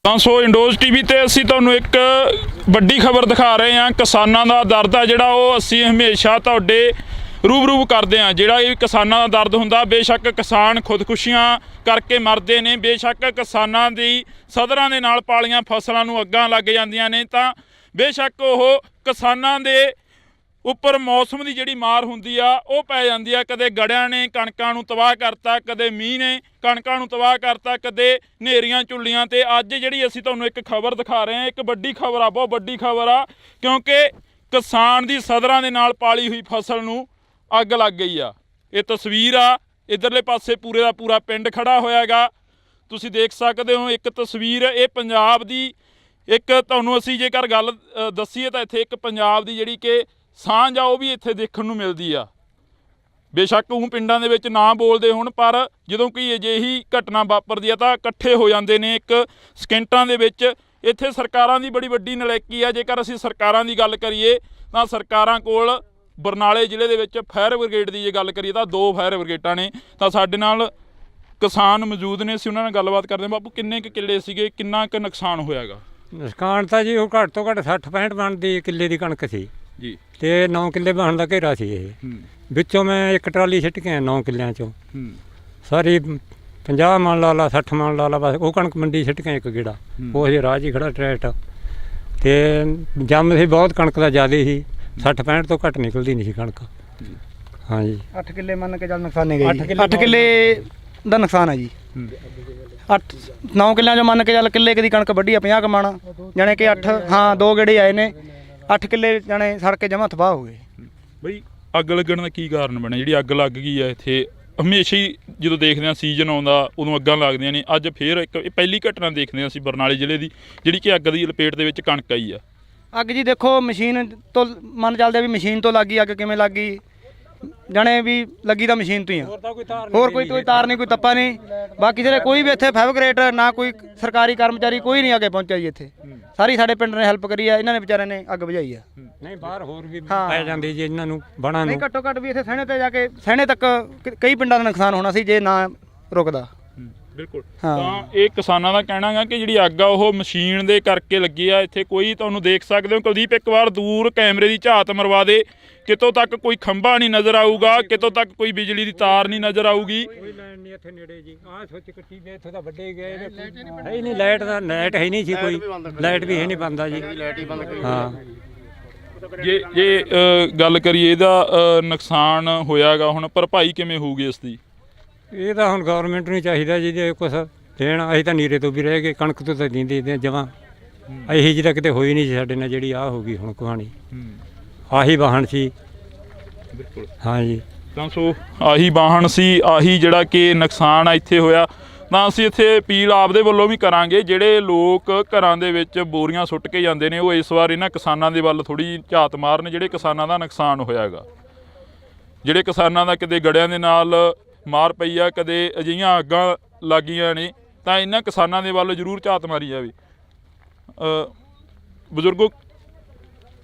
ਤਾਂ ਸੋ ਇੰਡੋਜ਼ ਟੀਵੀ ਤੇ ਅਸੀਂ ਤੁਹਾਨੂੰ ਇੱਕ ਵੱਡੀ ਖਬਰ ਦਿਖਾ ਰਹੇ ਹਾਂ। ਕਿਸਾਨਾਂ ਦਾ ਦਰਦ ਆ ਜਿਹੜਾ ਉਹ ਅਸੀਂ ਹਮੇਸ਼ਾ ਤੁਹਾਡੇ ਰੂਬਰੂ ਕਰਦੇ ਹਾਂ। ਜਿਹੜਾ ਇਹ ਕਿਸਾਨਾਂ ਦਾ ਦਰਦ ਹੁੰਦਾ, ਬੇਸ਼ੱਕ ਕਿਸਾਨ ਖੁਦਕੁਸ਼ੀਆਂ ਕਰਕੇ ਮਰਦੇ ਨੇ, ਬੇਸ਼ੱਕ ਕਿਸਾਨਾਂ ਦੀ ਸਦਰਾਂ ਦੇ ਨਾਲ ਪਾਲੀਆਂ ਫਸਲਾਂ ਨੂੰ ਅੱਗਾਂ ਲੱਗ ਜਾਂਦੀਆਂ ਨੇ, ਤਾਂ ਬੇਸ਼ੱਕ ਉਹ ਕਿਸਾਨਾਂ ਦੇ ਉੱਪਰ ਮੌਸਮ ਦੀ ਜਿਹੜੀ ਮਾਰ ਹੁੰਦੀ ਆ ਉਹ ਪੈ ਜਾਂਦੀ ਆ। ਕਦੇ ਗੜਿਆਂ ਨੇ ਕਣਕਾਂ ਨੂੰ ਤਬਾਹ ਕਰਤਾ, ਕਦੇ ਮੀਂਹ ਨੇ ਕਣਕਾਂ ਨੂੰ ਤਬਾਹ ਕਰਤਾ, ਕਦੇ ਹਨੇਰੀਆਂ ਝੁੱਲੀਆਂ। ਤੇ ਅੱਜ ਜਿਹੜੀ ਅਸੀਂ ਤੁਹਾਨੂੰ ਇੱਕ ਖਬਰ ਦਿਖਾ ਰਹੇ ਹਾਂ, ਇੱਕ ਵੱਡੀ ਖਬਰ ਆ, ਬਹੁਤ ਵੱਡੀ ਖਬਰ ਆ, ਕਿਉਂਕਿ ਕਿਸਾਨ ਦੀ ਸਦਰਾਂ ਦੇ ਨਾਲ ਪਾਲੀ ਹੋਈ ਫਸਲ ਨੂੰ ਅੱਗ ਲੱਗ ਗਈ ਆ। ਇਹ ਤਸਵੀਰ ਆ, ਇੱਧਰਲੇ ਪਾਸੇ ਪੂਰੇ ਦਾ ਪੂਰਾ ਪਿੰਡ ਖੜਾ ਹੋਇਆਗਾ, ਤੁਸੀਂ ਦੇਖ ਸਕਦੇ ਹੋ। ਇੱਕ ਤਸਵੀਰ ਇਹ ਪੰਜਾਬ ਦੀ, ਇੱਕ ਤੁਹਾਨੂੰ ਅਸੀਂ ਜੇਕਰ ਗੱਲ ਦੱਸੀਏ ਤਾਂ ਇੱਥੇ ਇੱਕ ਪੰਜਾਬ ਦੀ ਜਿਹੜੀ ਕਿ ਸਾਂਝ ਆ ਉਹ ਵੀ ਇੱਥੇ ਦੇਖਣ ਨੂੰ ਮਿਲਦੀ ਆ। ਬੇਸ਼ੱਕ ਉਹ ਪਿੰਡਾਂ ਦੇ ਵਿੱਚ ਨਾ ਬੋਲਦੇ ਹੋਣ, ਪਰ ਜਦੋਂ ਕੋਈ ਅਜਿਹੀ ਘਟਨਾ ਵਾਪਰਦੀ ਆ ਤਾਂ ਇਕੱਠੇ ਹੋ ਜਾਂਦੇ ਨੇ ਇੱਕ ਸਕਿੰਟਾਂ ਦੇ ਵਿੱਚ। ਇੱਥੇ ਸਰਕਾਰਾਂ ਦੀ ਬੜੀ ਵੱਡੀ ਨਲਾਇਕੀ ਆ। ਜੇਕਰ ਅਸੀਂ ਸਰਕਾਰਾਂ ਦੀ ਗੱਲ ਕਰੀਏ ਤਾਂ ਸਰਕਾਰਾਂ ਕੋਲ ਬਰਨਾਲੇ ਜ਼ਿਲ੍ਹੇ ਦੇ ਵਿੱਚ ਫਾਇਰ ਬ੍ਰਿਗੇਡ ਦੀ ਜੇ ਗੱਲ ਕਰੀਏ ਤਾਂ 2 ਫਾਇਰ ਬ੍ਰਿਗੇਡਾਂ ਨੇ। ਤਾਂ ਸਾਡੇ ਨਾਲ ਕਿਸਾਨ ਮੌਜੂਦ ਨੇ, ਅਸੀਂ ਉਹਨਾਂ ਨਾਲ ਗੱਲਬਾਤ ਕਰਦੇ ਹਾਂ। ਬਾਪੂ, ਕਿੰਨੇ ਕੁ ਕਿੱਲੇ ਸੀਗੇ, ਕਿੰਨਾ ਕੁ ਨੁਕਸਾਨ ਹੋਇਆਗਾ? ਨੁਕਸਾਨ ਤਾਂ ਜੀ ਉਹ ਘੱਟ ਤੋਂ ਘੱਟ 60-65 ਬਣਦੀ ਕਿੱਲੇ ਦੀ ਕਣਕ ਸੀ ਜੀ, ਤੇ 9 ਕਿੱਲੇ ਬਣ ਦਾ ਘੇਰਾ ਸੀ ਇਹ। ਵਿੱਚੋਂ ਮੈਂ ਇੱਕ ਟਰਾਲੀ ਸਿੱਟ ਕੇ 9 ਕਿੱਲਿਆਂ ਚੋਂ ਸਾਰੀ 50 ਮਣ ਲਾ ਲਾ 60 ਮਣ ਲਾ ਲਾ, ਬਸ ਉਹ ਕਣਕ ਮੰਡੀ ਸਿੱਟ ਕੇ ਇੱਕ ਗੇੜਾ। ਉਹ ਹਜੇ ਰਾਹ 'ਚ ਹੀ ਖੜਾ ਟਰੈਕਟ। ਤੇ ਜੰਮ ਸੀ ਬਹੁਤ, ਕਣਕ ਦਾ ਜ਼ਿਆਦਾ ਸੀ, 60-65 ਤੋਂ ਘੱਟ ਨਿਕਲਦੀ ਨਹੀਂ ਸੀ ਕਣਕ। ਹਾਂਜੀ 8 ਕਿੱਲੇ ਮੰਨ ਕੇ ਚੱਲ ਨੁਕਸਾਨੇ ਗਏ। 8 ਕਿੱਲੇ ਦਾ ਨੁਕਸਾਨ ਹੈ ਜੀ। 9 ਕਿੱਲਿਆਂ ਚੋਂ ਮੰਨ ਕੇ ਚੱਲ ਕਿੱਲੇ ਦੀ ਕਣਕ ਵੱਢੀ ਆ 50 ਕਮਾਣਾ, ਜਾਣੇ ਕਿ 8 ਹਾਂ 2 ਗੇੜੇ ਆਏ ਨੇ, 8 ਕਿੱਲੇ ਜਾਣੇ ਸੜ ਕੇ ਜਮਾ ਤਬਾਹ ਹੋ ਗਏ। ਬਈ ਅੱਗ ਲੱਗਣ ਦਾ ਕੀ ਕਾਰਨ ਬਣਿਆ? ਜਿਹੜੀ ਅੱਗ ਲੱਗ ਗਈ ਆ ਇੱਥੇ, ਹਮੇਸ਼ਾ ਹੀ ਜਦੋਂ ਦੇਖਦੇ ਹਾਂ ਸੀਜ਼ਨ ਆਉਂਦਾ ਉਦੋਂ ਅੱਗਾਂ ਲੱਗਦੀਆਂ ਨੇ। ਅੱਜ ਫੇਰ ਇੱਕ ਇਹ ਪਹਿਲੀ ਘਟਨਾ ਦੇਖਦੇ ਹਾਂ ਅਸੀਂ ਬਰਨਾਲੇ ਜ਼ਿਲ੍ਹੇ ਦੀ, ਜਿਹੜੀ ਕਿ ਅੱਗ ਦੀ ਲਪੇਟ ਦੇ ਵਿੱਚ ਕਣਕ ਆਈ ਆ। ਅੱਗ ਜੀ ਦੇਖੋ, ਮਸ਼ੀਨ ਤੋਂ ਮੰਨ ਚੱਲਦੇ ਵੀ ਮਸ਼ੀਨ ਤੋਂ ਲੱਗੀ ਅੱਗ। ਕਿਵੇਂ ਲੱਗੀ ਜਾਣੇ ਵੀ ਲੱਗੀ ਤਾਂ ਮਸ਼ੀਨ ਤੋਂ ਹੀ ਆ, ਹੋਰ ਕੋਈ ਤਾਰ ਨਹੀਂ, ਕੋਈ ਤੱਪਾ ਨਹੀਂ। ਬਾਕੀ ਜਿਹੜੇ ਕੋਈ ਵੀ ਇੱਥੇ ਫੈਬਰਿਕੇਟ ਨਾ ਕੋਈ ਸਰਕਾਰੀ ਕਰਮਚਾਰੀ ਕੋਈ ਨਹੀਂ ਅੱਗੇ ਪਹੁੰਚਿਆ ਜੀ। ਇੱਥੇ ਸਾਰੀ ਸਾਡੇ ਪਿੰਡ ਨੇ ਹੈਲਪ ਕਰੀ ਆ, ਇਹਨਾਂ ਨੇ ਵਿਚਾਰਿਆਂ ਨੇ ਅੱਗ ਬੁਝਾਈ ਆ। ਨਹੀਂ ਬਾਹਰ ਹੋਰ ਵੀ ਪੈ ਜਾਂਦੇ ਜੀ ਇਹਨਾਂ ਨੂੰ ਬਣਾ ਨਹੀਂ, ਘੱਟੋ ਘੱਟ ਵੀ ਇੱਥੇ ਸਹਿਣੇ ਤੇ ਜਾ ਕੇ ਸਹਿਣੇ ਤੱਕ ਕਈ ਪਿੰਡਾਂ ਦਾ ਨੁਕਸਾਨ ਹੋਣਾ ਸੀ ਜੇ ਨਾ ਰੁਕਦਾ। ਬਿਲਕੁਲ। ਤਾਂ ਇਹ ਕਿਸਾਨਾਂ ਦਾ ਕਹਿਣਾ ਹੈ ਕਿ ਜਿਹੜੀ ਅੱਗ ਆ ਉਹ ਮਸ਼ੀਨ ਦੇ ਕਰਕੇ ਲੱਗੀ ਆ। ਇੱਥੇ ਕੋਈ ਤੁਹਾਨੂੰ ਦੇਖ ਸਕਦੇ ਹੋ ਕੁਲਦੀਪ, ਇੱਕ ਵਾਰ ਦੂਰ ਕੈਮਰੇ ਦੀ ਝਾਤ ਮਰਵਾ ਦੇ, ਕਿਤੋਂ ਤੱਕ ਕੋਈ ਖੰਭਾ ਨਹੀਂ ਨਜ਼ਰ ਆਊਗਾ, ਕਿਤੋਂ ਤੱਕ ਕੋਈ ਬਿਜਲੀ ਦੀ ਤਾਰ ਨਹੀਂ ਨਜ਼ਰ ਆਊਗੀ। ਕੋਈ ਲਾਈਨ ਨਹੀਂ ਇੱਥੇ ਨੇੜੇ ਜੀ। ਆਹ ਸੋਚ ਕੱਟੀ ਦੇ ਇੱਥੋਂ ਤਾਂ ਵੱਡੇ ਗਏ ਹੈ ਹੀ ਨਹੀਂ। ਲਾਈਟ ਹੈ ਨਹੀਂ ਸੀ, ਕੋਈ ਲਾਈਟ ਵੀ ਹੈ ਨਹੀਂ ਬੰਦਾ ਜੀ। ਹਾਂ ਜੇ ਗੱਲ ਕਰੀਏ ਇਹਦਾ ਨੁਕਸਾਨ ਹੋਇਆਗਾ, ਹੁਣ ਭਰਪਾਈ ਕਿਵੇਂ ਹੋਊਗੀ ਇਸ ਦੀ? ਇਹ ਤਾਂ ਹੁਣ ਗਵਰਨਮੈਂਟ ਨੂੰ ਚਾਹੀਦਾ ਜੀ ਜੇ ਕੁਛ ਦੇਣ। ਅਸੀਂ ਤਾਂ ਨੀਰੇ ਤੋਂ ਵੀ ਰਹਿ ਗਏ, ਕਣਕ ਤੋਂ ਤਾਂ ਦਿੰਦੇ ਜਮਾਂ। ਇਹੀ ਜਿਹੀ ਤਾਂ ਕਿਤੇ ਹੋਈ ਨਹੀਂ ਸੀ ਸਾਡੇ ਨਾਲ ਜਿਹੜੀ ਆਹ ਹੋ ਗਈ ਹੁਣ ਕਹਾਣੀ। ਆਹੀ ਵਾਹਣ ਸੀ। ਬਿਲਕੁਲ। ਹਾਂਜੀ, ਤਾਂ ਸੋ ਆਹੀ ਵਾਹਣ ਸੀ, ਆਹੀ ਜਿਹੜਾ ਕਿ ਨੁਕਸਾਨ ਆ ਇੱਥੇ ਹੋਇਆ। ਤਾਂ ਅਸੀਂ ਇੱਥੇ ਅਪੀਲ ਆਪਦੇ ਵੱਲੋਂ ਵੀ ਕਰਾਂਗੇ, ਜਿਹੜੇ ਲੋਕ ਘਰਾਂ ਦੇ ਵਿੱਚ ਬੋਰੀਆਂ ਸੁੱਟ ਕੇ ਜਾਂਦੇ ਨੇ, ਉਹ ਇਸ ਵਾਰ ਇਹਨਾਂ ਕਿਸਾਨਾਂ ਦੇ ਵੱਲ ਥੋੜ੍ਹੀ ਝਾਤ ਮਾਰਨ, ਜਿਹੜੇ ਕਿਸਾਨਾਂ ਦਾ ਨੁਕਸਾਨ ਹੋਇਆਗਾ, ਜਿਹੜੇ ਕਿਸਾਨਾਂ ਦਾ ਕਿਤੇ ਗੜਿਆਂ ਦੇ ਨਾਲ ਮਾਰ ਪਈ ਆ, ਕਦੇ ਅਜਿਹੀਆਂ ਅੱਗਾਂ ਲੱਗੀਆਂ ਨੇ, ਤਾਂ ਇਹਨਾਂ ਕਿਸਾਨਾਂ ਦੇ ਵੱਲ ਜ਼ਰੂਰ ਝਾਤ ਮਾਰੀ ਜਾਵੇ। ਬਜ਼ੁਰਗੋ,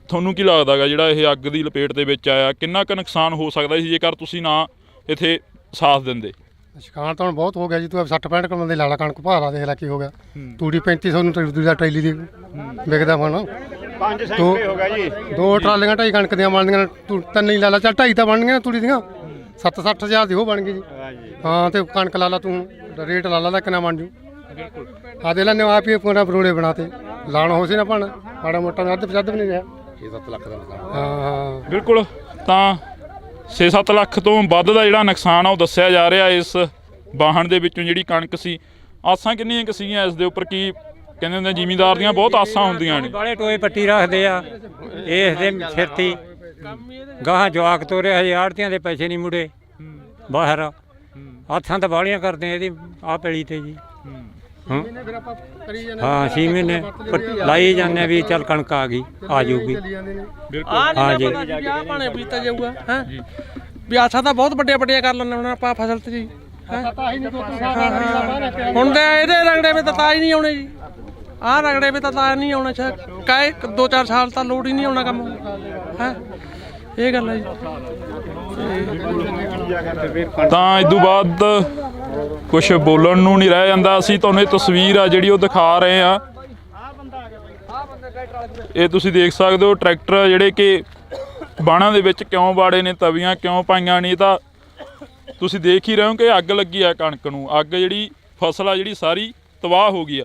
ਤੁਹਾਨੂੰ ਕੀ ਲੱਗਦਾ ਗਾ ਜਿਹੜਾ ਇਹ ਅੱਗ ਦੀ ਲਪੇਟ ਦੇ ਵਿੱਚ ਆਇਆ, ਕਿੰਨਾ ਕੁ ਨੁਕਸਾਨ ਹੋ ਸਕਦਾ ਸੀ ਜੇਕਰ ਤੁਸੀਂ ਨਾ ਇੱਥੇ ਸਾਥ ਦਿੰਦੇ? ਨੁਕਸਾਨ ਤਾਂ ਹੁਣ ਬਹੁਤ ਹੋ ਗਿਆ ਜੀ। ਤੂੰ 60-65 ਕਿਲੋ ਦੇ ਲਾਲਾ ਕਣਕ ਭਾਰਾ ਦੇਖ ਲੈ ਕੀ ਹੋ ਗਿਆ। ਤੂੜੀ 3500 ਨੂੰ ਦੂਜਾ ਟਰੈਲੀ ਦੀ ਵਿਕਦਾ ਹੁਣ 5 ਸੈਂਕੜੇ ਹੋ ਗਿਆ ਜੀ। 2 ਟਰਾਲੀਆਂ 2.5 ਕਣਕ ਦੀਆਂ ਬਣਦੀਆਂ, ਤੂੰ 3 ਹੀ ਲਾ ਲਾ, ਚੱਲ 2.5 ਤਾਂ ਬਣਨੀਆਂ ਤੂੜੀ ਦੀਆਂ। 60 ਹਜ਼ਾਰ ਦੀ ਉਹ ਬਣ ਗਈ ਜੀ। ਹਾਂ ਤੇ ਕਣਕ ਲਾ ਲਾ ਤੂੰ, ਰੇਟ ਲਾ ਲਾ ਕਿੰਨਾ ਬਣ ਜੂ। ਆ ਦੇ ਲੈਣੇ ਆਪ ਹੀ ਪੂਰਾ ਬਰੋੜੇ ਬਣਾਤੇ। ਲਾਣ ਹੋ ਸੀ ਨਾ ਭਣ ਮਾੜਾ ਮੋਟਾ ਅੱਧ ਵੀ ਨਹੀਂ ਰਿਹਾ। 6-7 ਲੱਖ ਦਾ ਨੁਕਸਾਨ। ਹਾਂ ਬਿਲਕੁਲ। ਤਾਂ 6-7 ਲੱਖ ਤੋਂ ਵੱਧ ਦਾ ਜਿਹੜਾ ਨੁਕਸਾਨ ਆ ਉਹ ਦੱਸਿਆ ਜਾ ਰਿਹਾ ਇਸ ਵਾਹਣ ਦੇ ਵਿੱਚੋਂ ਜਿਹੜੀ ਕਣਕ ਸੀ। ਆਸਾਂ ਕਿੰਨੀਆਂ ਕੁ ਸੀਗੀਆਂ ਇਸ ਦੇ ਉੱਪਰ? ਕੀ ਕਹਿੰਦੇ ਹੁੰਦੇ ਜ਼ਿਮੀਂਦਾਰ ਦੀਆਂ ਬਹੁਤ ਆਸਾਂ ਹੁੰਦੀਆਂ ਨੇ। ਬਾਲੇ ਟੋਏ ਪੱਟੀ ਰੱਖਦੇ ਆ ਇਸ ਦੇ ਸਿਰਤੀ। ਗਾਹਾਂ ਜਵਾਕ ਤੋਰਿਆ ਹਜੇ, ਆੜਤੀਆਂ ਦੇ ਪੈਸੇ ਨਹੀਂ ਮੁੜੇ ਬਾਹਰ। ਹੱਥਾਂ ਤਾਂ ਬਾਲੀਆਂ ਕਰਦੇ ਇਹਦੀ ਆਹ ਪੈਲੀ ਤੇ ਜੀ। ਹਾਂ 6 ਮਹੀਨੇ ਲਾਈ ਜਾਂਦੇ ਵੀ ਚੱਲ ਕਣਕ ਆ ਗਈ, ਆ ਜਾਊਗੀ। ਹਾਂ ਜੀ, ਆਹ ਭਾਣੇ ਬੀਤਾ ਜਾਊਗਾ ਹੈ ਵੀ। ਆਸਾਂ ਤਾਂ ਬਹੁਤ ਵੱਡੀਆਂ ਕਰ ਲੈਂਦੇ ਹੁਣ ਆਪਾਂ ਫਸਲ ਤੇ ਜੀ। ਹੁਣ ਤਾਂ ਇਹਦੇ ਰੰਗੜੇ ਵਿੱਚ ਤਾਂ ਹੀ ਨਹੀਂ ਆਉਣੇ ਜੀ। ਆਹ ਰਗੜੇ ਵੇ ਤਾਂ ਤਾਰ ਨਹੀਂ ਆਉਣਾ ਸ਼ਾਇਦ ਕਾਏ 2-4 ਸਾਲ ਤਾਂ ਲੋਡ ਹੀ ਨਹੀਂ ਆਉਣਾ ਕੰਮ ਹੈ ਇਹ ਗੱਲ ਹੈ ਜੀ ਤਾਂ ਇਦੋਂ ਬਾਅਦ ਕੁਝ ਬੋਲਣ ਨੂੰ ਨਹੀਂ ਰਹਿ ਜਾਂਦਾ। ਅਸੀਂ ਤੁਹਾਨੂੰ ਇਹ ਤਸਵੀਰ ਆ ਜਿਹੜੀ ਉਹ ਦਿਖਾ ਰਹੇ ਆ। ਇਹ ਤੁਸੀਂ ਦੇਖ ਸਕਦੇ ਹੋ ਟਰੈਕਟਰ ਜਿਹੜੇ ਕਿ ਬਾਣਾਂ ਦੇ ਵਿੱਚ ਕਿਉਂ ਬਾੜੇ ਨੇ, ਤਵੀਆਂ ਕਿਉਂ ਪਾਈਆਂ ਨੇ, ਤਾਂ ਤੁਸੀਂ ਦੇਖ ਹੀ ਰਹੇ ਹੋ ਕਿ ਅੱਗ ਲੱਗੀ ਆ ਕਣਕ ਨੂੰ। ਅੱਗ ਜਿਹੜੀ ਫਸਲ ਆ ਜਿਹੜੀ ਸਾਰੀ ਤਬਾਹ ਹੋ ਗਈ ਆ।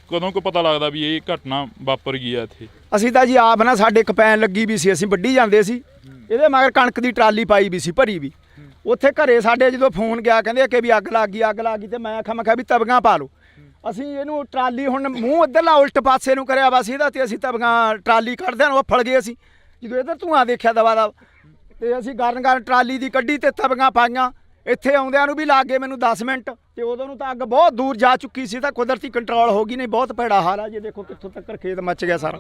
ਕਦੋਂ ਕੋ ਪਤਾ ਲੱਗਦਾ ਵੀ ਇਹ ਘਟਨਾ ਵਾਪਰ ਗਈ ਆ ਇੱਥੇ? ਅਸੀਂ ਤਾਂ ਜੀ ਆਪ ਨਾ ਸਾਡੇ ਕਪੈਨ ਲੱਗੀ ਵੀ ਸੀ, ਅਸੀਂ ਵੱਢੀ ਜਾਂਦੇ ਸੀ, ਇਹਦੇ ਮਗਰ ਕਣਕ ਦੀ ਟਰਾਲੀ ਪਾਈ ਵੀ ਸੀ ਭਰੀ ਵੀ। ਉੱਥੇ ਘਰੇ ਸਾਡੇ ਜਦੋਂ ਫੋਨ ਗਿਆ ਕਹਿੰਦੇ ਕਿ ਵੀ ਅੱਗ ਲੱਗ ਗਈ ਤੇ ਮੈਂ ਕਿਹਾ ਵੀ ਤਵੀਆਂ ਪਾ ਲਓ। ਅਸੀਂ ਇਹਨੂੰ ਟਰਾਲੀ ਹੁਣ ਮੂੰਹ ਇੱਧਰਲਾ ਉਲਟ ਪਾਸੇ ਨੂੰ ਕਰਿਆ ਵਾ ਸੀ ਇਹਦਾ, ਤੇ ਅਸੀਂ ਤਵੀਆਂ ਟਰਾਲੀ ਕੱਢਦਿਆਂ ਨੂੰ ਫੜ ਗਏ। ਅਸੀਂ ਜਦੋਂ ਇੱਧਰ ਧੂੰਆਂ ਦੇਖਿਆ ਦਵਾ ਦਾ ਤੇ ਅਸੀਂ ਗਰਨ ਟਰਾਲੀ ਦੀ ਕੱਢੀ ਤੇ ਤਵੀਆਂ ਪਾਈਆਂ। ਇੱਥੇ ਆਉਂਦਿਆਂ ਨੂੰ ਵੀ ਲੱਗ ਗਏ ਮੈਨੂੰ 10 ਮਿੰਟ, ਤੇ ਉਦੋਂ ਨੂੰ ਤਾਂ ਅੱਗ ਬਹੁਤ ਦੂਰ ਜਾ ਚੁੱਕੀ ਸੀ, ਤਾਂ ਕੁਦਰਤੀ ਕੰਟਰੋਲ ਹੋ ਗਈ। ਨਹੀਂ ਬਹੁਤ ਭੈੜਾ ਹਾਲ ਆ ਜੀ, ਦੇਖੋ ਕਿੱਥੋਂ ਤੱਕ ਖੇਤ ਮੱਚ ਗਿਆ ਸਾਰਾ।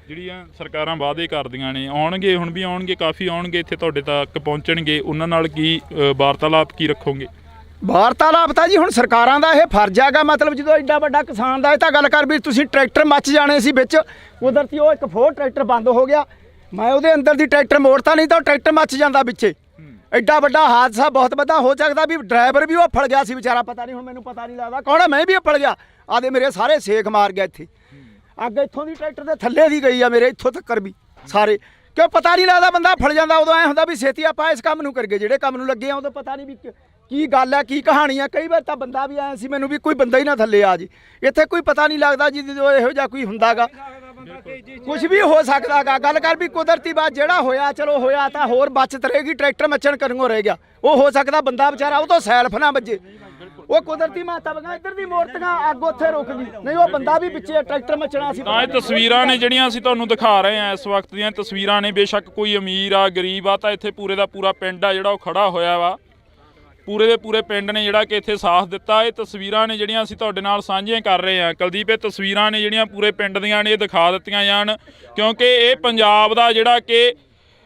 ਜਿਹੜੀਆਂ ਸਰਕਾਰਾਂ ਵਾਅਦੇ ਕਰਦੀਆਂ ਨੇ ਆਉਣਗੇ, ਹੁਣ ਵੀ ਆਉਣਗੇ, ਕਾਫੀ ਆਉਣਗੇ, ਇੱਥੇ ਤੁਹਾਡੇ ਤੱਕ ਪਹੁੰਚਣਗੇ, ਉਹਨਾਂ ਨਾਲ ਕੀ ਵਾਰਤਾਲਾਪ ਕੀ ਰੱਖੋਗੇ? ਵਾਰਤਾਲਾਪ ਤਾਂ ਜੀ ਹੁਣ ਸਰਕਾਰਾਂ ਦਾ ਇਹ ਫਰਜ਼ ਹੈਗਾ। ਮਤਲਬ ਜਦੋਂ ਐਡਾ ਵੱਡਾ ਕਿਸਾਨ ਦਾ ਇਹ ਤਾਂ ਗੱਲ ਕਰ ਵੀ ਤੁਸੀਂ ਟਰੈਕਟਰ ਮੱਚ ਜਾਣੇ ਸੀ ਵਿੱਚ, ਕੁਦਰਤੀ ਉਹ ਇੱਕ ਫੋਰ ਟਰੈਕਟਰ ਬੰਦ ਹੋ ਗਿਆ। ਮੈਂ ਉਹਦੇ ਅੰਦਰ ਦੀ ਟਰੈਕਟਰ ਮੋੜਤਾ, ਨਹੀਂ ਤਾਂ ਉਹ ਟਰੈਕਟਰ ਮੱਚ ਜਾਂਦਾ ਵਿੱਚੇ। ਐਡਾ ਵੱਡਾ ਹਾਦਸਾ ਬਹੁਤ ਵੱਡਾ ਹੋ ਸਕਦਾ ਵੀ ਡਰਾਈਵਰ ਵੀ ਉਹ ਫੜ ਗਿਆ ਸੀ ਵਿਚਾਰਾ, ਪਤਾ ਨਹੀਂ ਹੁਣ ਮੈਨੂੰ ਪਤਾ ਨਹੀਂ ਲੱਗਦਾ ਕੌਣ, ਮੈਂ ਵੀ ਫੜ ਗਿਆ। ਆਦੇ ਮੇਰੇ ਸਾਰੇ ਸੇਕ ਮਾਰ ਗਿਆ ਇੱਥੇ। ਅੱਗ ਇੱਥੋਂ ਦੀ ਟਰੈਕਟਰ ਦੇ ਥੱਲੇ ਦੀ ਗਈ ਆ ਮੇਰੇ ਇੱਥੋਂ ਤੱਕ ਵੀ ਸਾਰੇ, ਕਿਉਂ ਪਤਾ ਨਹੀਂ ਲੱਗਦਾ ਬੰਦਾ ਫੜ ਜਾਂਦਾ। ਉਦੋਂ ਐ ਹੁੰਦਾ ਵੀ ਛੇਤੀ ਆਪਾਂ ਇਸ ਕੰਮ ਨੂੰ ਕਰੀਏ, ਜਿਹੜੇ ਕੰਮ ਨੂੰ ਲੱਗੇ ਆ ਉਦੋਂ ਪਤਾ ਨਹੀਂ ਵੀ ਕੀ ਗੱਲ ਹੈ ਕੀ ਕਹਾਣੀ ਆ। ਕਈ ਵਾਰ ਤਾਂ ਬੰਦਾ ਵੀ ਆਇਆ ਸੀ ਮੈਨੂੰ ਵੀ ਕੋਈ ਬੰਦਾ ਹੀ ਨਾ ਥੱਲੇ ਆ ਜੀ, ਇੱਥੇ ਕੋਈ ਪਤਾ ਨਹੀਂ ਲੱਗਦਾ ਜੀ ਜਦੋਂ ਇਹੋ ਜਿਹਾ ਕੋਈ ਹੁੰਦਾਗਾ, ਕੁਝ ਵੀ ਹੋ ਸਕਦਾਗਾ। ਗੱਲ ਕਰ ਵੀ ਕੁਦਰਤੀ ਬਾਤ ਜਿਹੜਾ ਹੋਇਆ ਚਲੋ ਹੋਇਆ, ਤਾਂ ਹੋਰ ਬਚਤ ਰਹੇਗੀ। ਟਰੈਕਟਰ ਮੱਚਣ ਕਰਨੋਂ ਰਹਿ ਗਿਆ, ਉਹ ਹੋ ਸਕਦਾ ਬੰਦਾ ਵਿਚਾਰਾ ਉਹ ਤੋਂ ਸੈਲਫ ਨਾ ਵੱਜੇ, ਉਹ ਕੁਦਰਤੀ ਮਾਤਾ ਵਗਾ ਇੱਧਰ ਦੀ ਮੋੜਤੀਆਂ ਅੱਗ ਉੱਥੇ ਰੁਕ ਗਈ, ਨਹੀਂ ਉਹ ਬੰਦਾ ਵੀ ਪਿੱਛੇ ਟਰੈਕਟਰ ਮੱਚਣਾ ਸੀ। ਤਾਂ ਇਹ ਤਸਵੀਰਾਂ ਨੇ ਜਿਹੜੀਆਂ ਅਸੀਂ ਤੁਹਾਨੂੰ ਦਿਖਾ ਰਹੇ ਹਾਂ, ਇਸ ਵਕਤ ਦੀਆਂ ਤਸਵੀਰਾਂ ਨੇ। ਬੇਸ਼ੱਕ ਕੋਈ ਅਮੀਰ ਆ ਗਰੀਬ ਆ, ਤਾਂ ਇੱਥੇ ਪੂਰੇ ਦਾ ਪੂਰਾ ਪਿੰਡ ਆ ਜਿਹੜਾ ਉਹ ਖੜਾ ਹੋਇਆ ਵਾ। ਪੂਰੇ ਦੇ ਪੂਰੇ ਪਿੰਡ ਨੇ ਜਿਹੜਾ ਕਿ ਇੱਥੇ ਸਾਥ ਦਿੱਤਾ। ਇਹ ਤਸਵੀਰਾਂ ਨੇ ਜਿਹੜੀਆਂ ਅਸੀਂ ਤੁਹਾਡੇ ਨਾਲ ਸਾਂਝੀਆਂ ਕਰ ਰਹੇ ਹਾਂ। ਕੁਲਦੀਪ, ਇਹ ਤਸਵੀਰਾਂ ਨੇ ਜਿਹੜੀਆਂ ਪੂਰੇ ਪਿੰਡ ਦੀਆਂ ਨੇ, ਇਹ ਦਿਖਾ ਦਿੱਤੀਆਂ ਜਾਣ, ਕਿਉਂਕਿ ਇਹ ਪੰਜਾਬ ਦਾ ਜਿਹੜਾ ਕਿ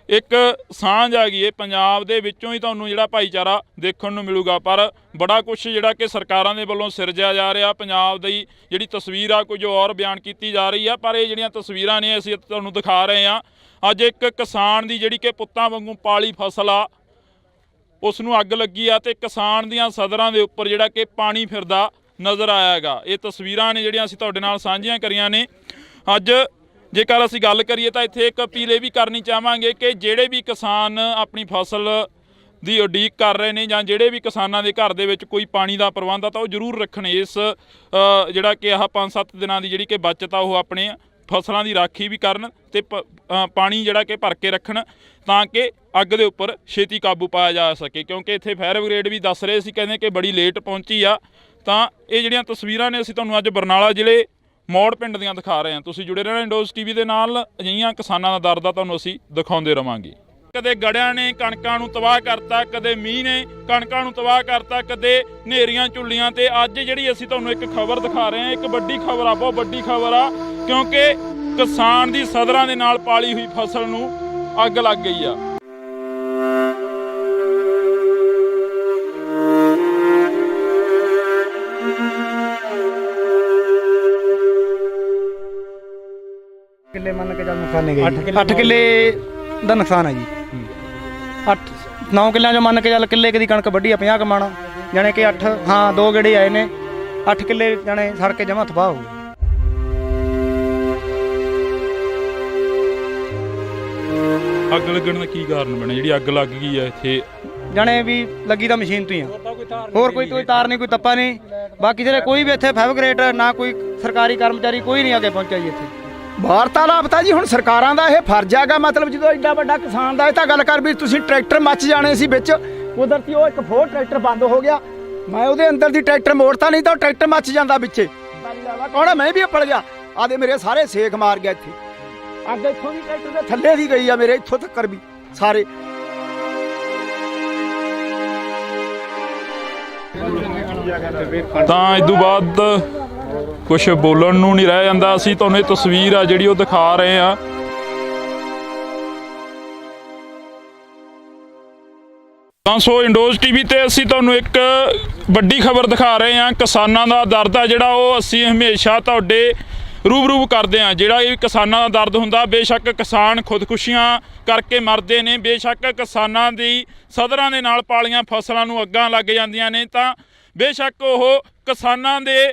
ਇੱਕ ਸਾਂਝ ਆ ਗਈ। ਇਹ ਪੰਜਾਬ ਦੇ ਵਿੱਚੋਂ ਹੀ ਤੁਹਾਨੂੰ ਜਿਹੜਾ ਭਾਈਚਾਰਾ ਦੇਖਣ ਨੂੰ ਮਿਲੂਗਾ, ਪਰ ਬੜਾ ਕੁਛ ਜਿਹੜਾ ਕਿ ਸਰਕਾਰਾਂ ਦੇ ਵੱਲੋਂ ਸਿਰਜਿਆ ਜਾ ਰਿਹਾ। ਪੰਜਾਬ ਦੀ ਜਿਹੜੀ ਤਸਵੀਰ ਆ ਕੁਝ ਹੋਰ ਬਿਆਨ ਕੀਤੀ ਜਾ ਰਹੀ ਆ, ਪਰ ਇਹ ਜਿਹੜੀਆਂ ਤਸਵੀਰਾਂ ਨੇ ਅਸੀਂ ਤੁਹਾਨੂੰ ਦਿਖਾ ਰਹੇ ਹਾਂ। ਅੱਜ ਇੱਕ ਕਿਸਾਨ ਦੀ ਜਿਹੜੀ ਕਿ ਪੁੱਤਾਂ ਵਾਂਗੂ ਪਾਲੀ ਫਸਲ ਆ, ਉਸ ਨੂੰ ਅੱਗ ਲੱਗੀ ਆ, ਤੇ ਕਿਸਾਨ ਦੀਆਂ ਸਦਰਾਂ ਦੇ ਉੱਪਰ ਜਿਹੜਾ ਕਿ ਪਾਣੀ ਫਿਰਦਾ ਨਜ਼ਰ ਆਇਆ ਹੈਗਾ। ਇਹ ਤਸਵੀਰਾਂ ਨੇ ਜਿਹੜੀਆਂ ਅਸੀਂ ਤੁਹਾਡੇ ਨਾਲ ਸਾਂਝੀਆਂ ਕਰੀਆਂ ਨੇ। ਅੱਜ ਜੇਕਰ ਅਸੀਂ ਗੱਲ ਕਰੀਏ ਤਾਂ ਇੱਥੇ ਇੱਕ ਅਪੀਲ ਇਹ ਵੀ ਕਰਨੀ ਚਾਹਾਂਗੇ ਕਿ ਜਿਹੜੇ ਵੀ ਕਿਸਾਨ ਆਪਣੀ ਫਸਲ ਦੀ ਉਡੀਕ ਕਰ ਰਹੇ ਨੇ, ਜਾਂ ਜਿਹੜੇ ਵੀ ਕਿਸਾਨਾਂ ਦੇ ਘਰ ਦੇ ਵਿੱਚ ਕੋਈ ਪਾਣੀ ਦਾ ਪ੍ਰਬੰਧ ਆ, ਤਾਂ ਉਹ ਜ਼ਰੂਰ ਰੱਖਣ। ਇਸ ਜਿਹੜਾ ਕਿ ਆਹ 5-7 ਦਿਨਾਂ ਦੀ ਜਿਹੜੀ ਕਿ ਬਚਤ ਆ, ਉਹ ਆਪਣੇ ਫਸਲਾਂ ਦੀ ਰਾਖੀ ਵੀ ਕਰਨ, ਤੇ ਪਾਣੀ ਜਿਹੜਾ ਕਿ ਭਰ ਕੇ ਰੱਖਣ, ਤਾਂ ਕਿ ਅੱਗ ਦੇ ਉੱਪਰ ਛੇਤੀ ਕਾਬੂ ਪਾਇਆ ਜਾ ਸਕੇ। ਕਿਉਂਕਿ ਇੱਥੇ ਫਾਇਰ ਬ੍ਰਿਗੇਡ ਵੀ ਦੱਸ ਰਹੇ ਸੀ, ਕਹਿੰਦੇ ਕਿ ਬੜੀ ਲੇਟ ਪਹੁੰਚੀ ਆ। ਤਾਂ ਇਹ ਜਿਹੜੀਆਂ ਤਸਵੀਰਾਂ ਨੇ ਅਸੀਂ ਤੁਹਾਨੂੰ ਅੱਜ ਬਰਨਾਲਾ ਜ਼ਿਲ੍ਹੇ ਮੌੜ ਪਿੰਡ ਦੀਆਂ ਦਿਖਾ ਰਹੇ ਹਾਂ। ਤੁਸੀਂ ਜੁੜੇ ਰਹਿਣਾ ਇੰਡੋਜ਼ ਟੀਵੀ ਦੇ ਨਾਲ। ਅਜਿਹੀਆਂ ਕਿਸਾਨਾਂ ਦਾ ਦਰਦ ਆ ਤੁਹਾਨੂੰ ਅਸੀਂ ਦਿਖਾਉਂਦੇ ਰਵਾਂਗੇ। ਕਦੇ ਗੜਿਆਂ ਨੇ ਕਣਕਾਂ ਨੂੰ ਤਬਾਹ ਕਰਤਾ, ਕਦੇ ਮੀਂਹ ਨੇ ਕਣਕਾਂ ਨੂੰ ਤਬਾਹ ਕਰਤਾ, ਕਦੇ ਹਨੇਰੀਆਂ ਝੁੱਲੀਆਂ। ਤੇ ਅੱਜ ਜਿਹੜੀ ਅਸੀਂ ਤੁਹਾਨੂੰ ਇੱਕ ਖਬਰ ਦਿਖਾ ਰਹੇ ਹਾਂ, ਇੱਕ ਵੱਡੀ ਖਬਰ ਆ, ਬਹੁਤ ਵੱਡੀ ਖਬਰ ਆ, ਕਿਉਂਕਿ ਕਿਸਾਨ ਦੀ ਸਦਰਾਂ ਦੇ ਨਾਲ ਪਾਲੀ ਹੋਈ ਫਸਲ ਨੂੰ ਅੱਗ ਲੱਗ ਗਈ ਆ। ਕਿੱਲੇ ਮੰਨ ਕੇ ਚੱਲ ਨੁਕਸਾਨ ਨਹੀਂ ਗਈ। 8 ਕਿੱਲੇ ਦਾ ਨੁਕਸਾਨ ਹੈ ਜੀ। 9 ਕਿੱਲਿਆਂ ਚੋਂ ਮੰਨ ਕੇ ਚੱਲ ਕਿੱਲੇ ਦੀ ਕਣਕ ਵੱਢੀ ਆ 50 ਕਮਾਣਾ, ਜਾਣੇ ਕਿ 8 ਹਾਂ 2 ਗੇੜੇ ਆਏ ਨੇ, 8 ਕਿੱਲੇ ਜਾਣੇ ਸੜ ਕੇ ਜਮਾ ਤਬਾਹ ਹੋ ਗਏ। ਅੱਗ ਲੱਗਣ ਦਾ ਕੀ ਕਾਰਨ ਬਣਿਆ? ਜਿਹੜੀ ਅੱਗ ਲੱਗ ਗਈ ਆ ਇੱਥੇ ਜਾਣੇ ਵੀ ਲੱਗੀ ਤਾਂ ਮਸ਼ੀਨ ਤੋਂ ਹੀ ਆ, ਹੋਰ ਕੋਈ ਤਾਰ ਨਹੀਂ, ਕੋਈ ਤੱਪਾ ਨਹੀਂ। ਬਾਕੀ ਜਿਹੜੇ ਕੋਈ ਵੀ ਇੱਥੇ ਫੈਬਰਿਕੇਟਰ ਨਾ ਕੋਈ ਸਰਕਾਰੀ ਕਰਮਚਾਰੀ ਕੋਈ ਨਹੀਂ ਆ ਕੇ ਪਹੁੰਚਿਆ ਜੀ ਇੱਥੇ। ਵਾਰਤਾਲਾਪ ਤਾਂ ਜੀ ਹੁਣ ਸਰਕਾਰਾਂ ਦਾ ਇਹ ਫਰਜ਼ ਹੈਗਾ। ਮਤਲਬ ਜਦੋਂ ਐਡਾ ਵੱਡਾ ਕਿਸਾਨ ਦਾ ਇਹ ਤਾਂ ਗੱਲ ਕਰ ਵੀ ਤੁਸੀਂ ਟਰੈਕਟਰ ਮੱਚ ਜਾਣੇ ਸੀ ਵਿੱਚ, ਕੁਦਰਤੀ ਉਹ ਇੱਕ ਫੋਰ ਟਰੈਕਟਰ ਬੰਦ ਹੋ ਗਿਆ। ਮੈਂ ਉਹਦੇ ਅੰਦਰ ਦੀ ਟਰੈਕਟਰ ਮੋੜਤਾ, ਨਹੀਂ ਤਾਂ ਉਹ ਟਰੈਕਟਰ ਮੱਚ ਜਾਂਦਾ ਵਿੱਚੇ। ਕੌਣ, ਮੈਂ ਵੀ ਫੜ ਗਿਆ। ਆਦੇ ਮੇਰੇ ਸਾਰੇ ਸੇਕ ਮਾਰ ਗਿਆ ਇੱਥੇ। ਅੱਗ ਇੱਥੋਂ ਦੀ ਟਰੈਕਟਰ ਦੇ ਥੱਲੇ ਦੀ ਗਈ ਆ ਮੇਰੇ ਇੱਥੋਂ ਤੱਕ ਵੀ ਸਾਰੇ। ਤਾਂ ਇਦੋਂ ਬਾਅਦ ਕੁਝ ਬੋਲਣ ਨੂੰ ਨਹੀਂ ਰਹਿ ਜਾਂਦਾ। ਅਸੀਂ ਤੁਹਾਨੂੰ ਇਹ ਤਸਵੀਰ ਆ ਜਿਹੜੀ ਉਹ ਦਿਖਾ ਰਹੇ ਹਾਂ। ਤਾਂ ਸੋ ਇੰਡੋਜ਼ ਟੀਵੀ ਤੇ ਅਸੀਂ ਤੁਹਾਨੂੰ ਇੱਕ ਵੱਡੀ ਖਬਰ ਦਿਖਾ ਰਹੇ ਹਾਂ। ਕਿਸਾਨਾਂ ਦਾ ਦਰਦ ਆ ਜਿਹੜਾ ਉਹ ਅਸੀਂ ਹਮੇਸ਼ਾ ਤੁਹਾਡੇ ਰੂਬਰੂ ਕਰਦੇ ਹਾਂ। ਜਿਹੜਾ ਇਹ ਕਿਸਾਨਾਂ ਦਾ ਦਰਦ ਹੁੰਦਾ, ਬੇਸ਼ੱਕ ਕਿਸਾਨ ਖੁਦਕੁਸ਼ੀਆਂ ਕਰਕੇ ਮਰਦੇ ਨੇ, ਬੇਸ਼ੱਕ ਕਿਸਾਨਾਂ ਦੀ ਸਦਰਾਂ ਦੇ ਨਾਲ ਪਾਲੀਆਂ ਫਸਲਾਂ ਨੂੰ ਅੱਗਾਂ ਲੱਗ ਜਾਂਦੀਆਂ ਨੇ, ਤਾਂ ਬੇਸ਼ੱਕ ਉਹ ਕਿਸਾਨਾਂ ਦੇ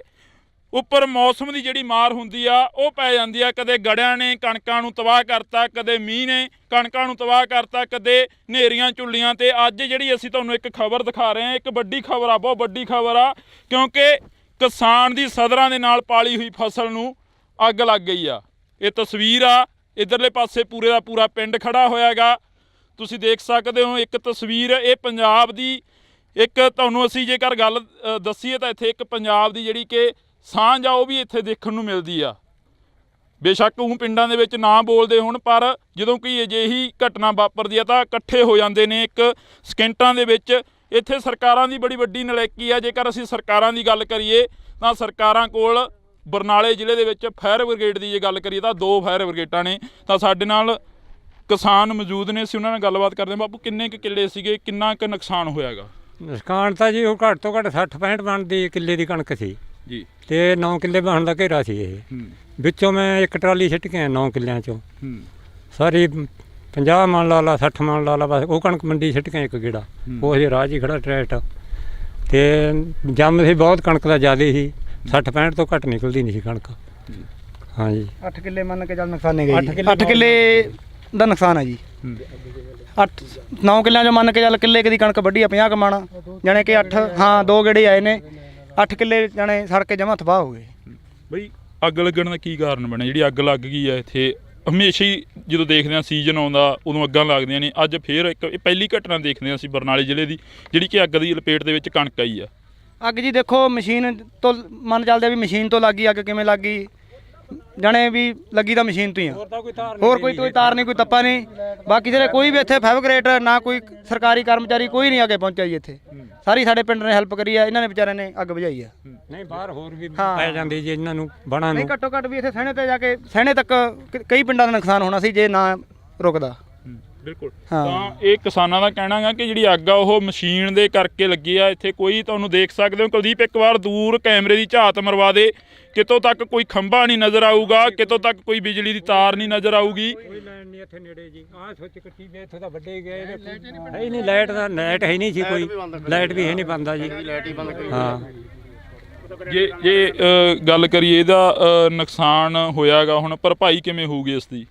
ਉੱਪਰ ਮੌਸਮ ਦੀ ਜਿਹੜੀ ਮਾਰ ਹੁੰਦੀ ਆ ਉਹ ਪੈ ਜਾਂਦੀ ਆ। ਕਦੇ ਗੜਿਆਂ ਨੇ ਕਣਕਾਂ ਨੂੰ ਤਬਾਹ ਕਰਤਾ, ਕਦੇ ਮੀਂਹ ਨੇ ਕਣਕਾਂ ਨੂੰ ਤਬਾਹ ਕਰਤਾ, ਕਦੇ ਹਨੇਰੀਆਂ ਝੁੱਲੀਆਂ। ਤੇ ਅੱਜ ਜਿਹੜੀ ਅਸੀਂ ਤੁਹਾਨੂੰ ਇੱਕ ਖਬਰ ਦਿਖਾ ਰਹੇ ਹਾਂ, ਇੱਕ ਵੱਡੀ ਖਬਰ ਆ, ਬਹੁਤ ਵੱਡੀ ਖਬਰ ਆ, ਕਿਉਂਕਿ ਕਿਸਾਨ ਦੀ ਸਦਰਾਂ ਦੇ ਨਾਲ ਪਾਲੀ ਹੋਈ ਫਸਲ ਨੂੰ ਅੱਗ ਲੱਗ ਗਈ ਆ। ਇਹ ਤਸਵੀਰ ਆ, ਇੱਧਰਲੇ ਪਾਸੇ ਪੂਰੇ ਦਾ ਪੂਰਾ ਪਿੰਡ ਖੜਾ ਹੋਇਆਗਾ, ਤੁਸੀਂ ਦੇਖ ਸਕਦੇ ਹੋ। ਇੱਕ ਤਸਵੀਰ ਇਹ ਪੰਜਾਬ ਦੀ, ਇੱਕ ਤੁਹਾਨੂੰ ਅਸੀਂ ਜੇਕਰ ਗੱਲ ਦੱਸੀਏ ਤਾਂ ਇੱਥੇ ਇੱਕ ਪੰਜਾਬ ਦੀ ਜਿਹੜੀ ਕਿ ਸਾਂਝ ਆ ਉਹ ਵੀ ਇੱਥੇ ਦੇਖਣ ਨੂੰ ਮਿਲਦੀ ਆ। ਬੇਸ਼ੱਕ ਉਹ ਪਿੰਡਾਂ ਦੇ ਵਿੱਚ ਨਾ ਬੋਲਦੇ ਹੋਣ, ਪਰ ਜਦੋਂ ਕੋਈ ਅਜਿਹੀ ਘਟਨਾ ਵਾਪਰਦੀ ਆ ਤਾਂ ਇਕੱਠੇ ਹੋ ਜਾਂਦੇ ਨੇ ਇੱਕ ਸਕਿੰਟਾਂ ਦੇ ਵਿੱਚ। ਇੱਥੇ ਸਰਕਾਰਾਂ ਦੀ ਬੜੀ ਵੱਡੀ ਨਲਾਇਕੀ ਆ। ਜੇਕਰ ਅਸੀਂ ਸਰਕਾਰਾਂ ਦੀ ਗੱਲ ਕਰੀਏ ਤਾਂ ਸਰਕਾਰਾਂ ਕੋਲ ਬਰਨਾਲੇ ਜ਼ਿਲ੍ਹੇ ਦੇ ਵਿੱਚ ਫਾਇਰ ਬ੍ਰਿਗੇਡ ਦੀ ਜੇ ਗੱਲ ਕਰੀਏ ਤਾਂ 2 ਫਾਇਰ ਬ੍ਰਿਗੇਡਾਂ ਨੇ। ਤਾਂ ਸਾਡੇ ਨਾਲ ਕਿਸਾਨ ਮੌਜੂਦ ਨੇ, ਅਸੀਂ ਉਹਨਾਂ ਨਾਲ ਗੱਲਬਾਤ ਕਰਦੇ ਹਾਂ। ਬਾਪੂ, ਕਿੰਨੇ ਕੁ ਕਿੱਲੇ ਸੀਗੇ, ਕਿੰਨਾ ਕੁ ਨੁਕਸਾਨ ਹੋਇਆਗਾ? ਨੁਕਸਾਨ ਤਾਂ ਜੀ ਉਹ ਘੱਟ ਤੋਂ ਘੱਟ 60-65 ਮਣ ਦੀ ਕਿੱਲੇ ਦੀ ਕਣਕ ਸੀ ਜੀ, ਤੇ 9 ਕਿੱਲੇ ਵਾਹਣ ਦਾ ਘੇਰਾ ਸੀ ਇਹ। ਵਿੱਚੋਂ ਮੈਂ ਇੱਕ ਟਰਾਲੀ ਸਿੱਟ ਕੇ ਆਇਆ 9 ਕਿੱਲਿਆਂ ਚੋਂ। ਸਾਰੀ 50 ਮਣ ਲਾ ਲਾ 60 ਮਣ ਲਾ ਲਾ, ਬਸ ਉਹ ਕਣਕ ਮੰਡੀ ਸਿੱਟ ਕੇ ਇੱਕ ਗੇੜਾ। ਉਹ ਹਜੇ ਰਾਹ 'ਚ ਹੀ ਖੜਾ ਟਰੈਕਟਰ। ਤੇ ਜੰਮ ਸੀ ਬਹੁਤ, ਕਣਕ ਦਾ ਜ਼ਿਆਦਾ ਸੀ, 60-65 ਤੋਂ ਘੱਟ ਨਿਕਲਦੀ ਨਹੀਂ ਸੀ ਕਣਕ। ਹਾਂਜੀ 8 ਕਿੱਲੇ ਮੰਨ ਕੇ ਚੱਲ ਨੁਕਸਾਨੇ ਗਏ। 8 ਕਿੱਲੇ ਦਾ ਨੁਕਸਾਨ ਹੈ ਜੀ। 9 ਕਿੱਲਿਆਂ ਚੋਂ ਮੰਨ ਕੇ ਚੱਲ ਕਿੱਲੇ ਦੀ ਕਣਕ ਵੱਢੀ ਆ 50 ਕੁ ਮਣ, ਜਾਣੇ ਕਿ 8 ਹਾਂ 2 ਗੇੜੇ ਆਏ ਨੇ। 8 ਕਿੱਲੇ ਜਾਣੇ ਸੜ ਕੇ ਜਮਾ ਤਬਾਹ ਹੋ ਗਏ। ਬਈ ਅੱਗ ਲੱਗਣ ਦਾ ਕੀ ਕਾਰਨ ਬਣਿਆ? ਜਿਹੜੀ ਅੱਗ ਲੱਗ ਗਈ ਆ ਇੱਥੇ, ਹਮੇਸ਼ਾ ਹੀ ਜਦੋਂ ਦੇਖਦੇ ਹਾਂ ਸੀਜ਼ਨ ਆਉਂਦਾ ਉਦੋਂ ਅੱਗਾਂ ਲੱਗਦੀਆਂ ਨੇ। ਅੱਜ ਫੇਰ ਇੱਕ ਇਹ ਪਹਿਲੀ ਘਟਨਾ ਦੇਖਦੇ ਹਾਂ ਅਸੀਂ ਬਰਨਾਲੇ ਜ਼ਿਲ੍ਹੇ ਦੀ, ਜਿਹੜੀ ਕਿ ਅੱਗ ਦੀ ਲਪੇਟ ਦੇ ਵਿੱਚ ਕਣਕ ਆਈ ਆ। ਅੱਗ ਜੀ ਦੇਖੋ, ਮਸ਼ੀਨ ਤੋਂ ਮੰਨ ਚੱਲਦੇ ਵੀ ਮਸ਼ੀਨ ਤੋਂ ਲੱਗੀ ਅੱਗ। ਕਿਵੇਂ ਲੱਗ ਗਈ ਜਾਣੇ ਵੀ ਲੱਗੀ ਤਾਂ ਮਸ਼ੀਨ ਤੋਂ ਹੀ ਆ, ਹੋਰ ਕੋਈ ਤਾਰ ਨਹੀਂ, ਕੋਈ ਤੱਪਾ ਨਹੀਂ। ਬਾਕੀ ਜਿਹੜੇ ਕੋਈ ਵੀ ਇੱਥੇ ਫੈਬਰਿਕੇਟ ਨਾ ਕੋਈ ਸਰਕਾਰੀ ਕਰਮਚਾਰੀ ਕੋਈ ਨਹੀਂ ਅੱਗੇ ਪਹੁੰਚਿਆ ਜੀ। ਇੱਥੇ ਸਾਰੀ ਸਾਡੇ ਪਿੰਡ ਨੇ ਹੈਲਪ ਕਰੀ ਆ, ਇਹਨਾਂ ਨੇ ਵਿਚਾਰਿਆਂ ਨੇ ਅੱਗ ਬੁਝਾਈ ਆ। ਨਹੀਂ ਬਾਹਰ ਹੋਰ ਵੀ ਪੈ ਜਾਂਦੀ ਜੀ ਇਹਨਾਂ ਨੂੰ ਬਣਾ ਨਹੀਂ ਨੂੰ। ਘੱਟੋ ਘੱਟ ਵੀ ਇੱਥੇ ਸਹਿਣੇ ਤੇ ਜਾ ਕੇ ਸਹਿਣੇ ਤੱਕ ਕਈ ਪਿੰਡਾਂ ਦਾ ਨੁਕਸਾਨ ਹੋਣਾ ਸੀ ਜੇ ਨਾ ਰੁਕਦਾ। ਬਿਲਕੁਲ। ਹਾਂ। ਤਾਂ ਇਹ ਕਿਸਾਨਾਂ ਦਾ ਕਹਿਣਾ ਗਾ ਕਿ ਜਿਹੜੀ ਅੱਗ ਆ ਉਹ ਮਸ਼ੀਨ ਦੇ ਕਰਕੇ ਲੱਗੀ ਆ। ਇੱਥੇ ਕੋਈ ਤੁਹਾਨੂੰ ਦੇਖ ਸਕਦੇ ਹੋ ਕੁਲਦੀਪ, ਇੱਕ ਵਾਰ ਦੂਰ ਕੈਮਰੇ ਦੀ ਝਾਤ ਮਰਵਾ ਦੇ, ਕਿਤੋਂ ਤੱਕ ਕੋਈ ਖੰਭਾ ਨਹੀਂ ਨਜ਼ਰ ਆਊਗਾ, ਕਿਤੋਂ ਤੱਕ ਕੋਈ ਬਿਜਲੀ ਦੀ ਤਾਰ ਨਹੀਂ ਨਜ਼ਰ ਆਊਗੀ। ਕੋਈ ਲਾਈਨ ਨਹੀਂ ਇੱਥੇ ਨੇੜੇ ਜੀ। ਆਹ ਸੋਚ ਕੱਟੀ ਵੇ ਇੱਥੋਂ ਤਾਂ ਵੱਡੇ ਗਏ ਹੈ ਹੀ ਨਹੀਂ। ਲਾਈਟ ਹੈ ਨਹੀਂ ਸੀ, ਕੋਈ ਲਾਈਟ ਵੀ ਹੈ ਨਹੀਂ ਬੰਦਾ ਜੀ। ਹਾਂ ਜੇ ਗੱਲ ਕਰੀਏ ਇਹਦਾ ਨੁਕਸਾਨ ਹੋਇਆਗਾ, ਹੁਣ ਭਰਪਾਈ ਕਿਵੇਂ ਹੋਊਗੀ ਇਸ ਦੀ?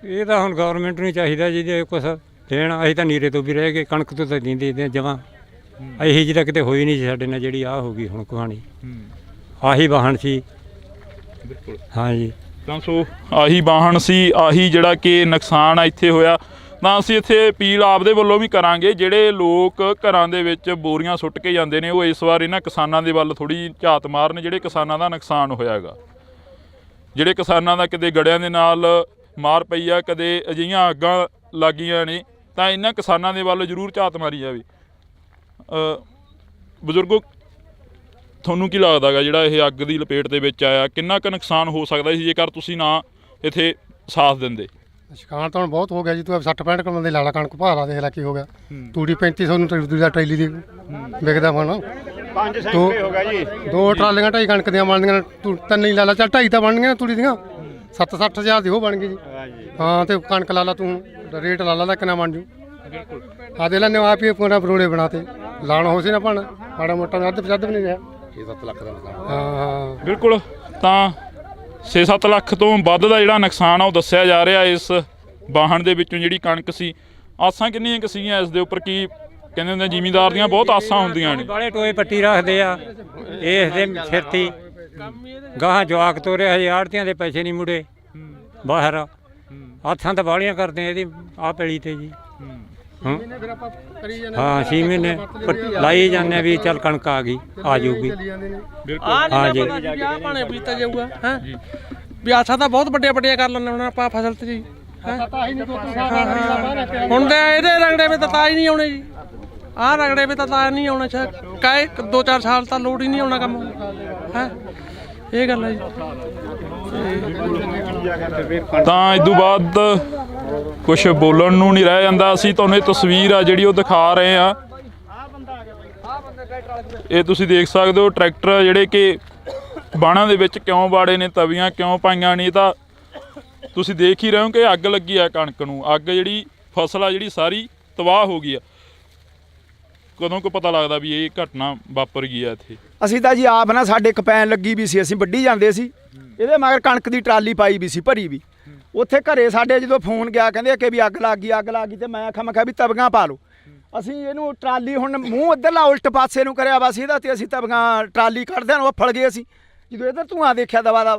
ਇਹ ਤਾਂ ਹੁਣ ਗਵਰਨਮੈਂਟ ਨੂੰ ਚਾਹੀਦਾ ਜੀ ਜੇ ਕੁਛ ਦੇਣ। ਅਸੀਂ ਤਾਂ ਨੀਰੇ ਤੋਂ ਵੀ ਰਹਿ ਗਏ, ਕਣਕ ਤੋਂ ਤਾਂ ਦਿੰਦੇ ਜਮਾਂ। ਇਹੀ ਜਿਹੀ ਤਾਂ ਕਿਤੇ ਹੋਈ ਨਹੀਂ ਸੀ ਸਾਡੇ ਨਾਲ ਜਿਹੜੀ ਆਹ ਹੋ ਗਈ ਹੁਣ ਕਹਾਣੀ। ਆਹੀ ਵਾਹਣ ਸੀ। ਬਿਲਕੁਲ। ਹਾਂਜੀ ਤਾਂ ਸੋ ਆਹੀ ਵਾਹਣ ਸੀ, ਆਹੀ ਜਿਹੜਾ ਕਿ ਨੁਕਸਾਨ ਆ ਇੱਥੇ ਹੋਇਆ। ਤਾਂ ਅਸੀਂ ਇੱਥੇ ਅਪੀਲ ਆਪਦੇ ਵੱਲੋਂ ਵੀ ਕਰਾਂਗੇ, ਜਿਹੜੇ ਲੋਕ ਘਰਾਂ ਦੇ ਵਿੱਚ ਬੋਰੀਆਂ ਸੁੱਟ ਕੇ ਜਾਂਦੇ ਨੇ ਉਹ ਇਸ ਵਾਰ ਇਹਨਾਂ ਕਿਸਾਨਾਂ ਦੇ ਵੱਲ ਥੋੜ੍ਹੀ ਝਾਤ ਮਾਰਨ, ਜਿਹੜੇ ਕਿਸਾਨਾਂ ਦਾ ਨੁਕਸਾਨ ਹੋਇਆਗਾ, ਜਿਹੜੇ ਕਿਸਾਨਾਂ ਦਾ ਕਿਤੇ ਗੜਿਆਂ ਦੇ ਨਾਲ ਮਾਰ ਪਈ ਆ, ਕਦੇ ਅਜਿਹੀਆਂ ਅੱਗਾਂ ਲੱਗੀਆਂ ਨੇ, ਤਾਂ ਇਹਨਾਂ ਕਿਸਾਨਾਂ ਦੇ ਵੱਲ ਜ਼ਰੂਰ ਝਾਤ ਮਾਰੀ ਜਾਵੇ। ਬਜ਼ੁਰਗੋ, ਤੁਹਾਨੂੰ ਕੀ ਲੱਗਦਾ ਗਾ ਜਿਹੜਾ ਇਹ ਅੱਗ ਦੀ ਲਪੇਟ ਦੇ ਵਿੱਚ ਆਇਆ, ਕਿੰਨਾ ਕੁ ਨੁਕਸਾਨ ਹੋ ਸਕਦਾ ਸੀ ਜੇਕਰ ਤੁਸੀਂ ਨਾ ਇੱਥੇ ਸਾਥ ਦਿੰਦੇ? ਨੁਕਸਾਨ ਤਾਂ ਹੁਣ ਬਹੁਤ ਹੋ ਗਿਆ ਜੀ। ਤੂੰ 60-65 ਕਿਲੋ ਦੇ ਲਾਲਾ ਕਣਕ ਭਾਰਾ ਦੇਖ ਲੈ ਕੀ ਹੋ ਗਿਆ। ਤੂੜੀ 3500 ਨੂੰ ਦੂਜਾ ਟਰੈਲੀ ਦੀ ਵਿਕਦਾ ਹੁਣ 5 ਸੈਂਕੜੇ ਹੋ ਗਿਆ ਜੀ। 2 ਟਰਾਲੀਆਂ 2.5 ਕਣਕ ਦੀਆਂ ਬਣਦੀਆਂ, ਤੂੰ 3 ਹੀ ਲਾ ਲਾ, ਚੱਲ 2.5 ਤਾਂ ਬਣਨੀਆਂ ਤੂੜੀ ਦੀਆਂ। 7-60 ਹਜ਼ਾਰ ਦੀ ਉਹ ਬਣ ਗਈ ਜੀ। ਹਾਂ ਤੇ ਕਣਕ ਲਾ ਲਾ, ਤੂੰ ਰੇਟ ਲਾ ਲਾ ਕਿੰਨਾ ਬਣ ਜੂ। ਆ ਦੇ ਲੈਣੇ ਆਪ ਹੀ ਪੂਰਾ ਬਰੋੜੇ ਬਣਾਤੇ। ਲਾਣ ਹੋ ਸੀ ਨਾ ਭਣ ਮਾੜਾ ਮੋਟਾ ਅੱਧ ਵੀ ਨਹੀਂ ਰਿਹਾ। 6-7 ਲੱਖ ਦਾ ਨੁਕਸਾਨ। ਹਾਂ ਬਿਲਕੁਲ। ਤਾਂ 6-7 ਲੱਖ ਤੋਂ ਵੱਧ ਦਾ ਜਿਹੜਾ ਨੁਕਸਾਨ ਆ ਉਹ ਦੱਸਿਆ ਜਾ ਰਿਹਾ ਇਸ ਵਾਹਣ ਦੇ ਵਿੱਚੋਂ ਜਿਹੜੀ ਕਣਕ ਸੀ। ਆਸਾਂ ਕਿੰਨੀਆਂ ਕੁ ਸੀਗੀਆਂ ਇਸ ਦੇ ਉੱਪਰ? ਕੀ ਕਹਿੰਦੇ ਹੁੰਦੇ ਜ਼ਿਮੀਂਦਾਰ ਦੀਆਂ ਬਹੁਤ ਆਸਾਂ ਹੁੰਦੀਆਂ ਨੇ। ਬਾਲੇ ਟੋਏ ਪੱਟੀ ਰੱਖਦੇ ਆ ਇਸ ਦੇ ਸਿਰ ਤੇ। ਗਾਹਾਂ ਜਵਾਕ ਤੋਰਿਆ ਹਜੇ, ਆੜਤੀਆਂ ਦੇ ਪੈਸੇ ਨਹੀਂ ਮੁੜੇ ਬਾਹਰ। ਹੱਥਾਂ ਤਾਂ ਬਾਲੀਆਂ ਕਰਦੇ ਇਹਦੀ ਆਹ ਪੈਲੀ ਤੇ ਜੀ। ਹਾਂ 6 ਮਹੀਨੇ ਲਾਈ ਜਾਂਦੇ ਵੀ ਚੱਲ ਕਣਕ ਆ ਗਈ, ਆ ਜਾਊਗੀ। ਹਾਂ ਜੀ ਆਹ ਭਾਣੇ ਬੀਤਾ ਜਾਊਗਾ ਹੈ ਵੀ। ਆਸਾਂ ਤਾਂ ਬਹੁਤ ਵੱਡੀਆਂ ਕਰ ਲੈਂਦੇ ਹੁਣ ਆਪਾਂ ਫਸਲ ਤੇ ਜੀ। ਹੁਣ ਤੇ ਇਹਦੇ ਰੰਗੜੇ ਵਿੱਚ ਤਾਂ ਹੀ ਨਹੀਂ ਆਉਣੇ ਜੀ। ਆਹ ਰੰਗੜੇ ਵਿੱਚ ਤਾਂ ਨਹੀਂ ਆਉਣਾ। ਕਾਏ 2-4 ਸਾਲ ਤਾਂ ਲੋੜ ਹੀ ਨਹੀਂ ਆਉਣਾ ਕੰਮ ਹੈ। ਇਹ ਗੱਲ ਹੈ ਜੀ। ਤਾਂ ਇਸ ਤੋਂ ਬਾਅਦ ਕੁਝ ਬੋਲਣ ਨੂੰ ਨਹੀਂ ਰਹਿ ਜਾਂਦਾ। ਅਸੀਂ ਤੁਹਾਨੂੰ ਇਹ ਤਸਵੀਰ ਆ ਜਿਹੜੀ ਉਹ ਦਿਖਾ ਰਹੇ ਆ। ਇਹ ਤੁਸੀਂ ਦੇਖ ਸਕਦੇ ਹੋ ਟਰੈਕਟਰ ਜਿਹੜੇ ਕਿ ਬਾਣਾਂ ਦੇ ਵਿੱਚ ਕਿਉਂ ਬਾੜੇ ਨੇ, ਤਵੀਆਂ ਕਿਉਂ ਪਾਈਆਂ ਨੇ, ਤਾਂ ਤੁਸੀਂ ਦੇਖ ਹੀ ਰਹੇ ਹੋ ਕਿ ਅੱਗ ਲੱਗੀ ਆ ਕਣਕ ਨੂੰ। ਅੱਗ ਜਿਹੜੀ ਫਸਲ ਆ ਜਿਹੜੀ ਸਾਰੀ ਤਬਾਹ ਹੋ ਗਈ ਆ। ਕਦੋਂ ਕੋ ਪਤਾ ਲੱਗਦਾ ਵੀ ਇਹ ਘਟਨਾ ਵਾਪਰ ਗਈ ਆ ਇੱਥੇ? ਅਸੀਂ ਤਾਂ ਜੀ ਆਪ ਨਾ ਸਾਡੇ ਕਪੈਨ ਲੱਗੀ ਵੀ ਸੀ, ਅਸੀਂ ਵੱਢੀ ਜਾਂਦੇ ਸੀ, ਇਹਦੇ ਮਗਰ ਕਣਕ ਦੀ ਟਰਾਲੀ ਪਾਈ ਵੀ ਸੀ ਭਰੀ ਵੀ। ਉੱਥੇ ਘਰੇ ਸਾਡੇ ਜਦੋਂ ਫੋਨ ਗਿਆ ਕਹਿੰਦੇ ਕਿ ਵੀ ਅੱਗ ਲੱਗ ਗਈ ਤੇ ਮੈਂ ਆਖਿਆ ਵੀ ਤਵੀਆਂ ਪਾ ਲਓ। ਅਸੀਂ ਇਹਨੂੰ ਟਰਾਲੀ ਹੁਣ ਮੂੰਹ ਇੱਧਰਲਾ ਉਲਟ ਪਾਸੇ ਨੂੰ ਕਰਿਆ ਵਾ ਸੀ ਇਹਦਾ, ਤੇ ਅਸੀਂ ਤਵੀਆਂ ਟਰਾਲੀ ਕੱਢਦੇ ਨੂੰ ਫੜ ਗਏ। ਅਸੀਂ ਜਦੋਂ ਇੱਧਰ ਧੂੰਆਂ ਦੇਖਿਆ ਦਵਾ ਦਾ,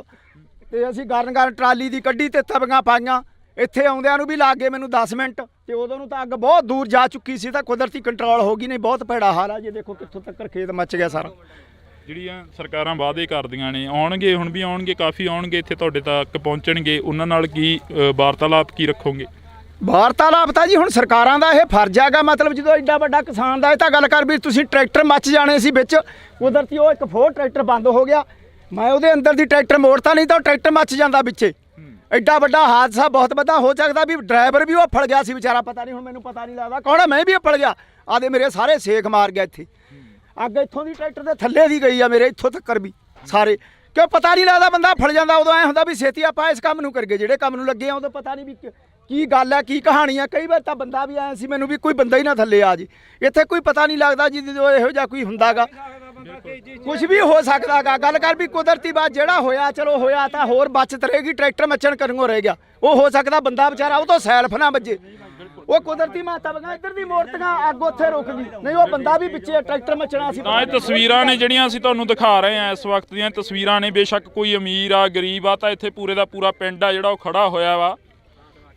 ਤੇ ਅਸੀਂ ਗਰਨ ਟਰਾਲੀ ਦੀ ਕੱਢੀ ਤੇ ਤਵੀਆਂ ਪਾਈਆਂ। ਇੱਥੇ ਆਉਂਦਿਆਂ ਨੂੰ ਵੀ ਲੱਗ ਗਏ ਮੈਨੂੰ 10 ਮਿੰਟ, ਤੇ ਉਦੋਂ ਨੂੰ ਤਾਂ ਅੱਗ ਬਹੁਤ ਦੂਰ ਜਾ ਚੁੱਕੀ ਸੀ, ਤਾਂ ਕੁਦਰਤੀ ਕੰਟਰੋਲ ਹੋ ਗਈ। ਨਹੀਂ ਬਹੁਤ ਭੈੜਾ ਹਾਲ ਆ ਜੀ, ਦੇਖੋ ਕਿੱਥੋਂ ਤੱਕ ਖੇਤ ਮੱਚ ਗਿਆ ਸਾਰਾ। ਜਿਹੜੀਆਂ ਸਰਕਾਰਾਂ ਵਾਅਦੇ ਕਰਦੀਆਂ ਨੇ, ਆਉਣਗੇ ਹੁਣ ਵੀ ਆਉਣਗੇ, ਕਾਫੀ ਆਉਣਗੇ ਇੱਥੇ ਤੁਹਾਡੇ ਤੱਕ ਪਹੁੰਚਣਗੇ, ਉਹਨਾਂ ਨਾਲ ਕੀ ਵਾਰਤਾਲਾਪ ਕੀ ਰੱਖੋਗੇ? ਵਾਰਤਾਲਾਪ ਤਾਂ ਜੀ ਹੁਣ ਸਰਕਾਰਾਂ ਦਾ ਇਹ ਫਰਜ਼ ਹੈਗਾ। ਮਤਲਬ ਜਦੋਂ ਐਡਾ ਵੱਡਾ ਕਿਸਾਨ ਦਾ ਇਹ ਤਾਂ ਗੱਲ ਕਰ ਵੀ ਤੁਸੀਂ ਟਰੈਕਟਰ ਮੱਚ ਜਾਣੇ ਸੀ ਵਿੱਚ, ਕੁਦਰਤੀ ਉਹ ਇੱਕ ਫੋਰ ਟਰੈਕਟਰ ਬੰਦ ਹੋ ਗਿਆ। ਮੈਂ ਉਹਦੇ ਅੰਦਰ ਦੀ ਟਰੈਕਟਰ ਮੋੜਤਾ, ਨਹੀਂ ਤਾਂ ਉਹ ਟਰੈਕਟਰ ਮੱਚ ਜਾਂਦਾ ਵਿੱਚੇ। ਐਡਾ ਵੱਡਾ ਹਾਦਸਾ ਬਹੁਤ ਵੱਡਾ ਹੋ ਸਕਦਾ ਵੀ ਡਰਾਈਵਰ ਵੀ ਉਹ ਫੜ ਗਿਆ ਸੀ ਵਿਚਾਰਾ, ਪਤਾ ਨਹੀਂ ਹੁਣ ਮੈਨੂੰ ਪਤਾ ਨਹੀਂ ਲੱਗਦਾ ਕੌਣ ਆ, ਮੈਂ ਵੀ ਫੜ ਗਿਆ। ਆਦੇ ਮੇਰੇ ਸਾਰੇ ਸੇਖ ਮਾਰ ਗਿਆ ਇੱਥੇ। ਅੱਗ ਇੱਥੋਂ ਦੀ ਟਰੈਕਟਰ ਦੇ ਥੱਲੇ ਦੀ ਗਈ ਆ ਮੇਰੇ ਇੱਥੋਂ ਤੱਕ ਵੀ ਸਾਰੇ, ਕਿਉਂ ਪਤਾ ਨਹੀਂ ਲੱਗਦਾ ਬੰਦਾ ਫੜ ਜਾਂਦਾ। ਉਦੋਂ ਐ ਹੁੰਦਾ ਵੀ ਛੇਤੀ ਆਪਾਂ ਇਸ ਕੰਮ ਨੂੰ ਕਰਗੇ, ਜਿਹੜੇ ਕੰਮ ਨੂੰ ਲੱਗੇ ਆ ਉਦੋਂ ਪਤਾ ਨਹੀਂ ਵੀ ਕੀ ਗੱਲ ਹੈ ਕੀ ਕਹਾਣੀ ਆ। ਕਈ ਵਾਰ ਤਾਂ ਬੰਦਾ ਵੀ ਆਇਆ ਸੀ ਮੈਨੂੰ ਵੀ ਕੋਈ ਬੰਦਾ ਹੀ ਨਾ ਥੱਲੇ ਆ ਜੀ, ਇੱਥੇ ਕੋਈ ਪਤਾ ਨਹੀਂ ਲੱਗਦਾ ਜੀ ਜਦੋਂ ਇਹੋ ਜਿਹਾ ਕੋਈ ਹੁੰਦਾਗਾ। ਕੁਝ ਵੀ ਹੋ ਸਕਦਾਗਾ। ਗੱਲ ਕਰ ਵੀ ਕੁਦਰਤੀ ਬਾਤ ਜਿਹੜਾ ਹੋਇਆ ਚਲੋ ਹੋਇਆ, ਤਾਂ ਹੋਰ ਬਚਤ ਰਹੇਗੀ। ਟਰੈਕਟਰ ਮੱਚਣ ਕਰਨੋਂ ਰਹਿ ਗਿਆ, ਉਹ ਹੋ ਸਕਦਾ ਬੰਦਾ ਵਿਚਾਰਾ ਉਹ ਤੋਂ ਸੈਲਫ ਨਾ ਵੱਜੇ। ਉਹ ਕੁਦਰਤੀ ਮਾਤਾ ਵਗਾ ਇੱਧਰ ਦੀ ਮੋਰਤੀਆਂ ਅੱਗ ਉੱਥੇ ਰੁਕ ਗਈ, ਨਹੀਂ ਉਹ ਬੰਦਾ ਵੀ ਪਿੱਛੇ ਟਰੈਕਟਰ ਮੱਚਣਾ ਸੀ। ਤਾਂ ਇਹ ਤਸਵੀਰਾਂ ਨੇ ਜਿਹੜੀਆਂ ਅਸੀਂ ਤੁਹਾਨੂੰ ਦਿਖਾ ਰਹੇ ਹਾਂ, ਇਸ ਵਕਤ ਦੀਆਂ ਤਸਵੀਰਾਂ ਨੇ। ਬੇਸ਼ੱਕ ਕੋਈ ਅਮੀਰ ਆ ਗਰੀਬ ਆ, ਤਾਂ ਇੱਥੇ ਪੂਰੇ ਦਾ ਪੂਰਾ ਪਿੰਡ ਆ ਜਿਹੜਾ ਉਹ ਖੜਾ ਹੋਇਆ ਵਾ।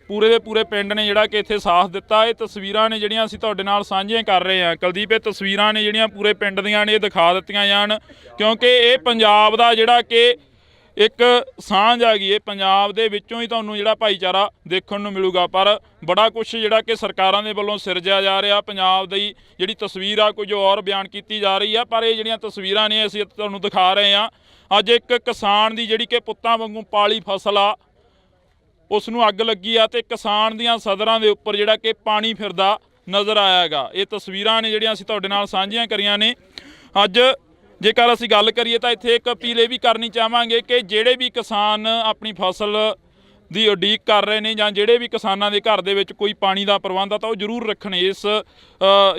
ਪੂਰੇ ਦੇ ਪੂਰੇ ਪਿੰਡ ਨੇ ਜਿਹੜਾ ਕਿ ਇੱਥੇ ਸਾਥ ਦਿੱਤਾ। ਇਹ ਤਸਵੀਰਾਂ ਨੇ ਜਿਹੜੀਆਂ ਅਸੀਂ ਤੁਹਾਡੇ ਨਾਲ ਸਾਂਝੀਆਂ ਕਰ ਰਹੇ ਹਾਂ। ਕੁਲਦੀਪ, ਇਹ ਤਸਵੀਰਾਂ ਨੇ ਜਿਹੜੀਆਂ ਪੂਰੇ ਪਿੰਡ ਦੀਆਂ ਨੇ, ਇਹ ਦਿਖਾ ਦਿੱਤੀਆਂ ਜਾਣ, ਕਿਉਂਕਿ ਇਹ ਪੰਜਾਬ ਦਾ ਜਿਹੜਾ ਕਿ ਇੱਕ ਸਾਂਝ ਆ ਗਈ। ਇਹ ਪੰਜਾਬ ਦੇ ਵਿੱਚੋਂ ਹੀ ਤੁਹਾਨੂੰ ਜਿਹੜਾ ਭਾਈਚਾਰਾ ਦੇਖਣ ਨੂੰ ਮਿਲੂਗਾ, ਪਰ ਬੜਾ ਕੁਝ ਜਿਹੜਾ ਕਿ ਸਰਕਾਰਾਂ ਦੇ ਵੱਲੋਂ ਸਿਰਜਿਆ ਜਾ ਰਿਹਾ। ਪੰਜਾਬ ਦੀ ਜਿਹੜੀ ਤਸਵੀਰ ਆ ਕੁਝ ਹੋਰ ਬਿਆਨ ਕੀਤੀ ਜਾ ਰਹੀ ਆ, ਪਰ ਇਹ ਜਿਹੜੀਆਂ ਤਸਵੀਰਾਂ ਨੇ ਅਸੀਂ ਤੁਹਾਨੂੰ ਦਿਖਾ ਰਹੇ ਹਾਂ। ਅੱਜ ਇੱਕ ਕਿਸਾਨ ਦੀ ਜਿਹੜੀ ਕਿ ਪੁੱਤਾਂ ਵਾਂਗੂ ਪਾਲੀ ਫਸਲ ਆ, ਉਸ ਨੂੰ ਅੱਗ ਲੱਗੀ ਆ, ਤੇ ਕਿਸਾਨ ਦੀਆਂ ਸਦਰਾਂ ਦੇ ਉੱਪਰ ਜਿਹੜਾ ਕਿ ਪਾਣੀ ਫਿਰਦਾ ਨਜ਼ਰ ਆਇਆ ਹੈਗਾ। ਇਹ ਤਸਵੀਰਾਂ ਨੇ ਜਿਹੜੀਆਂ ਅਸੀਂ ਤੁਹਾਡੇ ਨਾਲ ਸਾਂਝੀਆਂ ਕਰੀਆਂ ਨੇ। ਅੱਜ ਜੇਕਰ ਅਸੀਂ ਗੱਲ ਕਰੀਏ ਤਾਂ ਇੱਥੇ ਇੱਕ ਅਪੀਲ ਇਹ ਵੀ ਕਰਨੀ ਚਾਹਾਂਗੇ ਕਿ ਜਿਹੜੇ ਵੀ ਕਿਸਾਨ ਆਪਣੀ ਫਸਲ ਦੀ ਉਡੀਕ ਕਰ ਰਹੇ ਨੇ, ਜਾਂ ਜਿਹੜੇ ਵੀ ਕਿਸਾਨਾਂ ਦੇ ਘਰ ਦੇ ਵਿੱਚ ਕੋਈ ਪਾਣੀ ਦਾ ਪ੍ਰਬੰਧ ਆ, ਤਾਂ ਉਹ ਜ਼ਰੂਰ ਰੱਖਣ। ਇਸ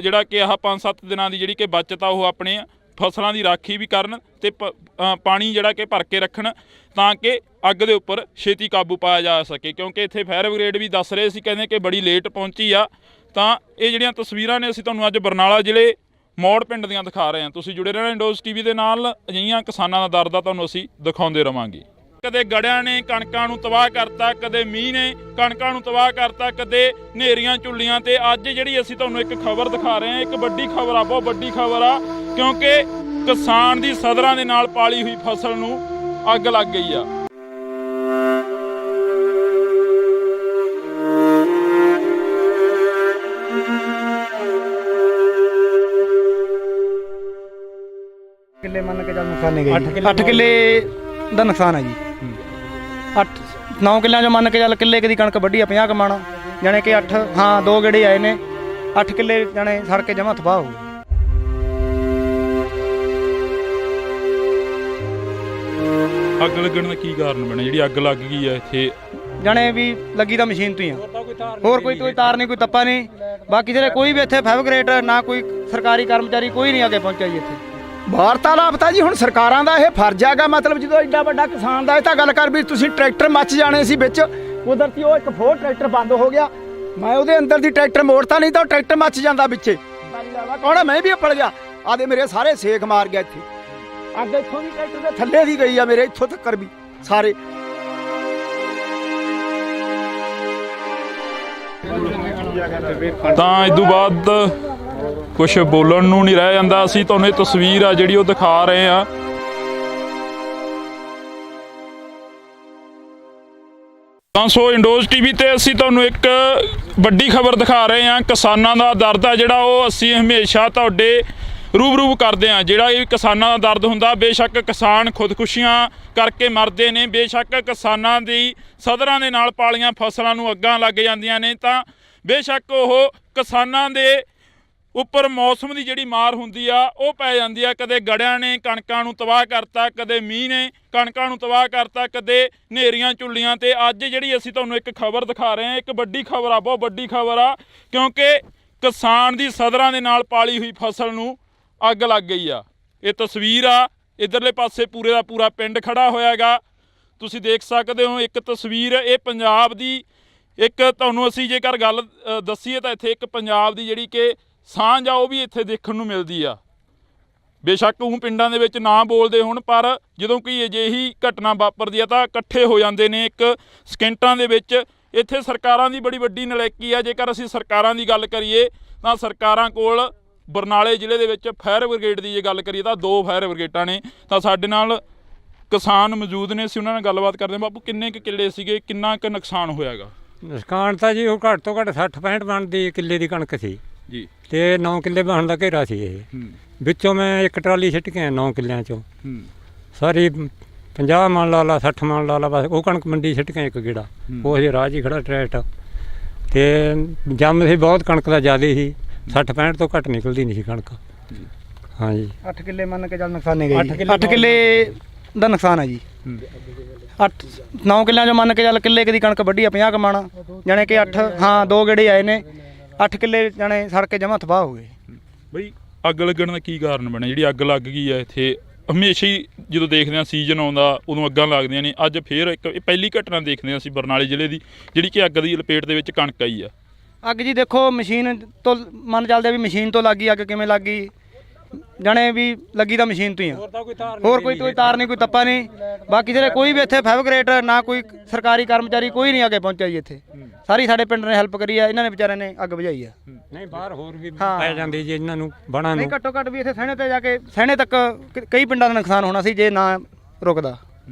ਜਿਹੜਾ ਕਿ ਆਹ 5-7 ਦਿਨਾਂ ਦੀ ਜਿਹੜੀ ਕਿ ਬਚਤ ਆ, ਉਹ ਆਪਣੇ ਫਸਲਾਂ ਦੀ ਰਾਖੀ ਵੀ ਕਰਨ, ਤੇ ਪਾਣੀ ਜਿਹੜਾ ਕਿ ਭਰ ਕੇ ਰੱਖਣ, ਤਾਂ ਕਿ ਅੱਗ ਦੇ ਉੱਪਰ ਛੇਤੀ ਕਾਬੂ ਪਾਇਆ ਜਾ ਸਕੇ। ਕਿਉਂਕਿ ਇੱਥੇ ਫਾਇਰ ਬ੍ਰਿਗੇਡ ਵੀ ਦੱਸ ਰਹੇ ਸੀ, ਕਹਿੰਦੇ ਕਿ ਬੜੀ ਲੇਟ ਪਹੁੰਚੀ ਆ। ਤਾਂ ਇਹ ਜਿਹੜੀਆਂ ਤਸਵੀਰਾਂ ਨੇ ਅਸੀਂ ਤੁਹਾਨੂੰ ਅੱਜ ਬਰਨਾਲਾ ਜ਼ਿਲ੍ਹੇ ਮੌੜ ਪਿੰਡ ਦੀਆਂ ਦਿਖਾ ਰਹੇ ਹਾਂ। ਤੁਸੀਂ ਜੁੜੇ ਰਹਿਣਾ ਇੰਡੋਜ਼ ਟੀਵੀ ਦੇ ਨਾਲ। ਅਜਿਹੀਆਂ ਕਿਸਾਨਾਂ ਦਾ ਦਰਦ ਆ ਤੁਹਾਨੂੰ ਅਸੀਂ ਦਿਖਾਉਂਦੇ ਰਵਾਂਗੇ। ਕਦੇ ਗੜਿਆਂ ਨੇ ਕਣਕਾਂ ਨੂੰ ਤਬਾਹ ਕਰਤਾ, ਕਦੇ ਮੀਂਹ ਨੇ ਕਣਕਾਂ ਨੂੰ ਤਬਾਹ ਕਰਤਾ, ਕਦੇ ਹਨੇਰੀਆਂ ਝੁੱਲੀਆਂ। ਤੇ ਅੱਜ ਜਿਹੜੀ ਅਸੀਂ ਤੁਹਾਨੂੰ ਇੱਕ ਖਬਰ ਦਿਖਾ ਰਹੇ ਹਾਂ, ਇੱਕ ਵੱਡੀ ਖਬਰ ਆ, ਬਹੁਤ ਵੱਡੀ ਖਬਰ ਆ, ਕਿਉਂਕਿ ਕਿਸਾਨ ਦੀ ਸਦਰਾਂ ਦੇ ਨਾਲ ਪਾਲੀ ਹੋਈ ਫਸਲ ਨੂੰ ਅੱਗ ਲੱਗ ਗਈ ਆ। ਕਿੱਲੇ ਮੰਨ ਕੇ ਚੱਲ ਨੁਕਸਾਨੇ ਗਏ 8 ਕਿੱਲੇ ਦਾ ਨੁਕਸਾਨ ਹੈ ਜੀ। 9 ਕਿੱਲਿਆਂ ਚੋਂ ਮੰਨ ਕੇ ਚੱਲ ਕਿੱਲੇ ਦੀ ਕਣਕ ਵੱਢੀ ਆ 50 ਕਮਾਣਾ, ਜਾਣੇ ਕਿ 8 ਹਾਂ 2 ਗੇੜੇ ਆਏ ਨੇ, 8 ਕਿੱਲੇ ਜਾਣੇ ਸੜ ਕੇ ਜਮਾ ਤਬਾਹ ਹੋ ਗਏ। ਅੱਗ ਲੱਗਣ ਦਾ ਕੀ ਕਾਰਨ ਬਣਿਆ? ਜਿਹੜੀ ਅੱਗ ਲੱਗ ਗਈ ਆ ਇੱਥੇ ਜਾਣੇ ਵੀ ਲੱਗੀ ਤਾਂ ਮਸ਼ੀਨ ਤੋਂ ਹੀ ਆ, ਹੋਰ ਕੋਈ ਤਾਰ ਨਹੀਂ, ਕੋਈ ਤੱਪਾ ਨਹੀਂ। ਬਾਕੀ ਜਿਹੜੇ ਕੋਈ ਵੀ ਇੱਥੇ ਫੈਬਰਿਕੇਟ ਨਾ ਕੋਈ ਸਰਕਾਰੀ ਕਰਮਚਾਰੀ ਕੋਈ ਨਹੀਂ ਅੱਗੇ ਪਹੁੰਚਿਆ ਜੀ ਇੱਥੇ। ਵਾਰਤਾਲਾਪ ਤਾਂ ਜੀ ਹੁਣ ਸਰਕਾਰਾਂ ਦਾ ਇਹ ਫਰਜ਼ ਹੈਗਾ। ਮਤਲਬ ਜਦੋਂ ਐਡਾ ਵੱਡਾ ਕਿਸਾਨ ਦਾ ਇਹ ਤਾਂ ਗੱਲ ਕਰ ਵੀ ਤੁਸੀਂ ਟਰੈਕਟਰ ਮੱਚ ਜਾਣੇ ਸੀ ਵਿੱਚ, ਕੁਦਰਤੀ ਉਹ ਇੱਕ ਫੋਰ ਟਰੈਕਟਰ ਬੰਦ ਹੋ ਗਿਆ। ਮੈਂ ਉਹਦੇ ਅੰਦਰ ਦੀ ਟਰੈਕਟਰ ਮੋੜਤਾ, ਨਹੀਂ ਤਾਂ ਉਹ ਟਰੈਕਟਰ ਮੱਚ ਜਾਂਦਾ ਵਿੱਚੇ। ਕੌਣ ਆ, ਮੈਂ ਵੀ ਫੜ ਗਿਆ। ਆਦੇ ਮੇਰੇ ਸਾਰੇ ਸੇਖ ਮਾਰ ਗਿਆ ਇੱਥੇ। ਅੱਗ ਇੱਥੋਂ ਦੀ ਟਰੈਕਟਰ ਦੇ ਥੱਲੇ ਦੀ ਗਈ ਆ ਮੇਰੇ ਇੱਥੋਂ ਤੱਕ ਵੀ ਸਾਰੇ। ਤਾਂ ਇਸ ਤੋਂ ਬਾਅਦ ਕੁਝ ਬੋਲਣ ਨੂੰ ਨਹੀਂ ਰਹਿ ਜਾਂਦਾ। ਅਸੀਂ ਤੁਹਾਨੂੰ ਇਹ ਤਸਵੀਰ ਆ ਜਿਹੜੀ ਉਹ ਦਿਖਾ ਰਹੇ ਹਾਂ। ਤਾਂ ਸੋ ਇੰਡੋਜ਼ ਟੀਵੀ ਤੇ ਅਸੀਂ ਤੁਹਾਨੂੰ ਇੱਕ ਵੱਡੀ ਖਬਰ ਦਿਖਾ ਰਹੇ ਹਾਂ। ਕਿਸਾਨਾਂ ਦਾ ਦਰਦ ਆ ਜਿਹੜਾ ਉਹ ਅਸੀਂ ਹਮੇਸ਼ਾ ਤੁਹਾਡੇ ਰੂਬਰੂ ਕਰਦੇ ਆ। ਜਿਹੜਾ ਇਹ ਕਿਸਾਨਾਂ ਦਾ ਦਰਦ ਹੁੰਦਾ, ਬੇਸ਼ੱਕ ਕਿਸਾਨ ਖੁਦਕੁਸ਼ੀਆਂ ਕਰਕੇ ਮਰਦੇ ਨੇ, ਬੇਸ਼ੱਕ ਕਿਸਾਨਾਂ ਦੀ ਸਦਰਾਂ ਦੇ ਨਾਲ ਪਾਲੀਆਂ ਫਸਲਾਂ ਨੂੰ ਅੱਗਾਂ ਲੱਗ ਜਾਂਦੀਆਂ ਨੇ, ਤਾਂ ਬੇਸ਼ੱਕ ਉਹ ਕਿਸਾਨਾਂ ਦੇ ਉੱਪਰ ਮੌਸਮ ਦੀ ਜਿਹੜੀ ਮਾਰ ਹੁੰਦੀ ਆ ਉਹ ਪੈ ਜਾਂਦੀ ਆ। ਕਦੇ ਗੜਿਆਂ ਨੇ ਕਣਕਾਂ ਨੂੰ ਤਬਾਹ ਕਰਤਾ, ਕਦੇ ਮੀਂਹ ਨੇ ਕਣਕਾਂ ਨੂੰ ਤਬਾਹ ਕਰਤਾ, ਕਦੇ ਹਨੇਰੀਆਂ ਝੁੱਲੀਆਂ। ਤੇ ਅੱਜ ਜਿਹੜੀ ਅਸੀਂ ਤੁਹਾਨੂੰ ਇੱਕ ਖਬਰ ਦਿਖਾ ਰਹੇ ਹਾਂ, ਇੱਕ ਵੱਡੀ ਖਬਰ ਆ, ਬਹੁਤ ਵੱਡੀ ਖਬਰ ਆ, ਕਿਉਂਕਿ ਕਿਸਾਨ ਦੀ ਸਦਰਾਂ ਦੇ ਨਾਲ ਪਾਲੀ ਹੋਈ ਫਸਲ ਨੂੰ ਅੱਗ ਲੱਗ ਗਈ ਆ। ਇਹ ਤਸਵੀਰ ਆ, ਇੱਧਰਲੇ ਪਾਸੇ ਪੂਰੇ ਦਾ ਪੂਰਾ ਪਿੰਡ ਖੜਾ ਹੋਇਆ ਗਾ, ਤੁਸੀਂ ਦੇਖ ਸਕਦੇ ਹੋ। ਇੱਕ ਤਸਵੀਰ ਇਹ ਪੰਜਾਬ ਦੀ, ਇੱਕ ਤੁਹਾਨੂੰ ਅਸੀਂ ਜੇਕਰ ਗੱਲ ਦੱਸੀਏ ਤਾਂ ਇੱਥੇ ਇੱਕ ਪੰਜਾਬ ਦੀ ਜਿਹੜੀ ਕਿ ਸਾਂਝ ਆ ਉਹ ਵੀ ਇੱਥੇ ਦੇਖਣ ਨੂੰ ਮਿਲਦੀ ਆ। ਬੇਸ਼ੱਕ ਉਹ ਪਿੰਡਾਂ ਦੇ ਵਿੱਚ ਨਾ ਬੋਲਦੇ ਹੋਣ, ਪਰ ਜਦੋਂ ਕੋਈ ਅਜਿਹੀ ਘਟਨਾ ਵਾਪਰਦੀ ਆ ਤਾਂ ਇਕੱਠੇ ਹੋ ਜਾਂਦੇ ਨੇ ਇੱਕ ਸਕਿੰਟਾਂ ਦੇ ਵਿੱਚ। ਇੱਥੇ ਸਰਕਾਰਾਂ ਦੀ ਬੜੀ ਵੱਡੀ ਨਲਾਇਕੀ ਆ। ਜੇਕਰ ਅਸੀਂ ਸਰਕਾਰਾਂ ਦੀ ਗੱਲ ਕਰੀਏ ਤਾਂ ਸਰਕਾਰਾਂ ਕੋਲ ਬਰਨਾਲੇ ਜ਼ਿਲ੍ਹੇ ਦੇ ਵਿੱਚ ਫਾਇਰ ਬ੍ਰਿਗੇਡ ਦੀ ਜੇ ਗੱਲ ਕਰੀਏ ਤਾਂ 2 ਫਾਇਰ ਬ੍ਰਿਗੇਡਾਂ ਨੇ। ਤਾਂ ਸਾਡੇ ਨਾਲ ਕਿਸਾਨ ਮੌਜੂਦ ਨੇ, ਅਸੀਂ ਉਹਨਾਂ ਨਾਲ ਗੱਲਬਾਤ ਕਰਦੇ ਹਾਂ। ਬਾਪੂ ਕਿੰਨੇ ਕੁ ਕਿੱਲੇ ਸੀਗੇ, ਕਿੰਨਾ ਕੁ ਨੁਕਸਾਨ ਹੋਇਆਗਾ? ਨੁਕਸਾਨ ਤਾਂ ਜੀ ਉਹ ਘੱਟ ਤੋਂ ਘੱਟ 60-65 ਬਣਦੀ ਕਿੱਲੇ ਦੀ ਕਣਕ ਸੀ ਜੀ, ਤੇ 9 ਕਿੱਲੇ ਬਣਨ ਦਾ ਘੇਰਾ ਸੀ ਇਹ। ਵਿੱਚੋਂ ਮੈਂ ਇੱਕ ਟਰਾਲੀ ਸਿੱਟ ਕੇ ਆਇਆ 9 ਕਿੱਲਿਆਂ ਚੋਂ, ਸਾਰੀ 50 ਮਣ ਲਾ ਲਾ 60 ਮਣ ਲਾ ਲਾ, ਬਸ ਉਹ ਕਣਕ ਮੰਡੀ ਸਿੱਟ ਕੇ ਇੱਕ ਗੇੜਾ। ਉਹ ਹਜੇ ਰਾਹ 'ਚ ਹੀ ਖੜਾ ਟਰੈਕਟਰ, ਤੇ ਜੰਮ ਸੀ ਬਹੁਤ ਕਣਕ ਦਾ ਜ਼ਿਆਦਾ ਸੀ, 60-65 ਤੋਂ ਘੱਟ ਨਿਕਲਦੀ ਨਹੀਂ ਸੀ ਕਣਕ। ਹਾਂਜੀ 8 ਕਿੱਲੇ ਮੰਨ ਕੇ ਚੱਲ ਨੁਕਸਾਨ ਨਹੀਂ ਗਈ। 8 ਕਿੱਲੇ ਦਾ ਨੁਕਸਾਨ ਹੈ ਜੀ। 9 ਕਿੱਲਿਆਂ ਚੋਂ ਮੰਨ ਕੇ ਚੱਲ ਕਿੱਲੇ ਦੀ ਕਣਕ ਵੱਢੀ ਆ 50 ਕਮਾਣਾ, ਜਾਣੇ ਕਿ 8 ਹਾਂ 2 ਗੇੜੇ ਆਏ ਨੇ, 8 ਕਿੱਲੇ ਜਾਣੇ ਸੜ ਕੇ ਜਮਾ ਤਬਾਹ ਹੋ ਗਏ। ਬਈ ਅੱਗ ਲੱਗਣ ਦਾ ਕੀ ਕਾਰਨ ਬਣਿਆ? ਜਿਹੜੀ ਅੱਗ ਲੱਗ ਗਈ ਹੈ ਇੱਥੇ, ਹਮੇਸ਼ਾ ਹੀ ਜਦੋਂ ਦੇਖਦੇ ਹਾਂ ਸੀਜ਼ਨ ਆਉਂਦਾ ਉਦੋਂ ਅੱਗਾਂ ਲੱਗਦੀਆਂ ਨੇ। ਅੱਜ ਫੇਰ ਇੱਕ ਇਹ ਪਹਿਲੀ ਘਟਨਾ ਦੇਖਦੇ ਹਾਂ ਅਸੀਂ ਬਰਨਾਲੇ ਜ਼ਿਲ੍ਹੇ ਦੀ, ਜਿਹੜੀ ਕਿ ਅੱਗ ਦੀ ਲਪੇਟ ਦੇ ਵਿੱਚ ਕਣਕ ਆਈ ਆ। ਅੱਗ ਜੀ ਦੇਖੋ ਮਸ਼ੀਨ ਤੋਂ ਮੰਨ ਚੱਲਦੇ ਵੀ ਮਸ਼ੀਨ ਤੋਂ ਲੱਗੀ ਅੱਗ, ਕਿਵੇਂ ਲੱਗ ਗਈ ਜਾਣੇ ਵੀ ਲੱਗੀ ਤਾਂ ਮਸ਼ੀਨ ਤੋਂ ਹੀ ਆ, ਹੋਰ ਕੋਈ ਤਾਰ ਨਹੀਂ, ਕੋਈ ਤੱਪਾ ਨਹੀਂ। ਬਾਕੀ ਜਿਹੜੇ ਕੋਈ ਵੀ ਇੱਥੇ ਫੈਬਰਿਕੇਟ ਨਾ ਕੋਈ ਸਰਕਾਰੀ ਕਰਮਚਾਰੀ ਕੋਈ ਨਹੀਂ ਅੱਗੇ ਪਹੁੰਚਿਆ ਜੀ। ਇੱਥੇ ਸਾਰੀ ਸਾਡੇ ਪਿੰਡ ਨੇ ਹੈਲਪ ਕਰੀ ਆ, ਇਹਨਾਂ ਨੇ ਵਿਚਾਰਿਆਂ ਨੇ ਅੱਗ ਬੁਝਾਈ ਆ। ਨਹੀਂ ਬਾਹਰ ਹੋਰ ਵੀ ਪੈ ਜਾਂਦੀ ਜੀ ਇਹਨਾਂ ਨੂੰ ਬਣਾ ਨੂੰ। ਨਹੀਂ ਘੱਟੋ ਘੱਟ ਵੀ ਇੱਥੇ ਸਹਿਣੇ ਤੇ ਜਾ ਕੇ ਸਹਿਣੇ ਤੱਕ ਕਈ ਪਿੰਡਾਂ ਦਾ ਨੁਕਸਾਨ ਹੋਣਾ ਸੀ ਜੇ ਨਾ ਰੁਕਦਾ।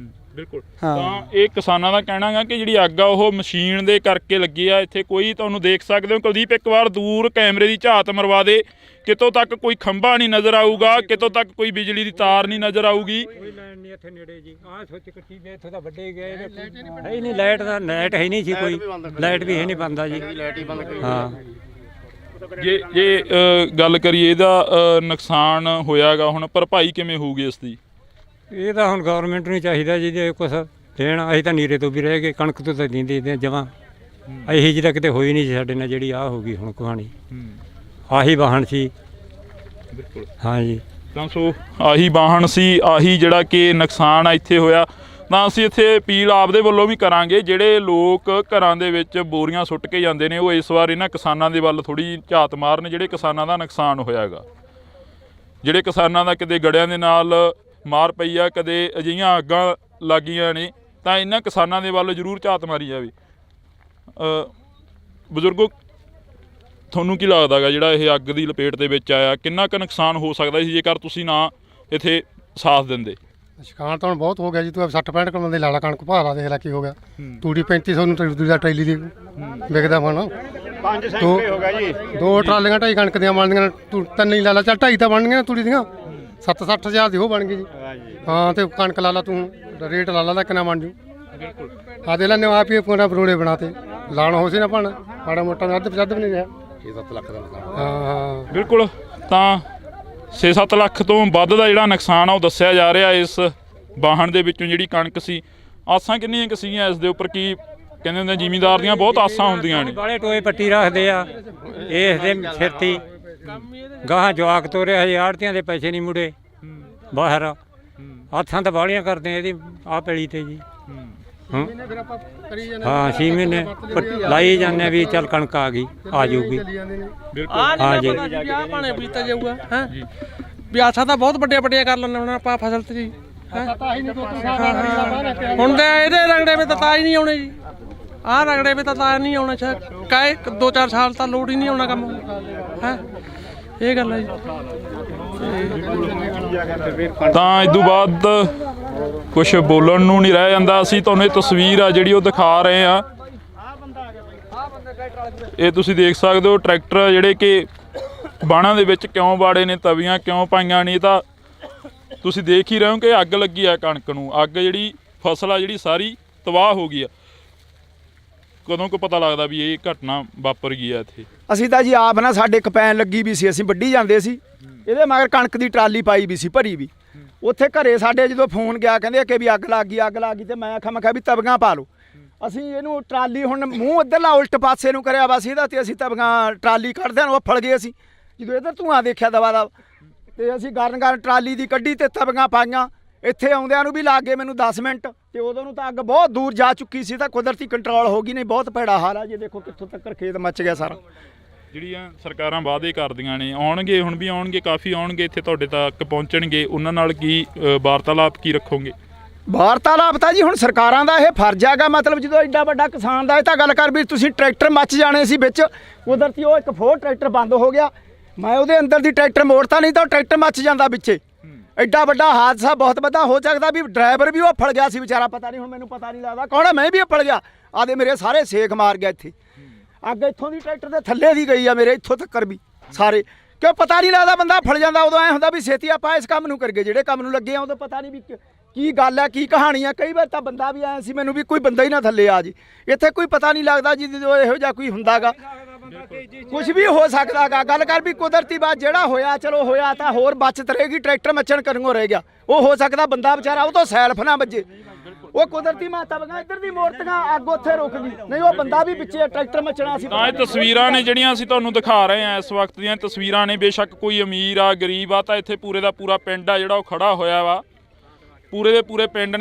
ਬਿਲਕੁਲ। ਤਾਂ ਇਹ ਕਿਸਾਨਾਂ ਦਾ ਕਹਿਣਾ ਹੈ ਕਿ ਜਿਹੜੀ ਅੱਗ ਆ ਉਹ ਮਸ਼ੀਨ ਦੇ ਕਰਕੇ ਲੱਗੀ ਆ। ਇੱਥੇ ਕੋਈ ਤੁਹਾਨੂੰ ਦੇਖ ਸਕਦੇ ਹੋ ਕੁਲਦੀਪ, ਇੱਕ ਵਾਰ ਦੂਰ ਕੈਮਰੇ ਦੀ ਝਾਤ ਮਰਵਾ ਦੇ, ਕਿਤੋਂ ਤੱਕ ਕੋਈ ਖੰਭਾ ਨਹੀਂ ਨਜ਼ਰ ਆਊਗਾ, ਕਿਤੋਂ ਤੱਕ ਕੋਈ ਬਿਜਲੀ ਦੀ ਤਾਰ ਨਹੀਂ ਨਜ਼ਰ ਆਊਗੀ। ਕੋਈ ਲਾਈਨ ਨਹੀਂ ਇੱਥੇ ਨੇੜੇ ਜੀ। ਆਹ ਸੋਚ ਕੱਟੀ ਵੇ ਇੱਥੋਂ ਤਾਂ ਵੱਡੇ ਗਏ ਹੈ ਹੀ ਨਹੀਂ, ਲਾਈਟ ਹੈ ਨਹੀਂ ਸੀ, ਕੋਈ ਲਾਈਟ ਵੀ ਹੈ ਨਹੀਂ ਬੰਦਾ ਜੀ। ਹਾਂ ਜੇ ਗੱਲ ਕਰੀਏ ਇਹਦਾ ਨੁਕਸਾਨ ਹੋਇਆਗਾ, ਹੁਣ ਭਰਪਾਈ ਕਿਵੇਂ ਹੋਊਗੀ ਇਸ ਦੀ? ਇਹ ਤਾਂ ਹੁਣ ਗਵਰਨਮੈਂਟ ਨੂੰ ਚਾਹੀਦਾ ਜੀ ਜੇ ਕੁਛ ਦੇਣ। ਅਸੀਂ ਤਾਂ ਨੀਰੇ ਤੋਂ ਵੀ ਰਹਿ ਗਏ, ਕਣਕ ਤੋਂ ਤਾਂ ਦਿੰਦੇ ਜਮਾਂ। ਇਹੀ ਜਿਹੀ ਤਾਂ ਕਿਤੇ ਹੋਈ ਨਹੀਂ ਸੀ ਸਾਡੇ ਨਾਲ ਜਿਹੜੀ ਆਹ ਹੋ ਗਈ ਹੁਣ ਕਹਾਣੀ। ਆਹੀ ਵਾਹਣ ਸੀ। ਬਿਲਕੁਲ। ਹਾਂਜੀ ਤਾਂ ਸੋ ਆਹੀ ਵਾਹਣ ਸੀ, ਆਹੀ ਜਿਹੜਾ ਕਿ ਨੁਕਸਾਨ ਆ ਇੱਥੇ ਹੋਇਆ। ਤਾਂ ਅਸੀਂ ਇੱਥੇ ਅਪੀਲ ਆਪਦੇ ਵੱਲੋਂ ਵੀ ਕਰਾਂਗੇ, ਜਿਹੜੇ ਲੋਕ ਘਰਾਂ ਦੇ ਵਿੱਚ ਬੋਰੀਆਂ ਸੁੱਟ ਕੇ ਜਾਂਦੇ ਨੇ ਉਹ ਇਸ ਵਾਰ ਇਹਨਾਂ ਕਿਸਾਨਾਂ ਦੇ ਵੱਲ ਥੋੜ੍ਹੀ ਝਾਤ ਮਾਰਨ, ਜਿਹੜੇ ਕਿਸਾਨਾਂ ਦਾ ਨੁਕਸਾਨ ਹੋਇਆਗਾ, ਜਿਹੜੇ ਕਿਸਾਨਾਂ ਦਾ ਕਿਤੇ ਗੜਿਆਂ ਦੇ ਨਾਲ ਮਾਰ ਪਈ ਆ, ਕਦੇ ਅਜਿਹੀਆਂ ਅੱਗਾਂ ਲੱਗੀਆਂ ਨੇ, ਤਾਂ ਇਹਨਾਂ ਕਿਸਾਨਾਂ ਦੇ ਵੱਲ ਜ਼ਰੂਰ ਝਾਤ ਮਾਰੀ ਜਾਵੇ। ਬਜ਼ੁਰਗੋ, ਤੁਹਾਨੂੰ ਕੀ ਲੱਗਦਾ ਗਾ ਜਿਹੜਾ ਇਹ ਅੱਗ ਦੀ ਲਪੇਟ ਦੇ ਵਿੱਚ ਆਇਆ, ਕਿੰਨਾ ਕੁ ਨੁਕਸਾਨ ਹੋ ਸਕਦਾ ਸੀ ਜੇਕਰ ਤੁਸੀਂ ਨਾ ਇੱਥੇ ਸਾਥ ਦਿੰਦੇ? ਨੁਕਸਾਨ ਤਾਂ ਹੁਣ ਬਹੁਤ ਹੋ ਗਿਆ ਜੀ। ਤੂੰ 60-65 ਕਿਲੋ ਦੇ ਲਾਲਾ ਕਣਕ ਭਾਅ ਲਾ ਦੇਖ ਲੈ ਕੀ ਹੋ ਗਿਆ। ਤੂੜੀ 3500 ਨੂੰ ਦੂਜਾ ਟਰੈਲੀ ਦੀ ਵਿਕਦਾ ਹੁਣ 5 ਸੈਂਕੜੇ ਹੋ ਗਿਆ ਜੀ। 2 ਟਰਾਲੀਆਂ 2.5 ਕਣਕ ਦੀਆਂ ਬਣਦੀਆਂ, ਤੂੰ 3 ਹੀ ਲਾ ਲਾ, ਚੱਲ 2.5 ਤਾਂ ਬਣਨੀਆਂ ਤੂੜੀ ਦੀਆਂ। 60 ਹਜ਼ਾਰ ਦੀ ਉਹ ਬਣ ਗਈ ਜੀ। ਹਾਂ ਤੇ ਕਣਕ ਲਾ ਲਾ ਤੂੰ, ਰੇਟ ਲਾ ਲਾ ਕਿੰਨਾ ਬਣ ਜੂ। ਆ ਦੇ ਲੈਣੇ ਆਪ ਹੀ ਪੂਰਾ ਬਰੋੜੇ ਬਣਾਤੇ, ਲਾਣਾ ਹੋ ਸੀ ਨਾ ਭਣ ਮਾੜਾ ਮੋਟਾ ਅੱਧ ਵੀ ਨਹੀਂ ਰਿਹਾ। 6-7 ਲੱਖ ਦਾ ਨੁਕਸਾਨ। ਹਾਂ ਬਿਲਕੁਲ। ਤਾਂ 6-7 ਲੱਖ ਤੋਂ ਵੱਧ ਦਾ ਜਿਹੜਾ ਨੁਕਸਾਨ ਆ ਉਹ ਦੱਸਿਆ ਜਾ ਰਿਹਾ ਇਸ ਵਾਹਣ ਦੇ ਵਿੱਚੋਂ ਜਿਹੜੀ ਕਣਕ ਸੀ। ਆਸਾਂ ਕਿੰਨੀਆਂ ਕੁ ਸੀਗੀਆਂ ਇਸ ਦੇ ਉੱਪਰ? ਕੀ ਕਹਿੰਦੇ ਹੁੰਦੇ ਜ਼ਿਮੀਂਦਾਰ ਦੀਆਂ ਬਹੁਤ ਆਸਾਂ ਹੁੰਦੀਆਂ ਨੇ। ਬਾਲੇ ਟੋਏ ਪੱਟੀ ਰੱਖਦੇ ਆ ਇਸ ਦੇ ਸਿਰ ਤੇ। ਗਾਹਾਂ ਜਵਾਕ ਤੋਰੇ ਹਜੇ ਆੜਤੀਆਂ ਦੇ ਪੈਸੇ ਨਹੀਂ ਮੁੜੇ ਬਾਹਰ। ਹੱਥਾਂ ਤਾਂ ਬਾਲੀਆਂ ਕਰਦੇ ਆ ਇਹਦੀ ਆਹ ਪੈਲੀ ਤੇ ਜੀ। ਹਾਂ 6 ਮਹੀਨੇ ਲਾਈ ਜਾਂਦੇ ਵੀ ਚੱਲ ਕਣਕ ਆ ਗਈ, ਆ ਜਾਊਗੀ। ਹਾਂ ਜੀ ਆਹ ਭਾਣੇ ਬੀਤਾ ਜਾਊਗਾ ਹੈ ਵੀ ਆਸਾ ਤਾਂ ਬਹੁਤ ਵੱਡੀਆਂ ਕਰ ਲੈਂਦੇ ਹੁਣ ਆਪਾਂ ਫਸਲ ਤੇ ਜੀ। ਹੁਣ ਤਾਂ ਇਹਦੇ ਰਗੜੇ ਵਿੱਚ ਤਾਂ ਹੀ ਨਹੀਂ ਆਉਣੇ ਜੀ। ਆਹ ਰਗੜੇ ਵਿੱਚ ਤਾਂ ਨਹੀਂ ਆਉਣਾ, ਕਾਏ 2-4 ਸਾਲ ਤਾਂ ਲੋੜ ਹੀ ਨਹੀਂ ਆਉਣਾ ਕੰਮ ਹੈ। ਇਹ ਗੱਲ ਹੈ ਜੀ। ਤਾਂ ਇਸ ਤੋਂ ਬਾਅਦ ਕੁਛ ਬੋਲਣ ਨੂੰ ਨਹੀਂ ਰਹਿ ਜਾਂਦਾ। ਅਸੀਂ ਤੁਹਾਨੂੰ ਇਹ ਤਸਵੀਰ ਆ ਜਿਹੜੀ ਉਹ ਦਿਖਾ ਰਹੇ ਆ। ਇਹ ਤੁਸੀਂ ਦੇਖ ਸਕਦੇ ਹੋ ਟਰੈਕਟਰ ਜਿਹੜੇ ਕਿ ਬਾਣਾ ਦੇ ਵਿੱਚ ਕਿਉਂ ਬਾੜੇ ਨੇ, ਤਵੀਆਂ ਕਿਉਂ ਪਾਈਆਂ ਨੇ, ਇਹ ਤਾਂ ਤੁਸੀਂ ਦੇਖ ਹੀ ਰਹੇ ਹੋ ਕਿ ਅੱਗ ਲੱਗੀ ਆ ਕਣਕ ਨੂੰ। ਅੱਗ ਜਿਹੜੀ ਫਸਲ ਆ ਜਿਹੜੀ ਸਾਰੀ ਤਬਾਹ ਹੋ ਗਈ ਆ। ਕਦੋਂ ਕੁ ਪਤਾ ਲੱਗਦਾ ਵੀ ਇਹ ਘਟਨਾ ਵਾਪਰ ਗਈ ਆ ਇੱਥੇ? ਅਸੀਂ ਤਾਂ ਜੀ ਆਪ ਨਾ ਸਾਡੇ ਕਪੈਨ ਲੱਗੀ ਵੀ ਸੀ, ਅਸੀਂ ਵੱਢੀ ਜਾਂਦੇ ਸੀ, ਇਹਦੇ ਮਗਰ ਕਣਕ ਦੀ ਟਰਾਲੀ ਪਾਈ ਵੀ ਸੀ ਭਰੀ ਵੀ। ਉੱਥੇ ਘਰੇ ਸਾਡੇ ਜਦੋਂ ਫੋਨ ਗਿਆ ਕਹਿੰਦੇ ਕਿ ਵੀ ਅੱਗ ਲੱਗ ਗਈ ਤੇ ਮੈਂ ਆਖਿਆ ਵੀ ਤਵੀਆਂ ਪਾ ਲਓ। ਅਸੀਂ ਇਹਨੂੰ ਟਰਾਲੀ ਹੁਣ ਮੂੰਹ ਇੱਧਰਲਾ ਉਲਟ ਪਾਸੇ ਨੂੰ ਕਰਿਆ ਵਾ ਸੀ ਇਹਦਾ, ਤੇ ਅਸੀਂ ਤਵੀਆਂ ਟਰਾਲੀ ਕੱਢਦਿਆਂ ਨੂੰ ਫੜ ਗਏ। ਅਸੀਂ ਜਦੋਂ ਇੱਧਰ ਧੂੰਆਂ ਦੇਖਿਆ ਦਵਾ ਦਾ, ਤੇ ਅਸੀਂ ਗਰਨ ਟਰਾਲੀ ਦੀ ਕੱਢੀ ਤੇ ਤਵੀਆਂ ਪਾਈਆਂ। ਇੱਥੇ ਆਉਂਦਿਆਂ ਨੂੰ ਵੀ ਲੱਗ ਗਏ ਮੈਨੂੰ 10 ਮਿੰਟ, ਤੇ ਉਦੋਂ ਨੂੰ ਤਾਂ ਅੱਗ ਬਹੁਤ ਦੂਰ ਜਾ ਚੁੱਕੀ ਸੀ, ਤਾਂ ਕੁਦਰਤੀ ਕੰਟਰੋਲ ਹੋ ਗਈ। ਨਹੀਂ ਬਹੁਤ ਭੈੜਾ ਹਾਲ ਆ ਜੀ, ਦੇਖੋ ਕਿੱਥੋਂ ਤੱਕ ਖੇਤ ਮੱਚ ਗਿਆ ਸਾਰਾ। ਜਿਹੜੀਆਂ ਸਰਕਾਰਾਂ ਵਾਅਦੇ ਕਰਦੀਆਂ ਨੇ, ਆਉਣਗੇ ਹੁਣ ਵੀ ਆਉਣਗੇ, ਕਾਫੀ ਆਉਣਗੇ ਇੱਥੇ ਤੁਹਾਡੇ ਤੱਕ ਪਹੁੰਚਣਗੇ, ਉਹਨਾਂ ਨਾਲ ਕੀ ਵਾਰਤਾਲਾਪ ਕੀ ਰੱਖੋਗੇ? ਵਾਰਤਾਲਾਪ ਤਾਂ ਜੀ ਹੁਣ ਸਰਕਾਰਾਂ ਦਾ ਇਹ ਫਰਜ਼ ਹੈਗਾ। ਮਤਲਬ ਜਦੋਂ ਐਡਾ ਵੱਡਾ ਕਿਸਾਨ ਦਾ ਇਹ ਤਾਂ ਗੱਲ ਕਰ ਵੀ ਤੁਸੀਂ ਟਰੈਕਟਰ ਮੱਚ ਜਾਣੇ ਸੀ ਵਿੱਚ, ਕੁਦਰਤੀ ਉਹ ਇੱਕ ਫੋਰ ਟਰੈਕਟਰ ਬੰਦ ਹੋ ਗਿਆ। ਮੈਂ ਉਹਦੇ ਅੰਦਰ ਦੀ ਟਰੈਕਟਰ ਮੋੜਤਾ, ਨਹੀਂ ਤਾਂ ਉਹ ਟਰੈਕਟਰ ਮੱਚ ਜਾਂਦਾ ਵਿੱਚੇ। ਐਡਾ ਵੱਡਾ ਹਾਦਸਾ ਬਹੁਤ ਵੱਡਾ ਹੋ ਸਕਦਾ ਵੀ ਡਰਾਈਵਰ ਵੀ ਉਹ ਫੜ ਗਿਆ ਸੀ ਵਿਚਾਰਾ, ਪਤਾ ਨਹੀਂ ਹੁਣ ਮੈਨੂੰ ਪਤਾ ਨਹੀਂ ਲੱਗਦਾ ਕੌਣ ਹੈ, ਮੈਂ ਵੀ ਫੜ ਗਿਆ। ਆਦੇ ਮੇਰੇ ਸਾਰੇ ਸੇਕ ਮਾਰ ਗਿਆ ਇੱਥੇ। ਅੱਗ ਇੱਥੋਂ ਦੀ ਟਰੈਕਟਰ ਦੇ ਥੱਲੇ ਦੀ ਗਈ ਆ ਮੇਰੇ ਇੱਥੋਂ ਤੱਕ ਵੀ ਸਾਰੇ, ਕਿਉਂ ਪਤਾ ਨਹੀਂ ਲੱਗਦਾ ਬੰਦਾ ਫੜ ਜਾਂਦਾ। ਉਦੋਂ ਐ ਹੁੰਦਾ ਵੀ ਛੇਤੀ ਆਪਾਂ ਇਸ ਕੰਮ ਨੂੰ ਕਰਗੇ, ਜਿਹੜੇ ਕੰਮ ਨੂੰ ਲੱਗੇ ਆ ਉਦੋਂ ਪਤਾ ਨਹੀਂ ਵੀ ਕੀ ਗੱਲ ਹੈ, ਕੀ ਕਹਾਣੀ ਆ। ਕਈ ਵਾਰ ਤਾਂ ਬੰਦਾ ਵੀ ਆਇਆ ਸੀ ਮੈਨੂੰ ਵੀ ਕੋਈ ਬੰਦਾ ਹੀ ਨਾ ਥੱਲੇ ਆ ਜੀ, ਇੱਥੇ ਕੋਈ ਪਤਾ ਨਹੀਂ ਲੱਗਦਾ ਜੀ ਜਦੋਂ ਇਹੋ ਜਿਹਾ ਕੋਈ ਹੁੰਦਾਗਾ, ਕੁਝ ਵੀ ਹੋ ਸਕਦਾਗਾ। ਗੱਲ ਕਰ ਵੀ ਕੁਦਰਤੀ ਬਾਤ ਜਿਹੜਾ ਹੋਇਆ ਚਲੋ ਹੋਇਆ, ਤਾਂ ਹੋਰ ਬਚਤ ਰਹੇਗੀ, ਟਰੈਕਟਰ ਮੱਚਣ ਕਰਨੋਂ ਰਹਿ ਗਿਆ। ਉਹ ਹੋ ਸਕਦਾ ਬੰਦਾ ਵਿਚਾਰਾ ਉਹ ਤੋਂ ਸੈਲਫ ਨਾ ਵੱਜੇ, ਉਹ ਕੁਦਰਤੀ ਮਾਤਾ ਵਗਾ ਇੱਧਰ ਦੀ ਮੂਰਤੀਆਂ ਅੱਗ ਉੱਥੇ ਰੁਕ ਗਈ, ਨਹੀਂ ਉਹ ਬੰਦਾ ਵੀ ਵਿੱਚੇ ਟਰੈਕਟਰ ਮੱਚਣਾ ਸੀ। ਤਾਂ ਇਹ ਤਸਵੀਰਾਂ ਨੇ ਜਿਹੜੀਆਂ ਅਸੀਂ ਤੁਹਾਨੂੰ ਦਿਖਾ ਰਹੇ ਹਾਂ, ਇਸ ਵਕਤ ਦੀਆਂ ਤਸਵੀਰਾਂ ਨੇ। ਬੇਸ਼ੱਕ ਕੋਈ ਅਮੀਰ ਆ ਗਰੀਬ ਆ, ਤਾਂ ਇੱਥੇ ਪੂਰੇ ਦਾ ਪੂਰਾ ਪਿੰਡ ਆ ਜਿਹੜਾ ਉਹ ਖੜਾ ਹੋਇਆ ਵਾ। ਪੂਰੇ ਦੇ ਪੂਰੇ ਪਿੰਡ